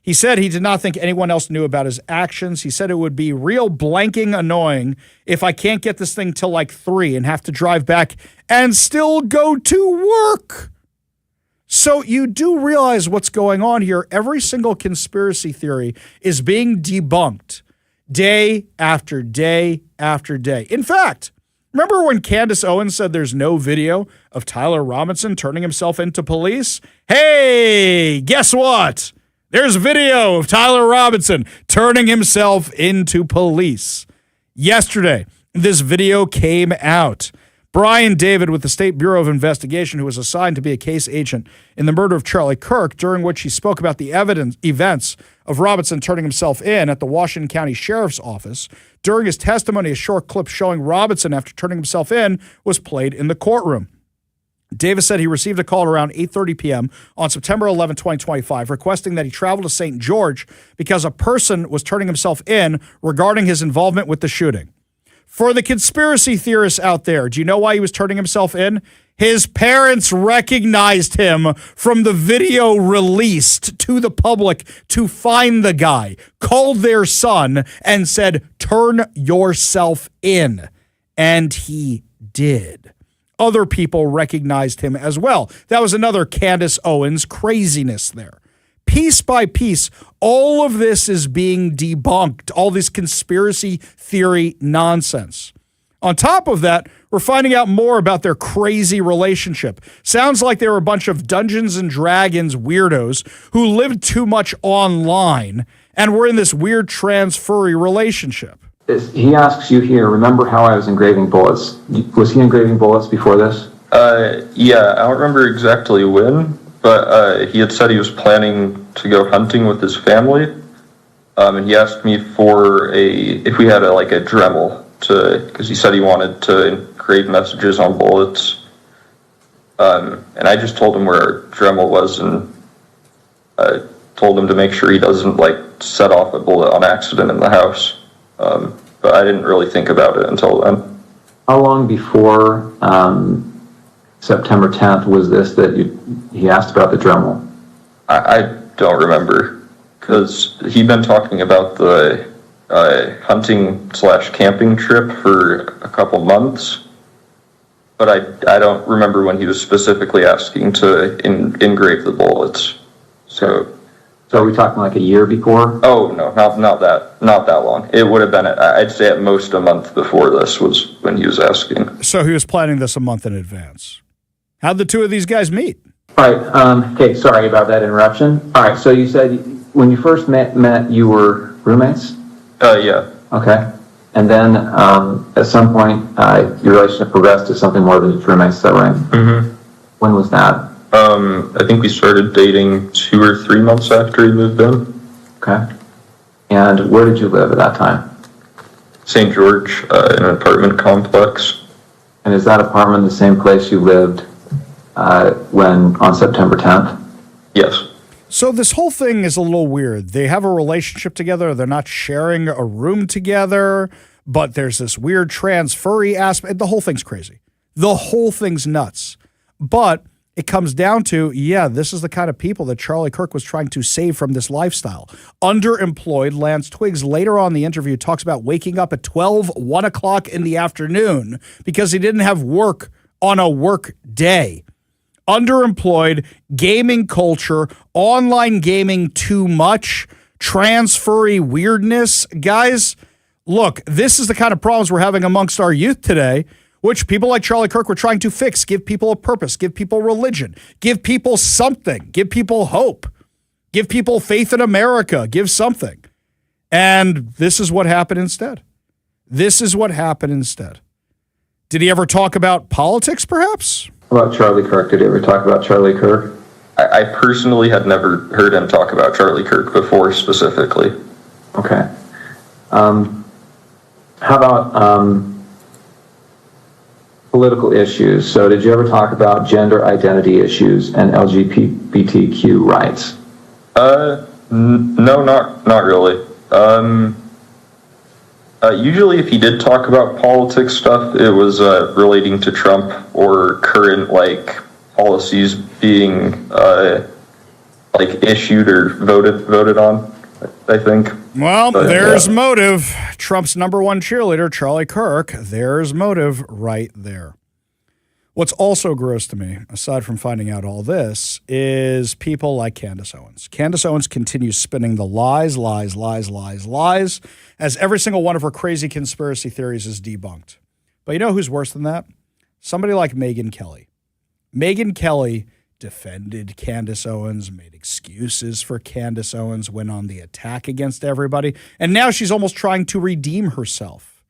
He said he did not think anyone else knew about his actions. He said it would be real blanking annoying if I can't get this thing till like 3 and have to drive back and still go to work. So you do realize what's going on here. Every single conspiracy theory is being debunked day after day after day. In fact, remember when Candace Owens said there's no video of Tyler Robinson turning himself into police? Hey, guess what? There's video of Tyler Robinson turning himself into police. Yesterday, this video came out. Brian David with the State Bureau of Investigation, who was assigned to be a case agent in the murder of Charlie Kirk, during which he spoke about the events of Robinson turning himself in at the Washington County Sheriff's Office. During his testimony, a short clip showing Robinson after turning himself in was played in the courtroom. Davis said he received a call around 8:30 p.m. on September 11, 2025, requesting that he travel to St. George because a person was turning himself in regarding his involvement with the shooting. For the conspiracy theorists out there, do you know why he was turning himself in? His parents recognized him from the video released to the public to find the guy, called their son, and said, turn yourself in. And he did. Other people recognized him as well. That was another Candace Owens craziness there. Piece by piece, all of this is being debunked, all this conspiracy theory nonsense. On top of that, we're finding out more about their crazy relationship. Sounds like they were a bunch of Dungeons and Dragons weirdos who lived too much online and were in this weird trans-furry relationship. He asks you here, remember how I was engraving bullets? Was he engraving bullets before this? Yeah, I don't remember exactly when, but he had said he was planning to go hunting with his family. And he asked me for if we had a Dremel because he said he wanted to engrave messages on bullets. And I just told him where our Dremel was and told him to make sure he doesn't set off a bullet on accident in the house. But I didn't really think about it until then. How long before September 10th was this that he asked about the Dremel? I don't remember, because he'd been talking about the hunting/camping trip for a couple months, but I don't remember when he was specifically asking to engrave the bullets. So are we talking like a year before? Oh no, not that long. It would have been, I'd say at most a month before this was when he was asking. So he was planning this a month in advance. How'd the two of these guys meet? All right. Okay. Sorry about that interruption. All right. So you said when you first met, you were roommates? Yeah. Okay. And then at some point, your relationship progressed to something more than just roommates. Is that right? Mm-hmm. When was that? I think we started dating 2 or 3 months after he moved in. Okay. And where did you live at that time? St. George, in an apartment complex. And is that apartment the same place you lived when on September 10th? Yes. So this whole thing is a little weird. They have a relationship together. They're not sharing a room together, but there's this weird trans furry aspect. The whole thing's crazy. The whole thing's nuts. But it comes down to, this is the kind of people that Charlie Kirk was trying to save from this lifestyle. Underemployed Lance Twiggs later on in the interview talks about waking up at 1 o'clock in the afternoon because he didn't have work on a work day. Underemployed, gaming culture, online gaming too much, trans-furry weirdness. Guys, look, this is the kind of problems we're having amongst our youth today. which people like Charlie Kirk were trying to fix, give people a purpose, give people religion, give people something, give people hope, give people faith in America, give something. And this is what happened instead. This is what happened instead. Did he ever talk about politics, perhaps? About Charlie Kirk? Did he ever talk about Charlie Kirk? I personally had never heard him talk about Charlie Kirk before specifically. Okay. How about political issues? So did you ever talk about gender identity issues and LGBTQ rights? No, not really. Usually if he did talk about politics stuff, it was relating to Trump or current policies being issued or voted on, I think. Well, there's motive. Trump's number one cheerleader, Charlie Kirk, there's motive right there. What's also gross to me, aside from finding out all this, is people like Candace Owens. Candace Owens continues spinning the lies, as every single one of her crazy conspiracy theories is debunked. But you know who's worse than that? Somebody like Megyn Kelly. Megyn Kelly defended Candace Owens, made excuses for Candace Owens, went on the attack against everybody, and now she's almost trying to redeem herself.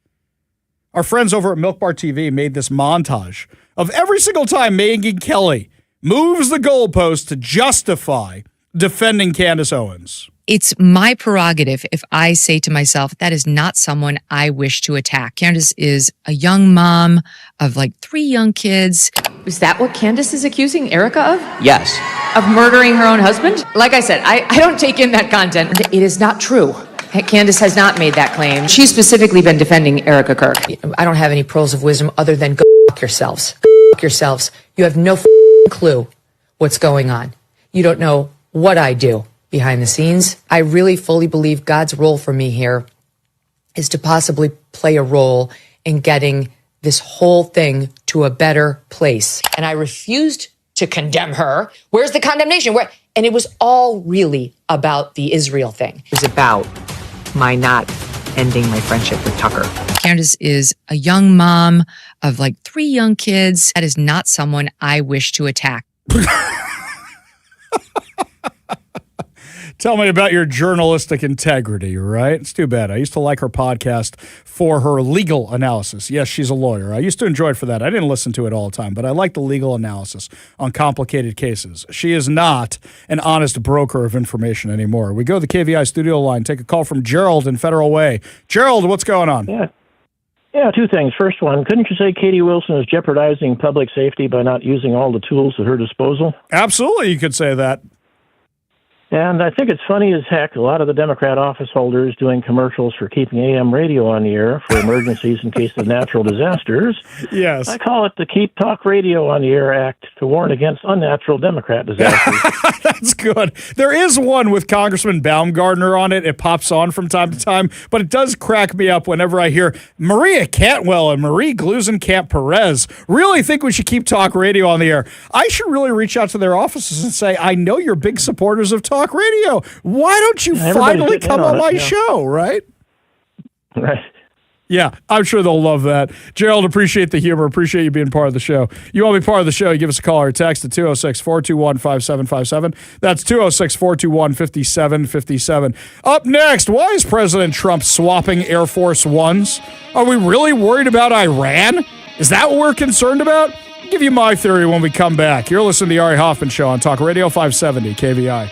Our friends over at Milk Bar TV made this montage of every single time Megyn Kelly moves the goalpost to justify defending Candace Owens. It's my prerogative if I say to myself, that is not someone I wish to attack. Candace is a young mom of 3 young kids. Is that what Candace is accusing Erica of? Yes. Of murdering her own husband? Like I said, I don't take in that content. It is not true. Candace has not made that claim. She's specifically been defending Erica Kirk. I don't have any pearls of wisdom other than go fuck yourselves. Go fuck yourselves. You have no clue what's going on. You don't know what I do behind the scenes. I really fully believe God's role for me here is to possibly play a role in getting this whole thing to a better place. And I refused to condemn her. Where's the condemnation? And it was all really about the Israel thing. It was about my not ending my friendship with Tucker. Candace is a young mom of 3 young kids. That is not someone I wish to attack. Tell me about your journalistic integrity, right? It's too bad. I used to like her podcast for her legal analysis. Yes, she's a lawyer. I used to enjoy it for that. I didn't listen to it all the time, but I like the legal analysis on complicated cases. She is not an honest broker of information anymore. We go to the KVI studio line, take a call from Gerald in Federal Way. Gerald, what's going on? Yeah, 2 things. First one, couldn't you say Katie Wilson is jeopardizing public safety by not using all the tools at her disposal? Absolutely, you could say that. And I think it's funny as heck, a lot of the Democrat office holders doing commercials for keeping AM radio on the air for emergencies in case of natural disasters. Yes. I call it the Keep Talk Radio on the Air Act to warn against unnatural Democrat disasters. That's good. There is one with Congressman Baumgardner on it. It pops on from time to time, but it does crack me up whenever I hear Maria Cantwell and Marie Glusenkamp-Perez really think we should keep talk radio on the air. I should really reach out to their offices and say, I know you're big supporters of talk radio. Why don't you finally come on my show, right? Right. Yeah, I'm sure they'll love that. Gerald, appreciate the humor. Appreciate you being part of the show. You want to be part of the show, you give us a call or a text at 206-421-5757. That's 206-421-5757. Up next, why is President Trump swapping Air Force Ones? Are we really worried about Iran? Is that what we're concerned about? I'll give you my theory when we come back. You're listening to the Ari Hoffman Show on Talk Radio 570 KVI.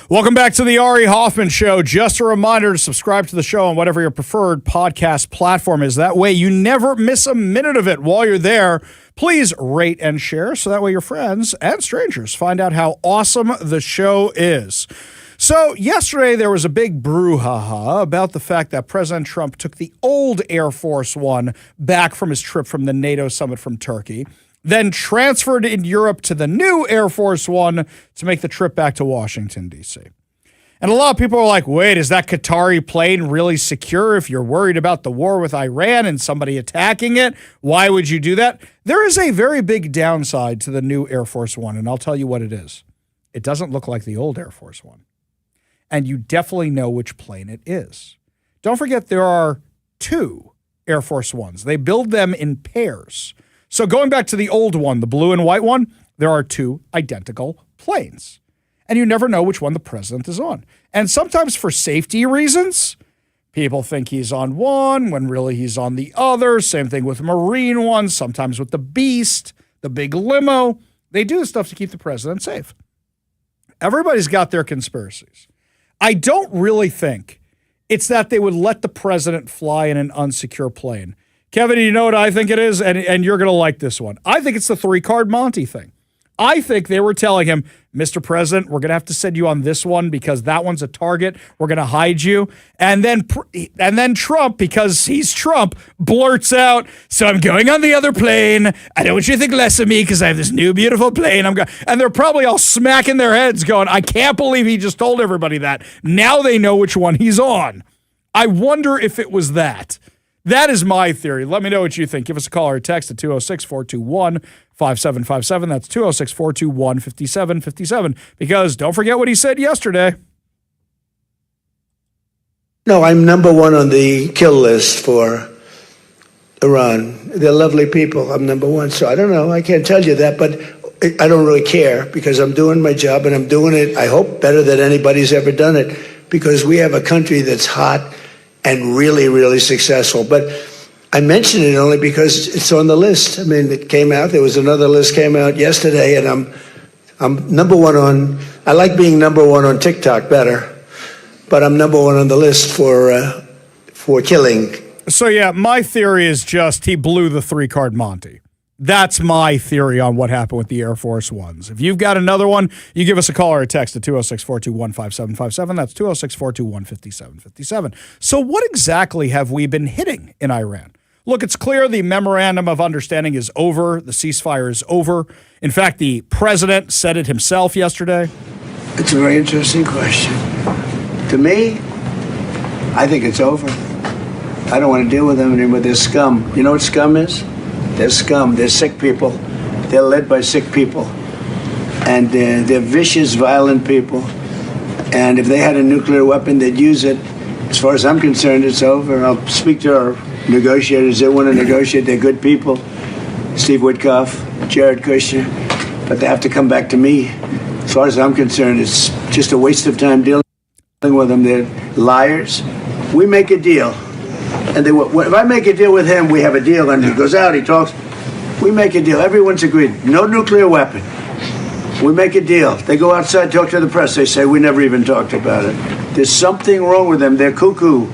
Welcome back to the Ari Hoffman Show. Just a reminder to subscribe to the show on whatever your preferred podcast platform is. That way you never miss a minute of it. While you're there, please rate and share so that way your friends and strangers find out how awesome the show is. So yesterday there was a big brouhaha about the fact that President Trump took the old Air Force One back from his trip from the NATO summit from Turkey, then transferred in Europe to the new Air Force One to make the trip back to Washington, D.C. And a lot of people are like, wait, is that Qatari plane really secure if you're worried about the war with Iran and somebody attacking it? Why would you do that? There is a very big downside to the new Air Force One, and I'll tell you what it is. It doesn't look like the old Air Force One. And you definitely know which plane it is. Don't forget there are two Air Force Ones. They build them in pairs. So going back to the old one, the blue and white one, there are two identical planes. And you never know which one the president is on. And sometimes for safety reasons, people think he's on one when really he's on the other. Same thing with Marine ones, sometimes with the Beast, the big limo. They do this stuff to keep the president safe. Everybody's got their conspiracies. I don't really think it's that they would let the president fly in an unsecure plane. Kevin, you know what I think it is? And you're going to like this one. I think it's the three-card Monty thing. I think they were telling him, Mr. President, we're going to have to send you on this one because that one's a target. We're going to hide you. And then Trump, because he's Trump, blurts out, so I'm going on the other plane. I don't want you to think less of me because I have this new beautiful plane. And they're probably all smacking their heads going, I can't believe he just told everybody that. Now they know which one he's on. I wonder if it was that. That is my theory. Let me know what you think. Give us a call or a text at 206-421-5757. That's 206-421-5757. Because don't forget what he said yesterday. No, I'm number one on the kill list for Iran. They're lovely people. I'm number one. So I don't know. I can't tell you that, but I don't really care because I'm doing my job and I'm doing it, I hope, better than anybody's ever done it because we have a country that's hot and really, really successful. But I mention it only because it's on the list. I mean, it came out. There was another list came out yesterday, and I'm number one on. I like being number one on TikTok better, but I'm number one on the list for killing. So yeah, my theory is just he blew the three-card Monty. That's my theory on what happened with the Air Force Ones. If you've got another one, you give us a call or a text at 206-421-5757. That's 206-421-5757. So what exactly have we been hitting in Iran? Look, it's clear the memorandum of understanding is over. The ceasefire is over. In fact, the president said it himself yesterday. It's a very interesting question. To me, I think it's over. I don't want to deal with them anymore. They're scum. You know what scum is? They're scum. They're sick people. They're led by sick people. And they're vicious, violent people. And if they had a nuclear weapon, they'd use it. As far as I'm concerned, it's over. I'll speak to our negotiators. They want to negotiate. They're good people. Steve Witkoff, Jared Kushner. But they have to come back to me. As far as I'm concerned, it's just a waste of time dealing with them. They're liars. We make a deal. And if I make a deal with him, we have a deal, and he goes out, he talks. We make a deal. Everyone's agreed. No nuclear weapon. We make a deal. They go outside, talk to the press. They say, we never even talked about it. There's something wrong with them. They're cuckoo.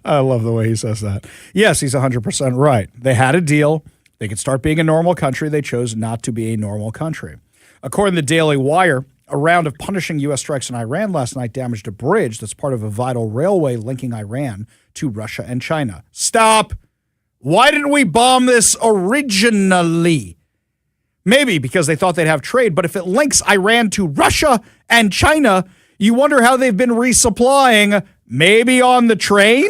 I love the way he says that. Yes, he's 100% right. They had a deal. They could start being a normal country. They chose not to be a normal country. According to the Daily Wire, a round of punishing U.S. strikes in Iran last night damaged a bridge that's part of a vital railway linking Iran to Russia and China. Stop! Why didn't we bomb this originally? Maybe because they thought they'd have trade, but if it links Iran to Russia and China, you wonder how they've been resupplying, maybe on the train?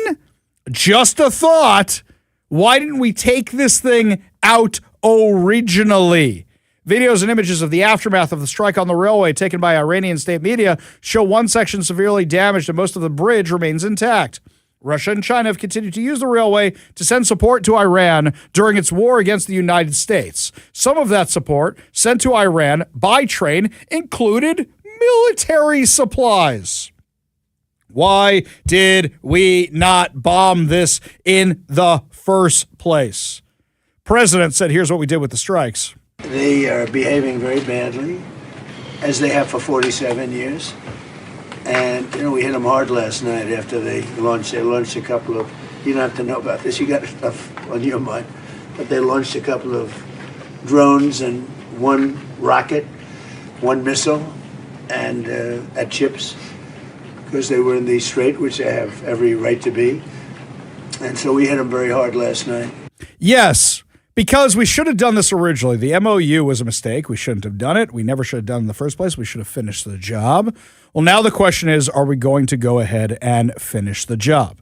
Just a thought. Why didn't we take this thing out originally? Videos and images of the aftermath of the strike on the railway taken by Iranian state media show one section severely damaged and most of the bridge remains intact. Russia and China have continued to use the railway to send support to Iran during its war against the United States. Some of that support sent to Iran by train included military supplies. Why did we not bomb this in the first place? President said, here's what we did with the strikes. They are behaving very badly, as they have for 47 years. And, we hit them hard last night after they launched. They launched a couple of, you don't have to know about this, you got stuff on your mind, but they launched a couple of drones and one rocket, one missile, and at ships, because they were in the strait, which they have every right to be. And so we hit them very hard last night. Yes, because we should have done this originally. The MOU was a mistake. We shouldn't have done it. We never should have done it in the first place. We should have finished the job. Well, now the question is, are we going to go ahead and finish the job?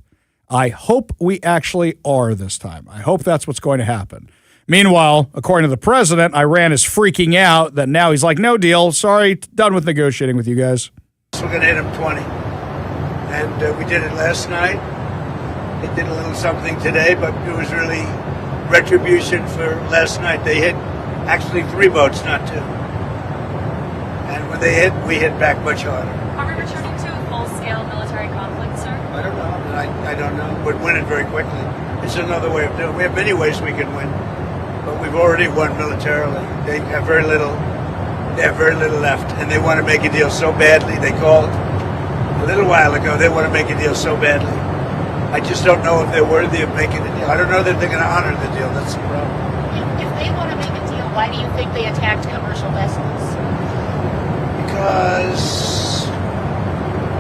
I hope we actually are this time. I hope that's what's going to happen. Meanwhile, according to the president, Iran is freaking out that now he's like, no deal. Sorry, done with negotiating with you guys. We're going to hit them 20. And we did it last night. They did a little something today, but it was really retribution for last night. They hit actually 3 boats, not 2. And when they hit, we hit back much harder. Are we returning to a full-scale military conflict, sir? I don't know. I don't know. We'd win it very quickly. It's another way of doing it. We have many ways we can win, but we've already won militarily. They have very little. They have very little left, and they want to make a deal so badly. They called a little while ago. They want to make a deal so badly. I just don't know if they're worthy of making a deal. I don't know that they're going to honor the deal. That's the problem. If they want to make a deal, why do you think they attacked commercial vessels? Because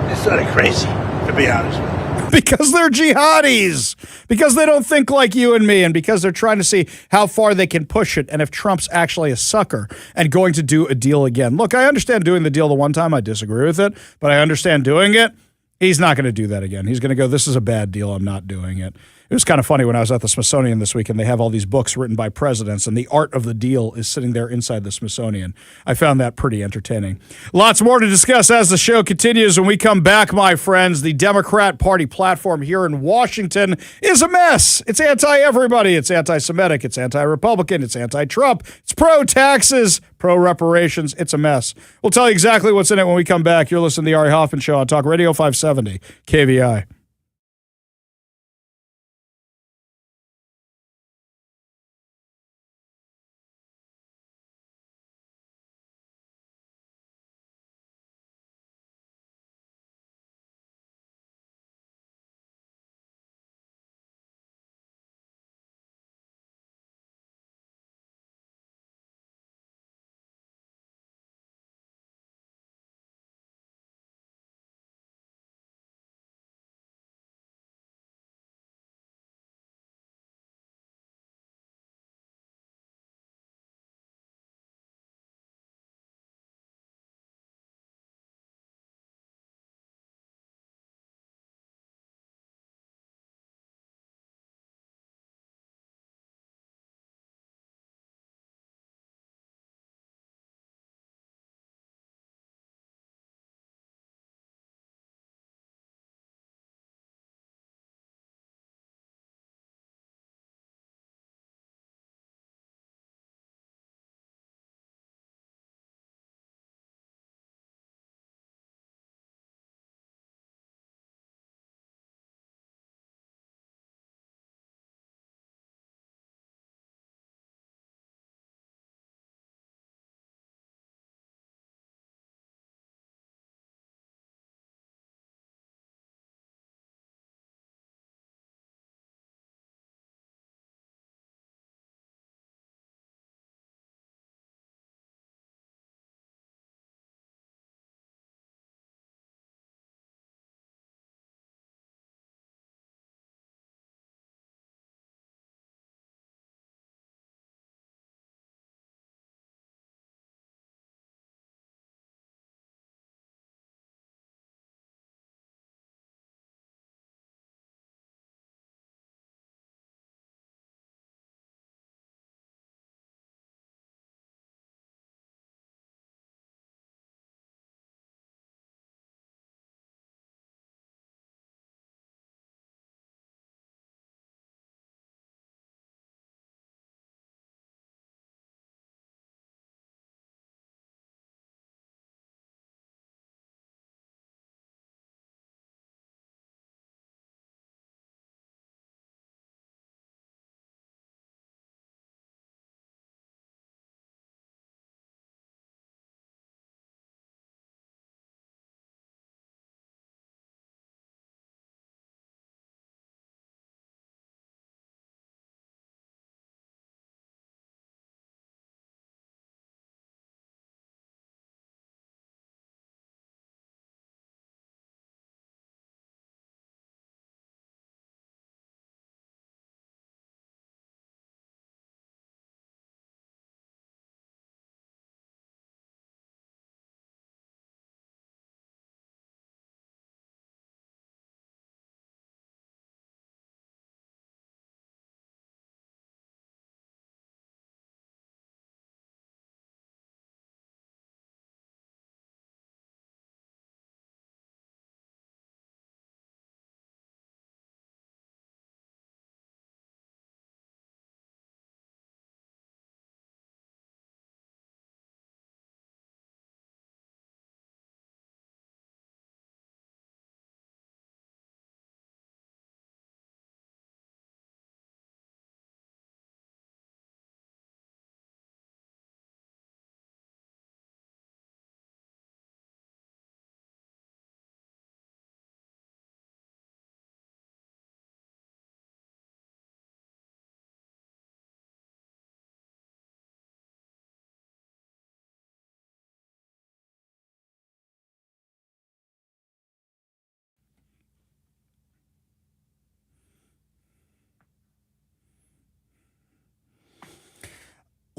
it's sort of crazy, to be honest with you. Because they're jihadis. Because they don't think like you and me, and because they're trying to see how far they can push it and if Trump's actually a sucker and going to do a deal again. Look, I understand doing the deal the one time. I disagree with it, but I understand doing it. He's not going to do that again. He's going to go, this is a bad deal. I'm not doing it. It was kind of funny when I was at the Smithsonian this week and they have all these books written by presidents and the art of the deal is sitting there inside the Smithsonian. I found that pretty entertaining. Lots more to discuss as the show continues. When we come back, my friends, the Democrat Party platform here in Washington is a mess. It's anti-everybody. It's anti-Semitic. It's anti-Republican. It's anti-Trump. It's pro-taxes, pro-reparations. It's a mess. We'll tell you exactly what's in it when we come back. You're listening to the Ari Hoffman Show on Talk Radio 570 KVI.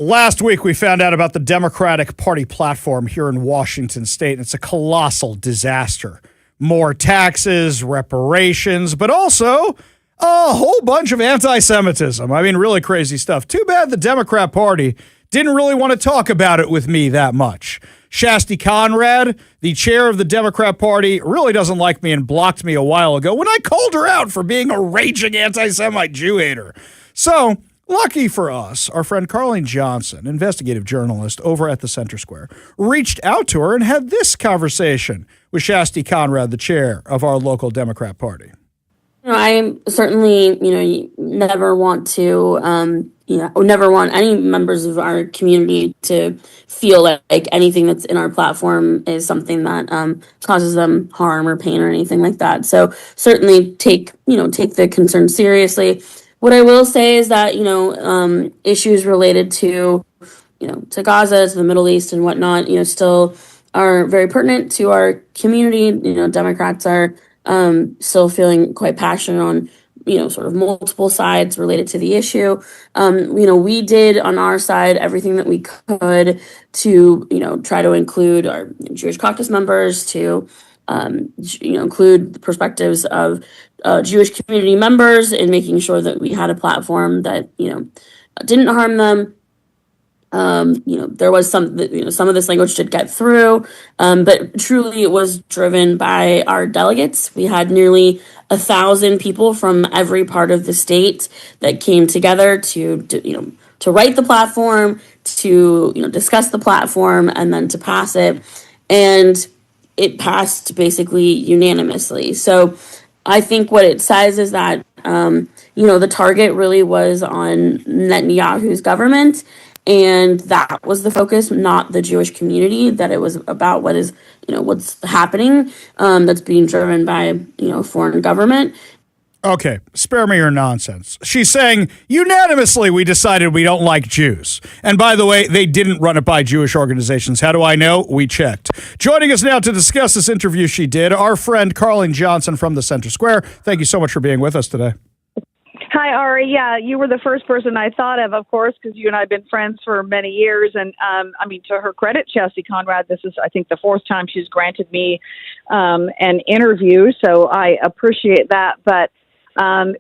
Last week, we found out about the Democratic Party platform here in Washington State, and it's a colossal disaster. More taxes, reparations, but also a whole bunch of anti-Semitism. I mean, really crazy stuff. Too bad the Democrat Party didn't really want to talk about it with me that much. Shasti Conrad, the chair of the Democrat Party, really doesn't like me and blocked me a while ago when I called her out for being a raging anti-Semite Jew hater. So, lucky for us, our friend Carleen Johnson, investigative journalist over at the Center Square, reached out to her and had this conversation with Shasti Conrad, the chair of our local Democrat Party. I certainly, never want to, never want any members of our community to feel like anything that's in our platform is something that causes them harm or pain or anything like that. So certainly take the concern seriously. What I will say is that, issues related to Gaza, to the Middle East and whatnot, still are very pertinent to our community. Democrats are still feeling quite passionate on, sort of multiple sides related to the issue. We did on our side everything that we could to, try to include our Jewish caucus members, to, include the perspectives of Jewish community members in making sure that we had a platform that, didn't harm them. There was some of this language did get through, but truly it was driven by our delegates. We had nearly 1,000 people from every part of the state that came together to write the platform, to discuss the platform, and then to pass it. And it passed basically unanimously. So I think what it says is that the target really was on Netanyahu's government. And that was the focus, not the Jewish community, that it was about what is, what's happening, that's being driven by, foreign government. Okay, spare me your nonsense. She's saying, unanimously, we decided we don't like Jews. And by the way, they didn't run it by Jewish organizations. How do I know? We checked. Joining us now to discuss this interview she did, our friend Carleen Johnson from the Center Square. Thank you so much for being with us today. Hi, Ari. Yeah, you were the first person I thought of course, because you and I have been friends for many years. And to her credit, Shasti Conrad, this is, I think, the fourth time she's granted me an interview. So I appreciate that. But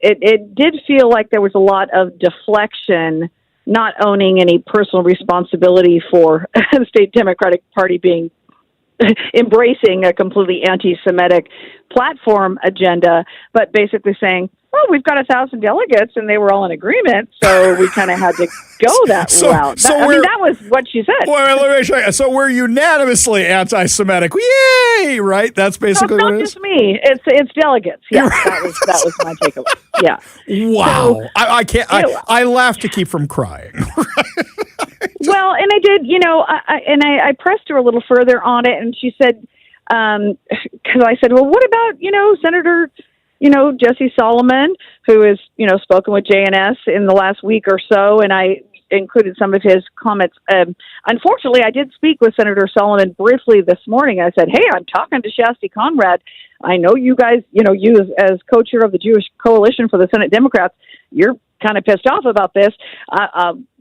it did feel like there was a lot of deflection, not owning any personal responsibility for the state Democratic Party being embracing a completely anti-Semitic platform agenda, but basically saying, well, we've got 1,000 delegates and they were all in agreement, so we kind of had to go that route. That was what she said. Let me show you. So we're unanimously anti-Semitic. Yay! Right? That's basically what it is. It's not just me. It's delegates. Yeah, that was my takeaway. Yeah. Wow. So, I can't. I laugh to keep from crying. Well, and I did. I pressed her a little further on it, and she said, because I said, well, what about Senator Jesse Solomon, who has, spoken with JNS in the last week or so, and I included some of his comments. Unfortunately, I did speak with Senator Solomon briefly this morning. I said, hey, I'm talking to Shasti Conrad. I know you guys, you as co-chair of the Jewish Coalition for the Senate Democrats, you're kind of pissed off about this.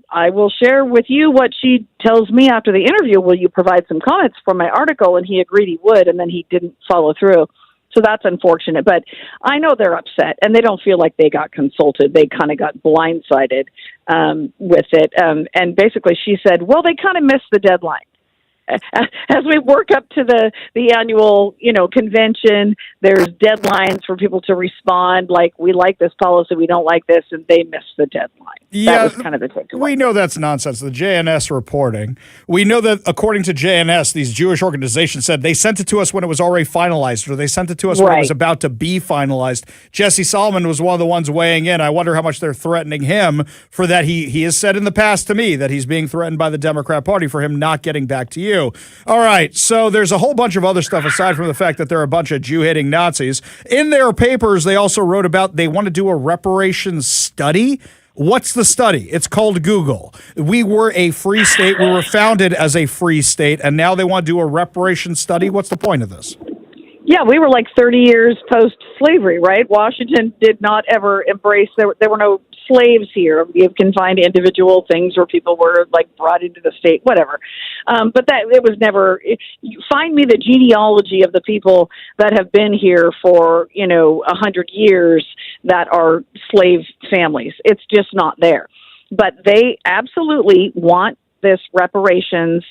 I will share with you what she tells me after the interview. Will you provide some comments for my article? And he agreed he would, and then he didn't follow through. So that's unfortunate, but I know they're upset and they don't feel like they got consulted. They kind of got blindsided with it. And basically she said, well, they kind of missed the deadline. As we work up to the annual, convention, there's deadlines for people to respond. Like, we like this policy, we don't like this, and they missed the deadline. Yeah, that was kind of the takeaway. We know that's nonsense. The JNS reporting. We know that according to JNS, these Jewish organizations said they sent it to us when it was already finalized, or they sent it to us when it was about to be finalized. Jesse Solomon was one of the ones weighing in. I wonder how much they're threatening him for that. He has said in the past to me that he's being threatened by the Democrat Party for him not getting back to you. All right, so there's a whole bunch of other stuff aside from the fact that they're a bunch of Jew-hating Nazis. In their papers, they also wrote about they want to do a reparations study. What's the study? It's called Google. We were a free state. We were founded as a free state, and now they want to do a reparations study. What's the point of this? Yeah, we were like 30 years post-slavery, right? Washington did not ever embrace, there were no slaves here. You can find individual things where people were like brought into the state, whatever. But that it was never. Find me the genealogy of the people that have been here for 100 years that are slave families. It's just not there. But they absolutely want this reparations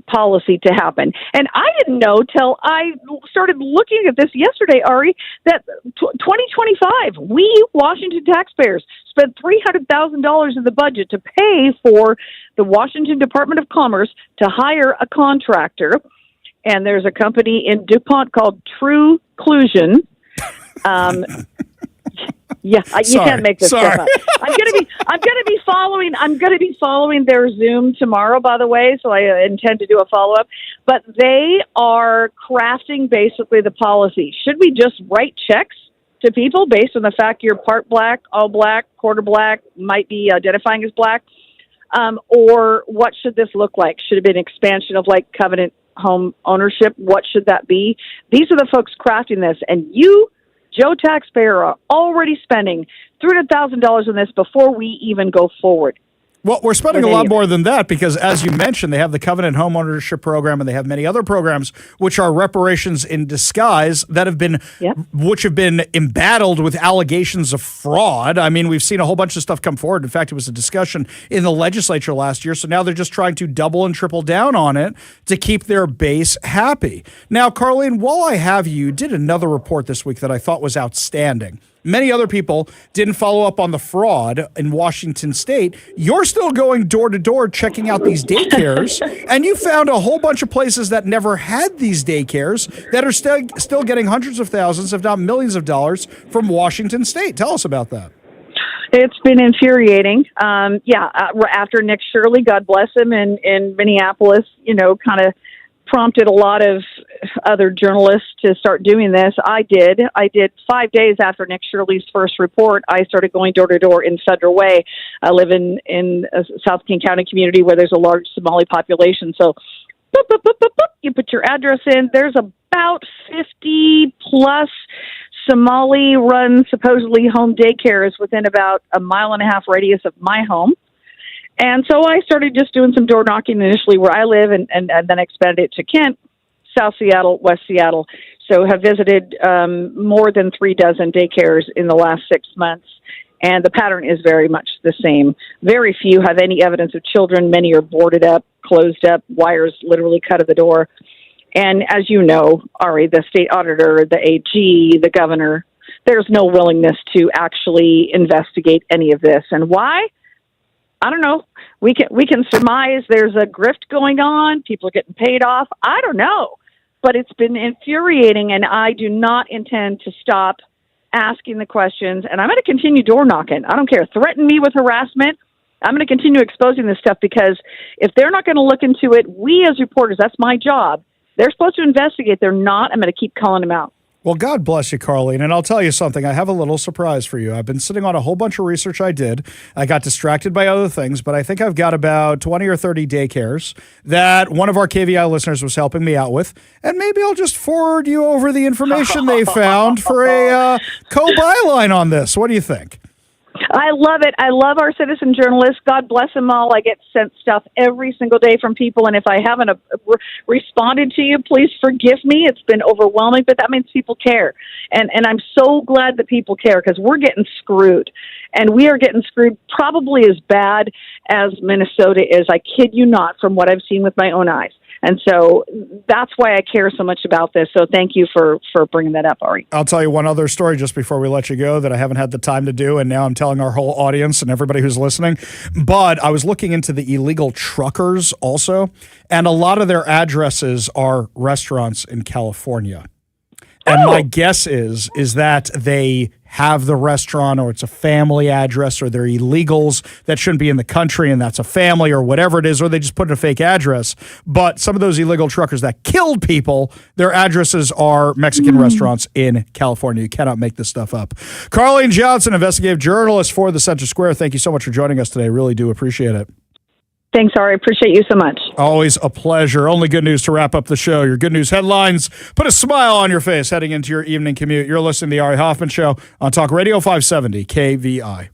policy to happen. And I didn't know till I started looking at this yesterday, Ari, that 2025, we Washington taxpayers spent $300,000 in the budget to pay for the Washington Department of Commerce to hire a contractor. And there's a company in DuPont called True Clusion. Yeah, you can't make this stuff up. I'm gonna be following their Zoom tomorrow, by the way. So I intend to do a follow up. But they are crafting basically the policy. Should we just write checks to people based on the fact you're part black, all black, quarter black, might be identifying as black, or what should this look like? Should it be an expansion of like covenant home ownership? What should that be? These are the folks crafting this, and you, Joe taxpayer, are already spending $300,000 on this before we even go forward. Well, we're spending a lot more than that because, as you mentioned, they have the Covenant Homeownership Program and they have many other programs which are reparations in disguise that have been, which have been embattled with allegations of fraud. I mean, we've seen a whole bunch of stuff come forward. In fact, it was a discussion in the legislature last year. So now they're just trying to double and triple down on it to keep their base happy. Now, Carlene, while I have you, you did another report this week that I thought was outstanding. Many other people didn't follow up on the fraud in Washington state. You're still going door to door checking out these daycares, and you found a whole bunch of places that never had these daycares that are still getting hundreds of thousands, if not millions of dollars from Washington state. Tell us about that. It's been infuriating. After Nick Shirley, God bless him, in Minneapolis, kind of prompted a lot of other journalists to start doing this. I did 5 days after Nick Shirley's first report. I started going door to door in Federal Way. I live in a South King County community where there's a large Somali population. So boop, boop, boop, boop, boop, you put your address in. There's about 50 plus Somali run supposedly home daycares within about a 1.5 mile radius of my home. And so I started just doing some door knocking initially where I live and then expanded it to Kent, South Seattle, West Seattle. So have visited more than 36 daycares in the last 6 months. And the pattern is very much the same. Very few have any evidence of children. Many are boarded up, closed up, wires literally cut at the door. And as you know, Ari, the state auditor, the AG, the governor, there's no willingness to actually investigate any of this. And why? I don't know. We can surmise there's a grift going on. People are getting paid off. I don't know. But it's been infuriating, and I do not intend to stop asking the questions. And I'm going to continue door knocking. I don't care. Threaten me with harassment. I'm going to continue exposing this stuff because if they're not going to look into it, we as reporters, that's my job. They're supposed to investigate. They're not. I'm going to keep calling them out. Well, God bless you, Carlene. And I'll tell you something. I have a little surprise for you. I've been sitting on a whole bunch of research I did. I got distracted by other things, but I think I've got about 20 or 30 daycares that one of our KVI listeners was helping me out with. And maybe I'll just forward you over the information they found for a co-byline on this. What do you think? I love it. I love our citizen journalists. God bless them all. I get sent stuff every single day from people, and if I haven't responded to you, please forgive me. It's been overwhelming, but that means people care. And I'm so glad that people care because we're getting screwed. And we are getting screwed probably as bad as Minnesota is. I kid you not, from what I've seen with my own eyes. And so that's why I care so much about this. So thank you for bringing that up, Ari. I'll tell you one other story just before we let you go that I haven't had the time to do, and now I'm telling our whole audience and everybody who's listening. But I was looking into the illegal truckers also, and a lot of their addresses are restaurants in California. And my guess is that they have the restaurant, or it's a family address, or they're illegals that shouldn't be in the country and that's a family or whatever it is, or they just put in a fake address. But some of those illegal truckers that killed people, their addresses are Mexican restaurants in California. You cannot make this stuff up. Carlene Johnson, investigative journalist for the Center Square. Thank you so much for joining us today. Really do appreciate it. Thanks, Ari. Appreciate you so much. Always a pleasure. Only good news to wrap up the show. Your good news headlines. Put a smile on your face heading into your evening commute. You're listening to the Ari Hoffman Show on Talk Radio 570 KVI.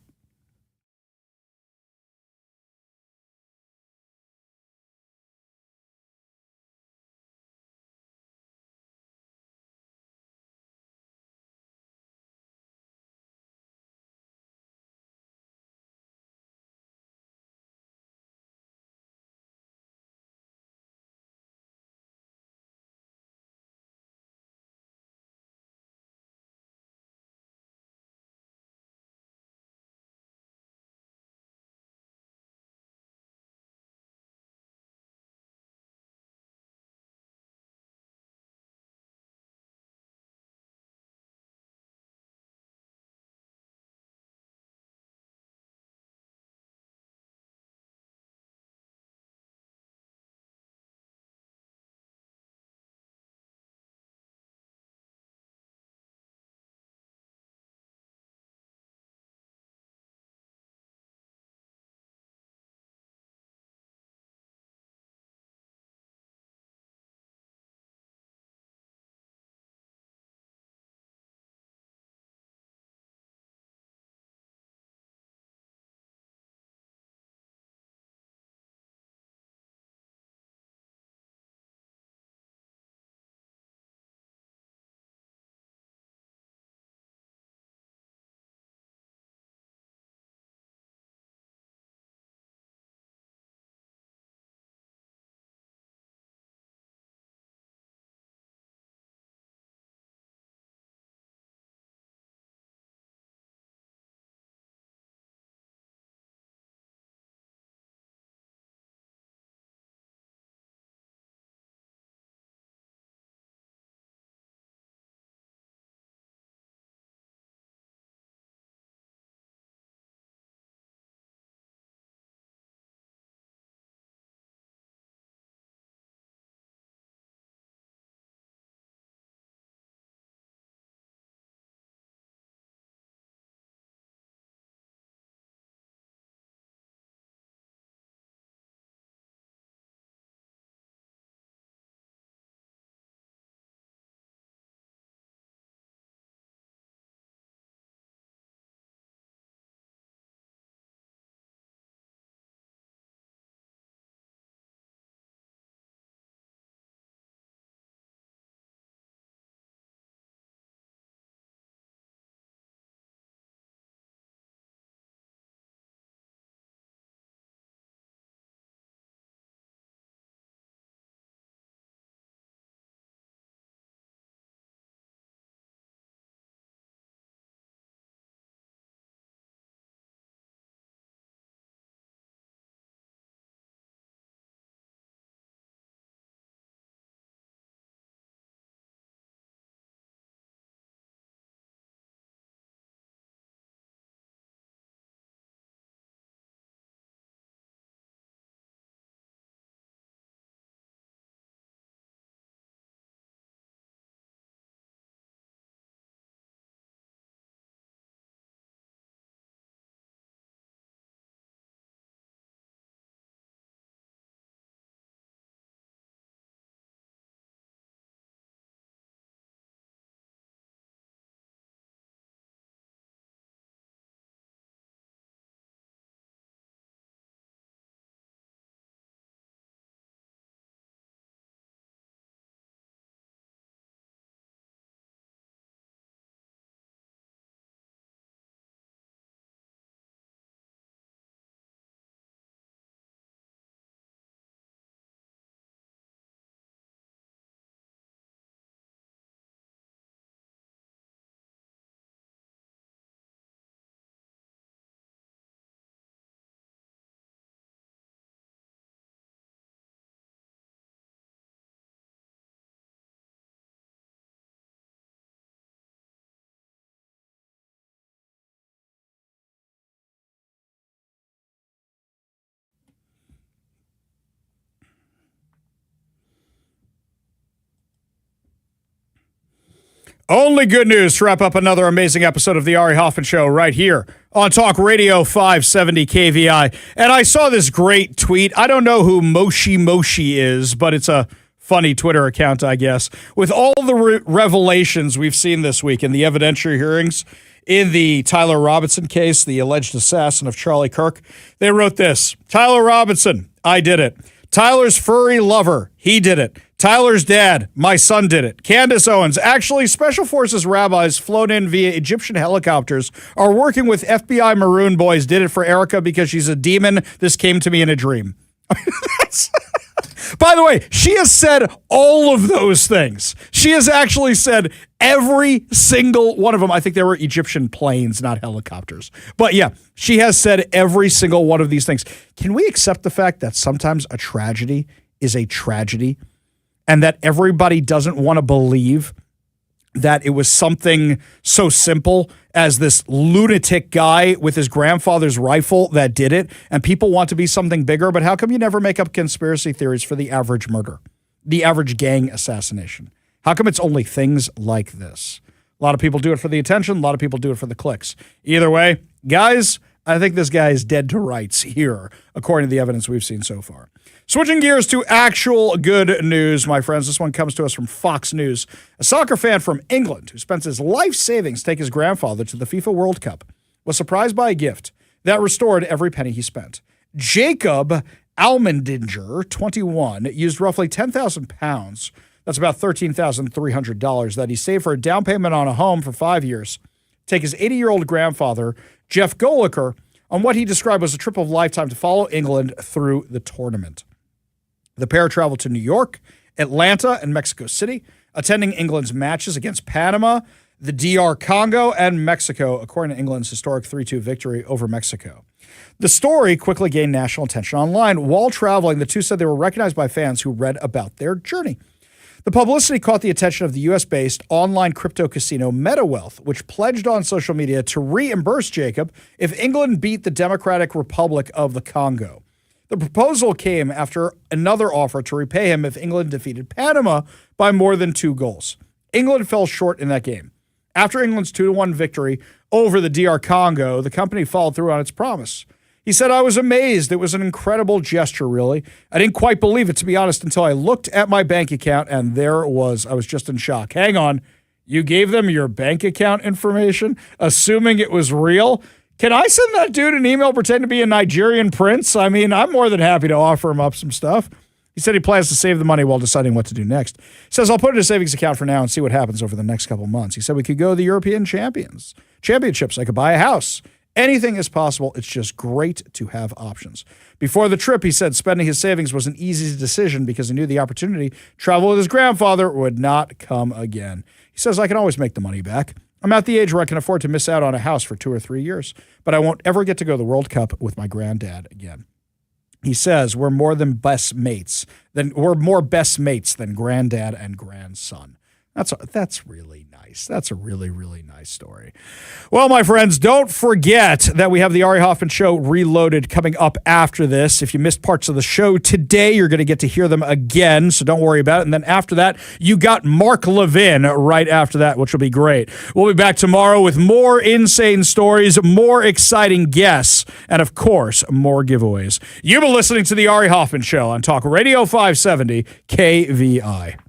Only good news to wrap up another amazing episode of the Ari Hoffman Show right here on Talk Radio 570 KVI. And I saw this great tweet. I don't know who Moshi is, but it's a funny Twitter account, I guess. With all the revelations we've seen this week in the evidentiary hearings in the Tyler Robinson case, the alleged assassin of Charlie Kirk, they wrote this: Tyler Robinson, I did it. Tyler's furry lover, he did it. Tyler's dad, my son did it. Candace Owens, actually, Special Forces rabbis flown in via Egyptian helicopters are working with FBI Maroon boys, did it for Erica because she's a demon. This came to me in a dream. By the way, she has said all of those things. She has actually said every single one of them. I think they were Egyptian planes, not helicopters. But yeah, she has said every single one of these things. Can we accept the fact that sometimes a tragedy is a tragedy and that everybody doesn't want to believe that it was something so simple as this lunatic guy with his grandfather's rifle that did it, and people want to be something bigger? But how come you never make up conspiracy theories for the average murder, the average gang assassination? How come it's only things like this? A lot of people do it for the attention. A lot of people do it for the clicks. Either way, guys, I think this guy is dead to rights here, according to the evidence we've seen so far. Switching gears to actual good news, my friends. This one comes to us from Fox News. A soccer fan from England who spent his life savings to take his grandfather to the FIFA World Cup was surprised by a gift that restored every penny he spent. Jacob Almendinger, 21, used roughly £10,000. That's about $13,300 that he saved for a down payment on a home for 5 years. Take his 80-year-old grandfather, Jeff Goliker, on what he described as a trip of a lifetime to follow England through the tournament. The pair traveled to New York, Atlanta, and Mexico City, attending England's matches against Panama, the DR Congo, and Mexico, according to England's historic 3-2 victory over Mexico. The story quickly gained national attention online. While traveling, the two said they were recognized by fans who read about their journey. The publicity caught the attention of the U.S.-based online crypto casino MetaWealth, which pledged on social media to reimburse Jacob if England beat the Democratic Republic of the Congo. The proposal came after another offer to repay him if England defeated Panama by more than 2 goals. England fell short in that game. After England's 2-1 victory over the DR Congo, the company followed through on its promise. He said, I was amazed. It was an incredible gesture, really. I didn't quite believe it, to be honest, until I looked at my bank account, and there it was. I was just in shock. Hang on. You gave them your bank account information, assuming it was real? Can I send that dude an email pretending to be a Nigerian prince? I mean, I'm more than happy to offer him up some stuff. He said he plans to save the money while deciding what to do next. He says, I'll put it in a savings account for now and see what happens over the next couple months. He said we could go to the European Championships. I could buy a house. Anything is possible. It's just great to have options. Before the trip, he said spending his savings was an easy decision because he knew the opportunity to travel with his grandfather would not come again. He says, I can always make the money back. I'm at the age where I can afford to miss out on a house for 2 or 3 years, but I won't ever get to go to the World Cup with my granddad again. He says we're more best mates than granddad and grandson. That's really nice. That's a really, really nice story. Well, my friends, don't forget that we have the Ari Hoffman Show Reloaded coming up after this. If you missed parts of the show today, you're going to get to hear them again, so don't worry about it. And then after that, you got Mark Levin right after that, which will be great. We'll be back tomorrow with more insane stories, more exciting guests, and of course, more giveaways. You've been listening to the Ari Hoffman Show on Talk Radio 570 KVI.